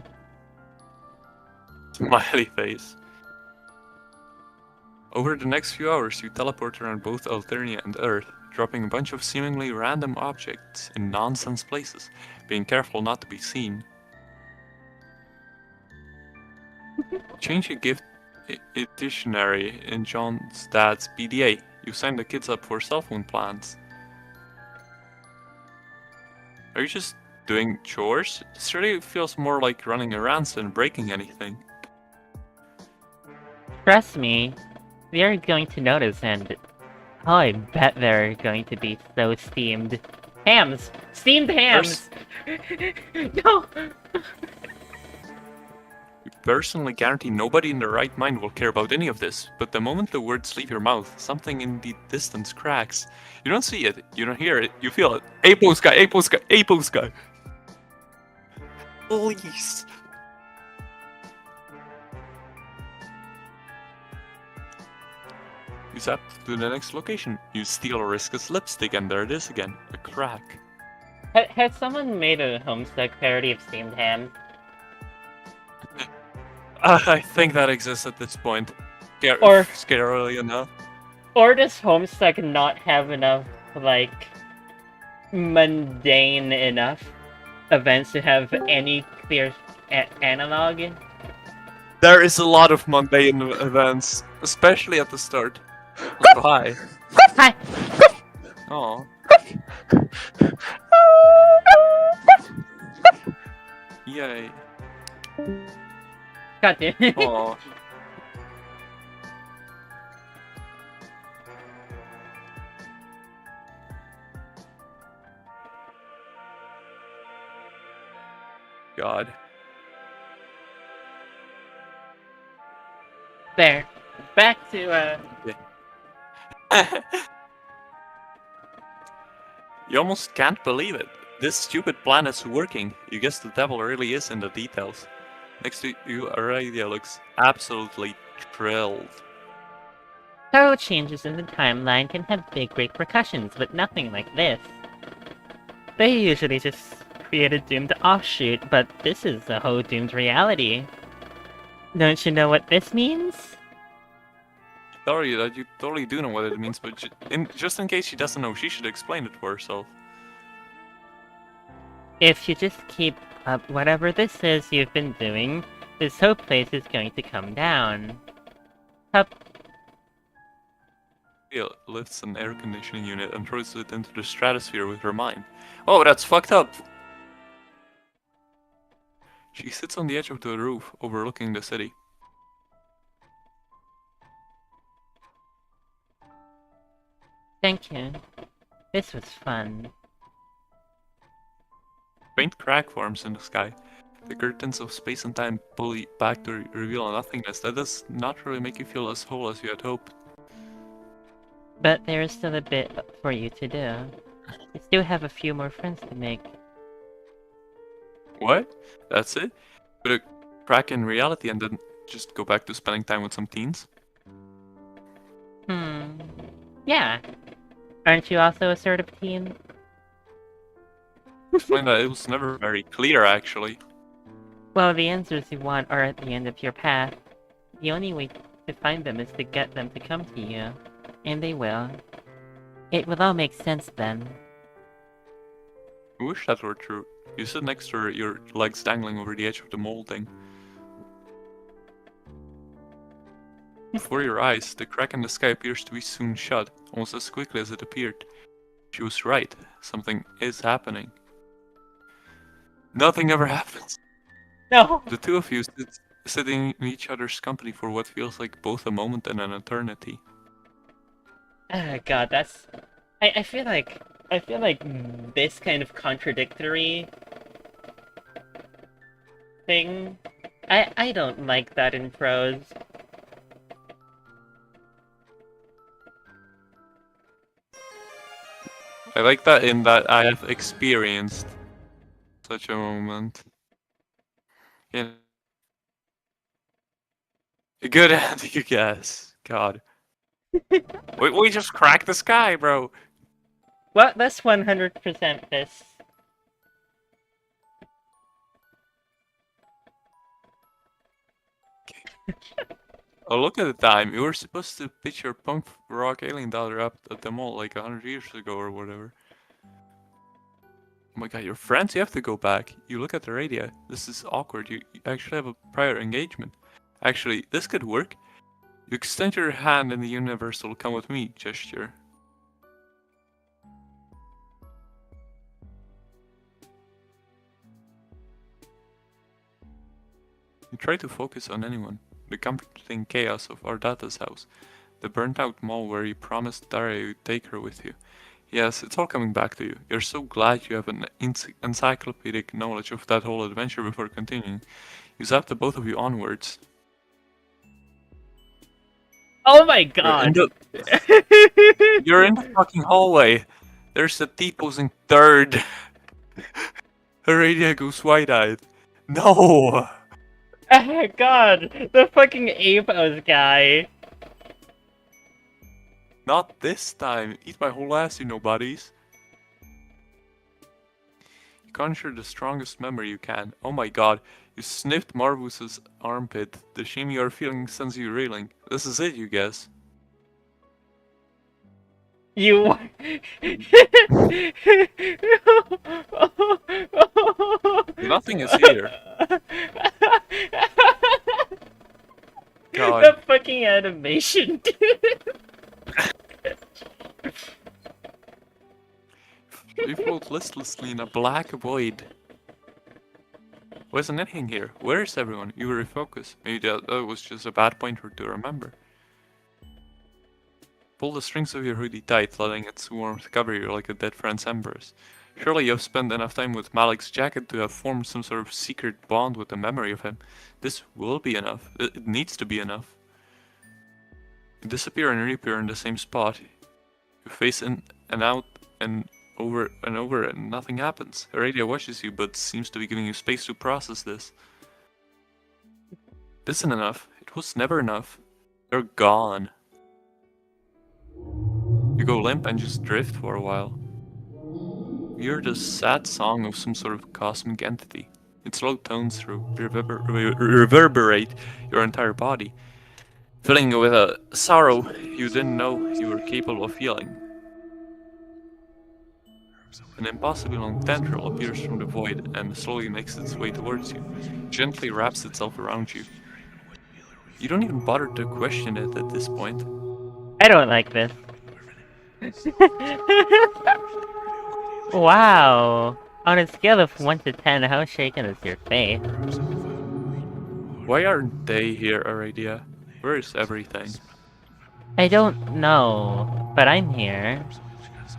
[SPEAKER 3] Smiley face. Over the next few hours, you teleport around both Alternia and Earth, dropping a bunch of seemingly random objects in nonsense places, being careful not to be seen. Change a gift dictionary in John's dad's PDA. You signed the kids up for cell phone plans. Are you just doing chores? This really feels more like running errands than breaking anything.
[SPEAKER 2] Trust me, they're going to notice, and oh, I bet they're going to be so steamed. Hams! Steamed hams! No!
[SPEAKER 3] You personally guarantee nobody in their right mind will care about any of this, but the moment the words leave your mouth, something in the distance cracks. You don't see it, you don't hear it, you feel it. Apo sky, Apo sky, Apo sky! Please! You zap to the next location. You steal Oriska's lipstick and there it is again. A crack.
[SPEAKER 2] Has someone made a Homestuck parody of steamed ham?
[SPEAKER 3] I think that exists at this point.
[SPEAKER 2] Or-
[SPEAKER 3] Scarily enough.
[SPEAKER 2] Or does Homestuck not have enough, like, mundane enough events to have any clear analog.
[SPEAKER 3] There is a lot of mundane events, especially at the start. Bye.
[SPEAKER 2] Hi.
[SPEAKER 3] Oh. Yay.
[SPEAKER 2] God damn it.
[SPEAKER 3] Oh. God.
[SPEAKER 2] There. Back to
[SPEAKER 3] You almost can't believe it. This stupid plan is working. You guess the devil really is in the details. Next to you, Aradia looks absolutely thrilled.
[SPEAKER 2] Subtle changes in the timeline can have big repercussions, but nothing like this. They usually just create a doomed offshoot, but this is a whole doomed reality. Don't you know what this means?
[SPEAKER 3] Sorry that you totally do know what it means, but just in case she doesn't know, she should explain it for herself.
[SPEAKER 2] If you just keep up whatever this is you've been doing, this whole place is going to come down. Up.
[SPEAKER 3] She lifts an air conditioning unit and throws it into the stratosphere with her mind. Oh, that's fucked up! She sits on the edge of the roof, overlooking the city.
[SPEAKER 2] Thank you. This was fun.
[SPEAKER 3] Faint crack forms in the sky. The curtains of space and time pull back to reveal nothingness. That does not really make you feel as whole as you had hoped.
[SPEAKER 2] But there is still a bit for you to do. You still have a few more friends to make.
[SPEAKER 3] What? That's it? Put a crack in reality and then just go back to spending time with some teens?
[SPEAKER 2] Yeah. Aren't you also a sort of teen?
[SPEAKER 3] Explain that it was never very clear, actually.
[SPEAKER 2] Well, the answers you want are at the end of your path. The only way to find them is to get them to come to you. And they will. It will all make sense then.
[SPEAKER 3] I wish that were true. You sit next to her, your legs dangling over the edge of the molding. Before your eyes, the crack in the sky appears to be soon shut, almost as quickly as it appeared. She was right. Something is happening. Nothing ever happens.
[SPEAKER 2] No!
[SPEAKER 3] The two of you sitting in each other's company for what feels like both a moment and an eternity.
[SPEAKER 2] Ah, God, that's... I feel like this kind of contradictory thing, I don't like that in prose.
[SPEAKER 3] I like that in that I have experienced such a moment. Yeah. Good answer, you guess. God. we just cracked the sky, bro.
[SPEAKER 2] Well, that's 100% this.
[SPEAKER 3] Oh, look at the time. You were supposed to pitch your punk rock alien daughter up at the mall like 100 years ago or whatever. Oh my god, your friends? You have to go back. You look at the radio. This is awkward. You actually have a prior engagement. Actually, this could work. You extend your hand in the universal come with me gesture. You try to focus on anyone. The comforting chaos of Ardata's house. The burnt out mall where you promised Daria you'd take her with you. Yes, it's all coming back to you. You're so glad you have an encyclopedic knowledge of that whole adventure before continuing. You zap the both of you onwards.
[SPEAKER 2] Oh my god!
[SPEAKER 3] You're in the fucking hallway. There's a T posing third. Heredia goes wide-eyed. No!
[SPEAKER 2] Oh god! The fucking Apos guy!
[SPEAKER 3] Not this time. Eat my whole ass, you nobodies. You conjure the strongest memory you can. Oh my god. You sniffed Marvus's armpit. The shame you are feeling sends you reeling. This is it, you guess.
[SPEAKER 2] You.
[SPEAKER 3] Nothing is here. God.
[SPEAKER 2] The fucking animation, dude.
[SPEAKER 3] We float listlessly in a black void. Wasn't anything here. Where is everyone? You were refocused. Maybe that was just a bad pointer to remember. Pull the strings of your hoodie tight, letting its warmth cover you like a dead friend's embers. Surely you have spent enough time with Malik's jacket to have formed some sort of secret bond with the memory of him. This will be enough. It needs to be enough. You disappear and reappear in the same spot. You face in and out and over and nothing happens. Aradia watches you but seems to be giving you space to process this. This isn't enough. It was never enough. You're gone. You go limp and just drift for a while. You hear the sad song of some sort of cosmic entity. Its low tones reverberate your entire body, filling you with a sorrow you didn't know you were capable of feeling. An impossibly long tendril appears from the void and slowly makes its way towards you, gently wraps itself around you. You don't even bother to question it at this point.
[SPEAKER 2] I don't like this. Wow. On a scale of 1 to 10, how shaken is your faith?
[SPEAKER 3] Why aren't they here, Aradia? Where is everything?
[SPEAKER 2] I don't know, but I'm here.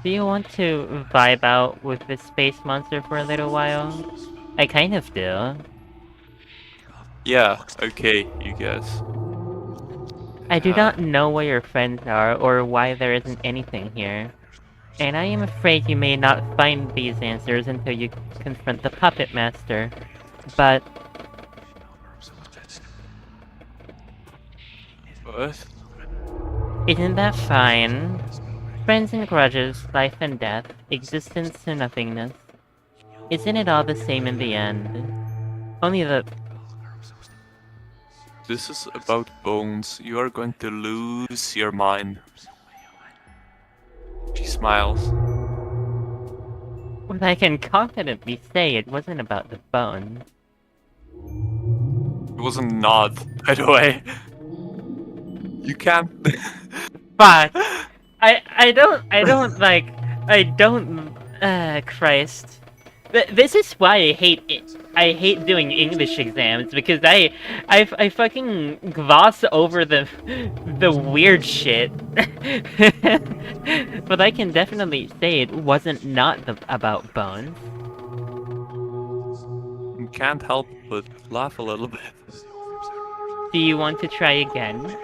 [SPEAKER 2] Do you want to vibe out with this space monster for a little while? I kind of do.
[SPEAKER 3] Yeah, okay, you guess.
[SPEAKER 2] I do not know where your friends are or why there isn't anything here. And I am afraid you may not find these answers until you confront the Puppet Master. But
[SPEAKER 3] What?
[SPEAKER 2] isn't that fine? Friends and grudges, life and death, existence and nothingness. Isn't it all the same in the end? Only the...
[SPEAKER 3] This is about bones. You are going to lose your mind. She smiles.
[SPEAKER 2] Well, I can confidently say it wasn't about the bones.
[SPEAKER 3] It was a nod, by the way. You can't.
[SPEAKER 2] Fuck! I don't, Christ. This is why I hate it. I hate doing English exams, because I fucking gloss over the weird shit. But I can definitely say it wasn't about bones.
[SPEAKER 3] You can't help but laugh a little bit.
[SPEAKER 2] Do you want to try again?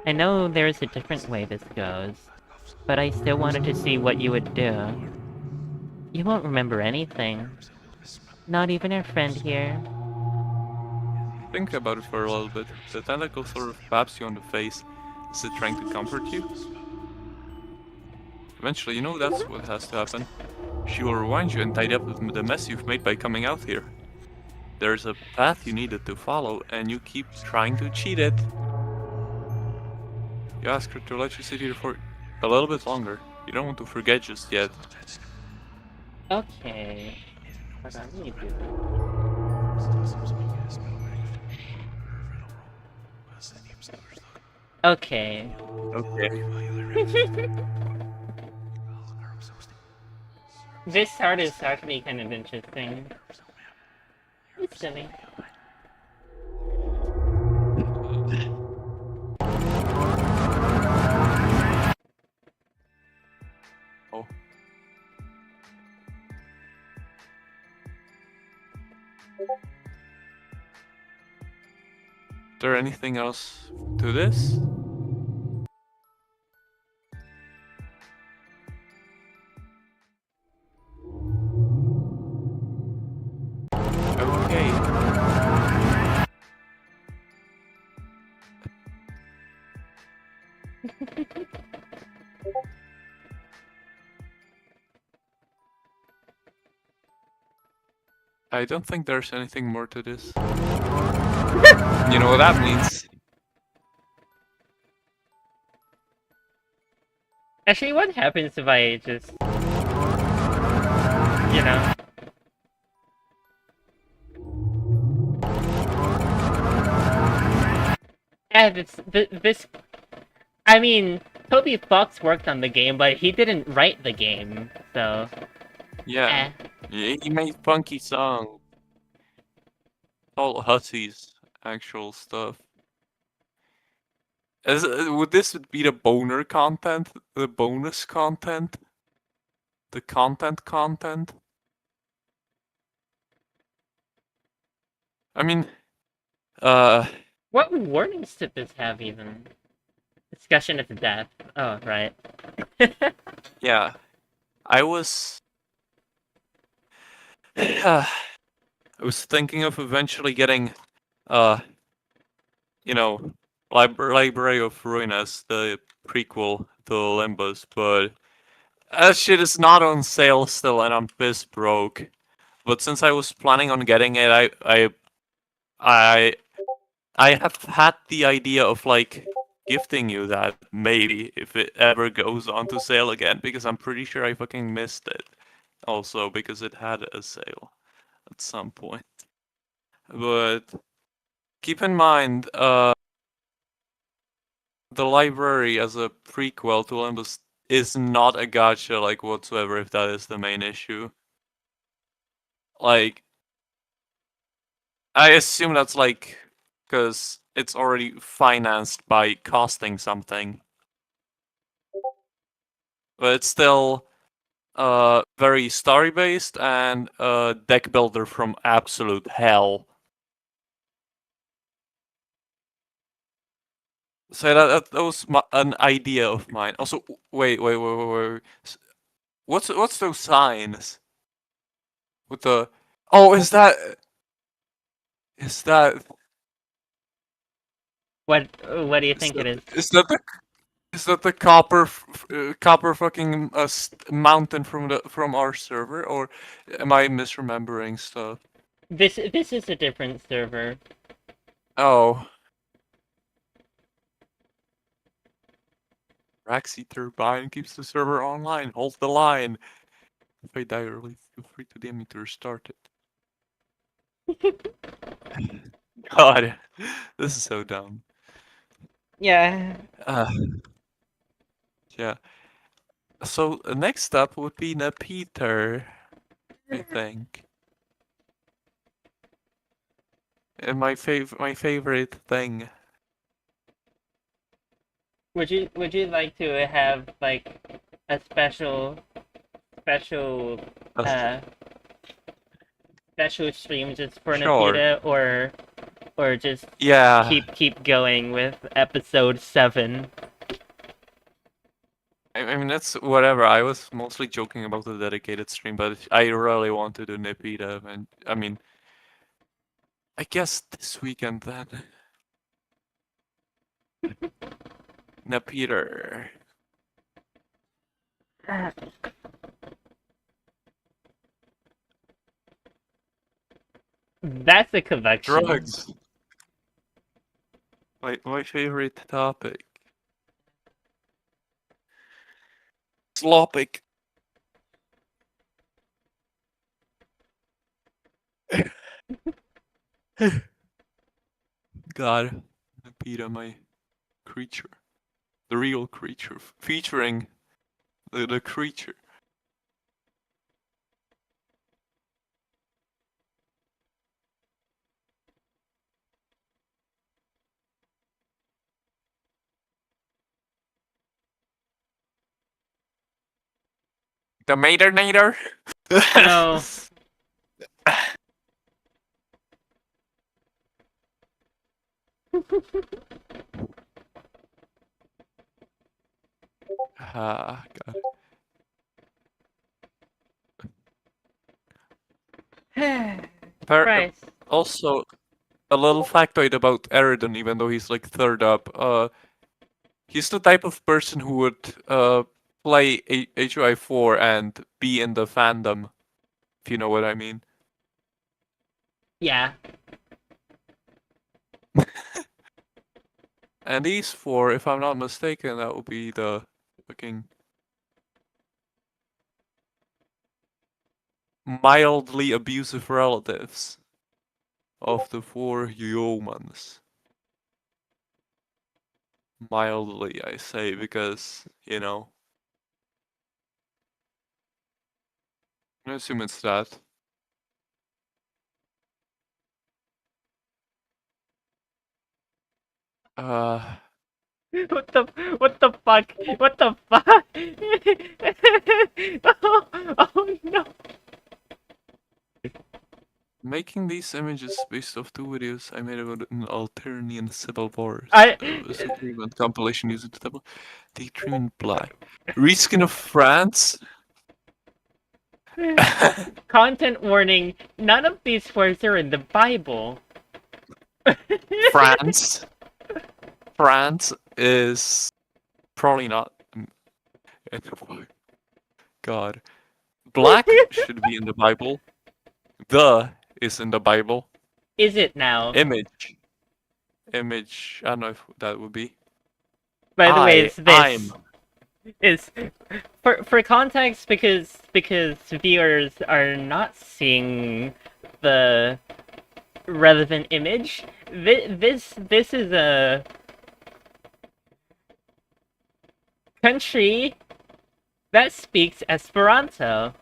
[SPEAKER 2] I know there's a different way this goes, but I still wanted to see what you would do. You won't remember anything. Not even our friend here.
[SPEAKER 3] Think about it for a little bit. The tentacle sort of taps you on the face. Is it trying to comfort you? Eventually, you know that's what has to happen. She will rewind you and tidy up the mess you've made by coming out here. There's a path you needed to follow, and you keep trying to cheat it. You ask her to let you sit here for a little bit longer. You don't want to forget just yet.
[SPEAKER 2] Okay. Hold on, let me do that. Okay.
[SPEAKER 3] Okay.
[SPEAKER 2] This part is actually kind of interesting. It's silly.
[SPEAKER 3] Oh. Is there anything else to this? Okay. I don't think there's anything more to this. You know what that means?
[SPEAKER 2] Actually, what happens if I just, you know? And this. I mean, Toby Fox worked on the game, but he didn't write the game, so.
[SPEAKER 3] Yeah. Yeah, he made funky songs. All Hussy's actual stuff. Would this be the boner content? The bonus content? The content? I mean, uh,
[SPEAKER 2] What warnings did this have even? Discussion of death. Oh, right.
[SPEAKER 3] yeah. I was... I was thinking of eventually getting, uh, you know, Library of Ruinas, the prequel to Olympus, but that shit is not on sale still, and I'm pissed broke. But since I was planning on getting it, I I have had the idea of like gifting you that maybe if it ever goes onto sale again, because I'm pretty sure I fucking missed it. Also because it had a sale at some point. But keep in mind, the library as a prequel to Olympus is not a gacha like whatsoever, if that is the main issue. Like, I assume that's like because it's already financed by costing something. But it's still very story based and deck builder from absolute hell. So that was an idea of mine. Also, wait. What's those signs with the? Oh, is that
[SPEAKER 2] What do you
[SPEAKER 3] is
[SPEAKER 2] think it
[SPEAKER 3] that
[SPEAKER 2] is?
[SPEAKER 3] is that the copper fucking mountain from our server, or am I misremembering stuff?
[SPEAKER 2] This is a different server.
[SPEAKER 3] Oh, Raxi turbine keeps the server online. Hold the line. If I die early, feel free to DM me to restart it. God, this is so dumb.
[SPEAKER 2] Yeah.
[SPEAKER 3] Uh, yeah. So next up would be Peter, I think. And my favorite thing.
[SPEAKER 2] Would you like to have like a special
[SPEAKER 3] Uh,
[SPEAKER 2] uh special stream just for
[SPEAKER 3] sure.
[SPEAKER 2] Napita, or just
[SPEAKER 3] Yeah.
[SPEAKER 2] keep going with episode 7?
[SPEAKER 3] I mean that's whatever. I was mostly joking about the dedicated stream, but I really want to do Nepeta, and I mean, I guess this weekend then. Peter.
[SPEAKER 2] That's a collection.
[SPEAKER 3] Drugs. My favorite topic. Slopic. God, Peter, my creature, the real creature, featuring the creature. The Maternator?
[SPEAKER 2] No.
[SPEAKER 3] Ah, God.
[SPEAKER 2] Christ.
[SPEAKER 3] Also, a little factoid about Eridan, even though he's like third up. He's the type of person who would play HUI4 and be in the fandom, if you know what I mean.
[SPEAKER 2] Yeah.
[SPEAKER 3] And these four, if I'm not mistaken, that would be the fucking mildly abusive relatives of the 4 humans. Mildly, I say, because, you know, I assume it's that. Uh,
[SPEAKER 2] What the fuck? What the fuck? Oh no.
[SPEAKER 3] Making these images based off 2 videos I made about an Alternian Civil Wars.
[SPEAKER 2] I
[SPEAKER 3] A super event compilation using the double Daydream in Black. Reskin of France?
[SPEAKER 2] Content warning, none of these words are in the Bible.
[SPEAKER 3] France? France is probably not. God. Black should be in the Bible. The is in the Bible.
[SPEAKER 2] Is it now?
[SPEAKER 3] Image. Image. I don't know if that would be.
[SPEAKER 2] By the way, it's this.
[SPEAKER 3] I'm.
[SPEAKER 2] Is for context, because viewers are not seeing the relevant image. This is a country that speaks Esperanto,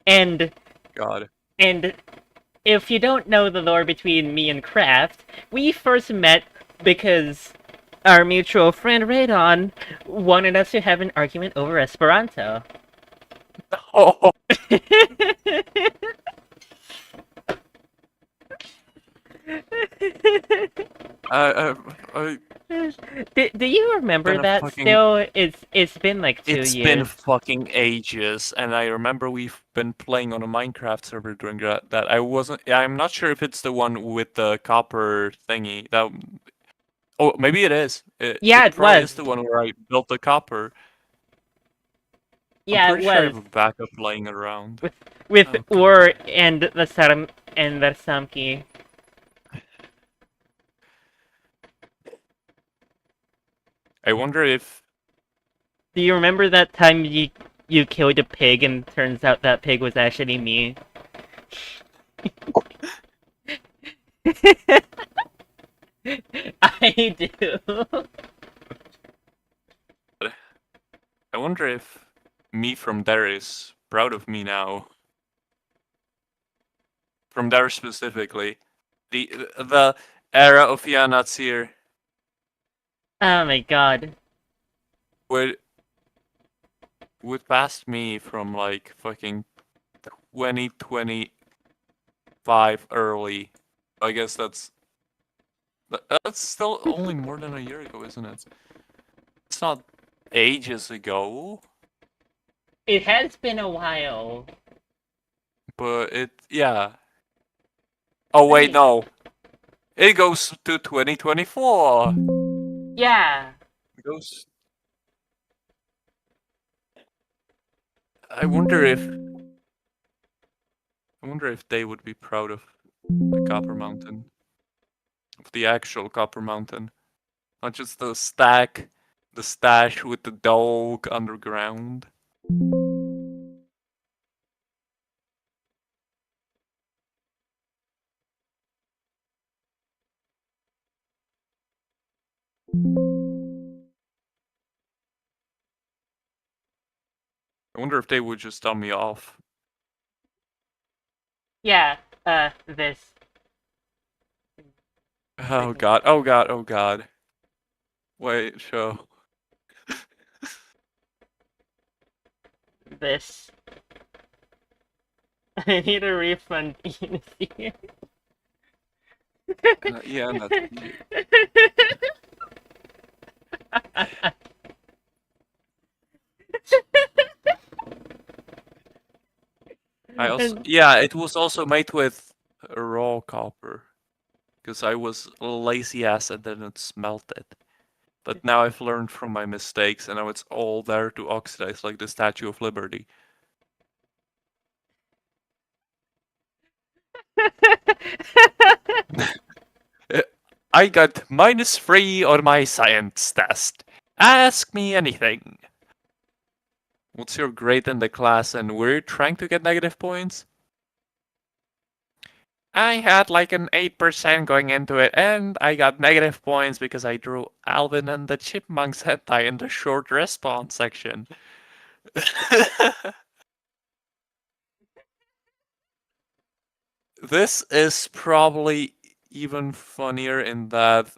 [SPEAKER 2] and
[SPEAKER 3] God.
[SPEAKER 2] if you don't know the lore between me and Kraft, we first met because our mutual friend Radon wanted us to have an argument over Esperanto.
[SPEAKER 3] Oh, I
[SPEAKER 2] Do you remember
[SPEAKER 3] been a
[SPEAKER 2] that
[SPEAKER 3] fucking-
[SPEAKER 2] still? It's been like 2
[SPEAKER 3] It's
[SPEAKER 2] years.
[SPEAKER 3] been fucking ages, and I remember we've been playing on a Minecraft server during that. I'm not sure if it's the one with the copper thingy. That. Oh, maybe it is.
[SPEAKER 2] Yeah, it
[SPEAKER 3] probably
[SPEAKER 2] was.
[SPEAKER 3] is the one where I built the copper.
[SPEAKER 2] Yeah,
[SPEAKER 3] I'm
[SPEAKER 2] it
[SPEAKER 3] pretty sure I
[SPEAKER 2] was.
[SPEAKER 3] have a backup laying around.
[SPEAKER 2] With
[SPEAKER 3] Oh,
[SPEAKER 2] Ur and the Samki.
[SPEAKER 3] I wonder if
[SPEAKER 2] Do you remember that time you killed a pig and turns out that pig was actually me? I do.
[SPEAKER 3] I wonder if me from there is proud of me now. From there specifically, the era of Yanatsir
[SPEAKER 2] Oh my god.
[SPEAKER 3] would pass me from like fucking 2025 early. I guess that's still only more than a year ago, isn't it? It's not ages ago,
[SPEAKER 2] It has been a while.
[SPEAKER 3] but yeah. Oh wait, no. It goes to 2024.
[SPEAKER 2] Yeah.
[SPEAKER 3] It goes. I wonder if they would be proud of the Copper Mountain, of the actual Copper Mountain, not just the stash with the dog underground. I wonder if they would just dumb me off.
[SPEAKER 2] Yeah, this.
[SPEAKER 3] Oh god, oh god, oh god. Wait, show.
[SPEAKER 2] This. I need a refund.
[SPEAKER 3] Yeah, and that's I also yeah, it was also made with raw copper, because I was a lazy ass and didn't smelt it. But now I've learned from my mistakes, and now it's all there to oxidize, like the Statue of Liberty. I got -3 on my science test. Ask me anything. What's your grade in the class, and were you trying to get negative points? I had like an 8% going into it, and I got negative points because I drew Alvin and the Chipmunks hentai in the short respawn section. This is probably even funnier in that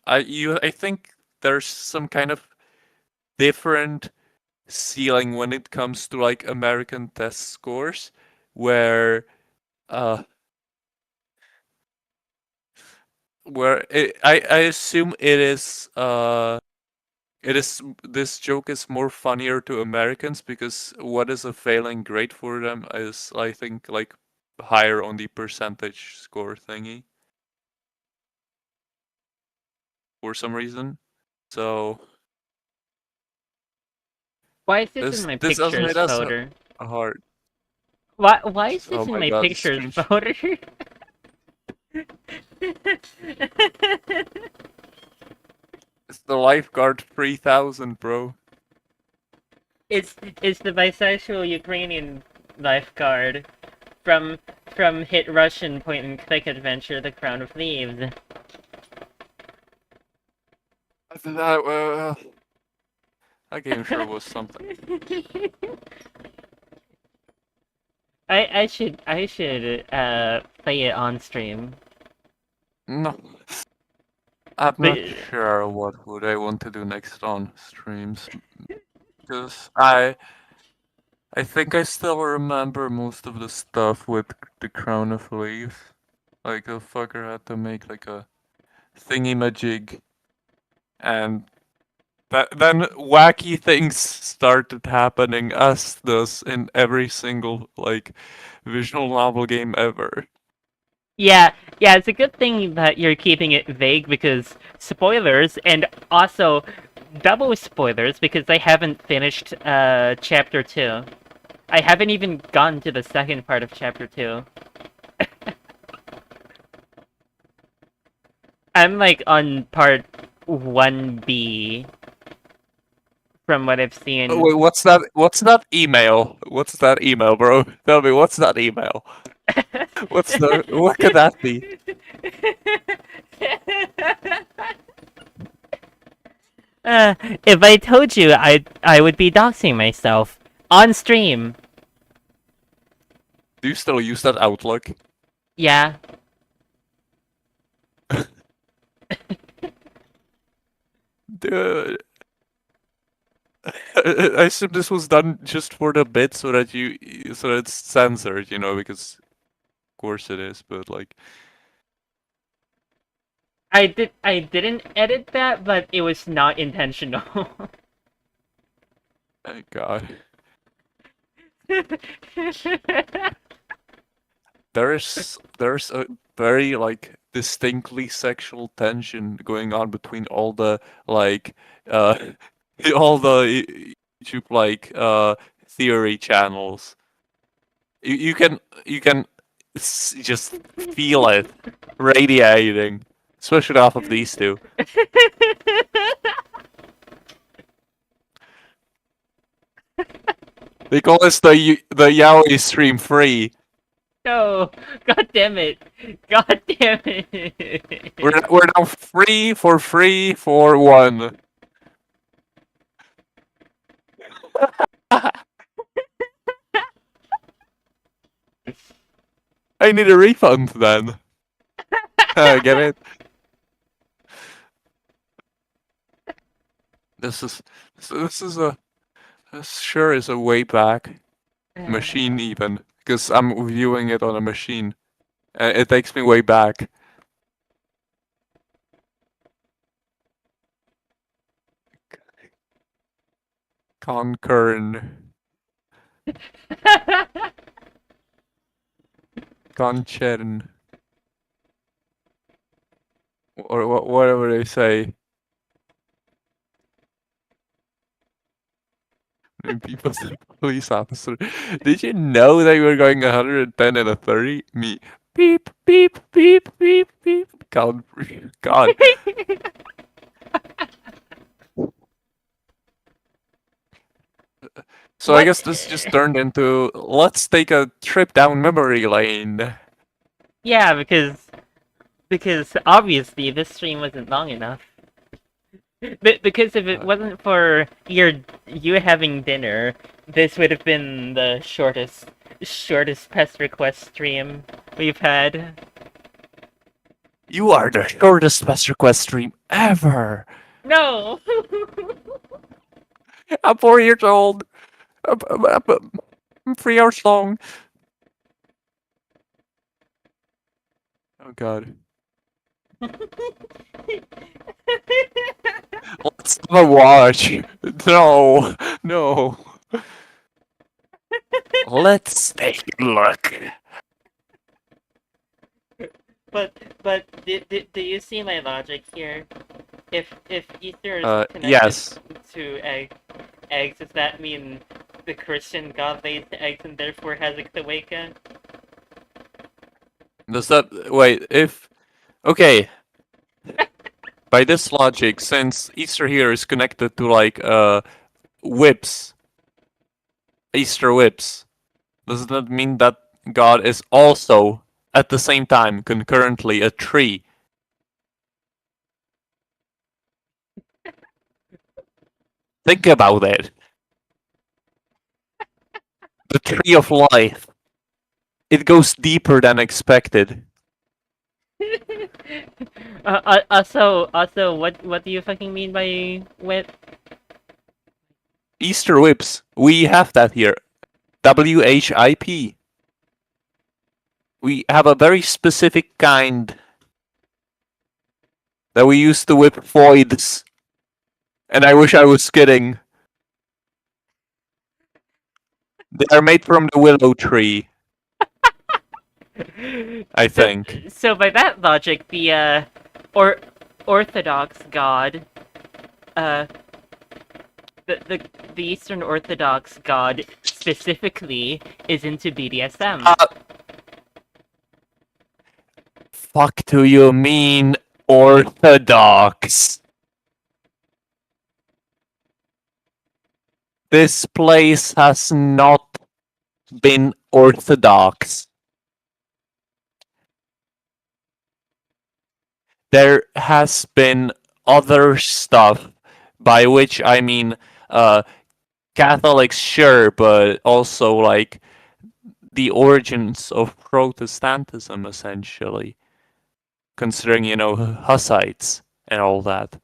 [SPEAKER 3] I think there's some kind of different ceiling when it comes to like American test scores, where uh I assume it is this joke is more funnier to Americans because what is a failing grade for them is I think like higher on the percentage score thingy for some reason. So
[SPEAKER 2] Why is this in my
[SPEAKER 3] this doesn't
[SPEAKER 2] pictures
[SPEAKER 3] hit us
[SPEAKER 2] folder?
[SPEAKER 3] hard.
[SPEAKER 2] Why is
[SPEAKER 3] Oh
[SPEAKER 2] this in
[SPEAKER 3] my
[SPEAKER 2] my
[SPEAKER 3] god,
[SPEAKER 2] pictures folder?
[SPEAKER 3] it's the lifeguard 3000, bro.
[SPEAKER 2] it's the bisexual Ukrainian lifeguard from hit Russian point and click adventure The Crown of Thieves.
[SPEAKER 3] That game sure was something.
[SPEAKER 2] I should play it on stream.
[SPEAKER 3] No, I'm
[SPEAKER 2] But
[SPEAKER 3] not sure what would I want to do next on streams because I think I still remember most of the stuff with the Crown of Leaves. Like the fucker had to make like a thingy majig, and then wacky things started happening as does in every single like visual novel game ever.
[SPEAKER 2] yeah, it's a good thing that you're keeping it vague because spoilers and also double spoilers because I haven't finished chapter 2. I haven't even gotten to the second part of chapter 2. I'm like on part 1B from what I've
[SPEAKER 3] Oh,
[SPEAKER 2] seen.
[SPEAKER 3] wait, what's that? What's that email? What's that email, bro? Tell me, what's that email? What's the? What could that be?
[SPEAKER 2] If I told you, I would be doxing myself on stream.
[SPEAKER 3] Do you still use that Outlook?
[SPEAKER 2] Yeah.
[SPEAKER 3] Dude. I assume this was done just for the bit so that it's censored, you know, because of course it is, but like
[SPEAKER 2] I didn't edit that, but it was not intentional.
[SPEAKER 3] thank God. There's a very like distinctly sexual tension going on between all the like all the YouTube like theory channels. You can just feel it radiating, especially off of these two. They call this the yaoi stream free.
[SPEAKER 2] No, god damn it. God damn it.
[SPEAKER 3] We're now free for one. I need a refund then. Get it? This is this sure is a way back machine even because I'm viewing it on a machine. It takes me way back. Concern, concern, or whatever they say. And people said police officer. Did you know that you were going 110 and a 30? Me. Beep, beep, beep, beep, beep. God. God. So I
[SPEAKER 2] What?
[SPEAKER 3] guess this just turned into let's take a trip down memory lane.
[SPEAKER 2] Yeah, because obviously this stream wasn't long enough. Because if it wasn't for you having dinner, this would have been the shortest pest request stream we've had.
[SPEAKER 3] You are the shortest pesterquest stream ever.
[SPEAKER 2] No.
[SPEAKER 3] I'm 4 years old. I'm 3 hours long. Oh god. Let's have a watch. No, no. Let's take a look.
[SPEAKER 2] But do you see my logic here? If Ether is connected
[SPEAKER 3] Yes.
[SPEAKER 2] to eggs, does that mean the Christian God lays the eggs and therefore has a cloaca?
[SPEAKER 3] Does that wait? If okay, by this logic, since Easter here is connected to like whips, Easter whips, does that mean that God is also at the same time concurrently a tree? Think about it. The tree of life. It goes deeper than expected.
[SPEAKER 2] Also, what do you fucking mean by whip?
[SPEAKER 3] Easter whips. We have that here. WHIP. We have a very specific kind that we use to whip voids. And I wish I was kidding. They are made from the willow tree, I think.
[SPEAKER 2] So by that logic, the Orthodox God, the Eastern Orthodox God specifically is into BDSM.
[SPEAKER 3] Fuck do you mean Orthodox? This place has not been Orthodox. There has been other stuff, by which I mean Catholics, sure, but also like the origins of Protestantism, essentially. Considering, you know, Hussites and all that.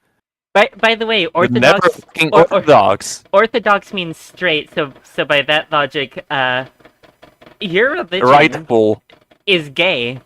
[SPEAKER 2] By the way,
[SPEAKER 3] But never
[SPEAKER 2] Orthodox
[SPEAKER 3] fucking Orthodox.
[SPEAKER 2] Orthodox means straight. So by that logic, your religion
[SPEAKER 3] Rightful.
[SPEAKER 2] is gay.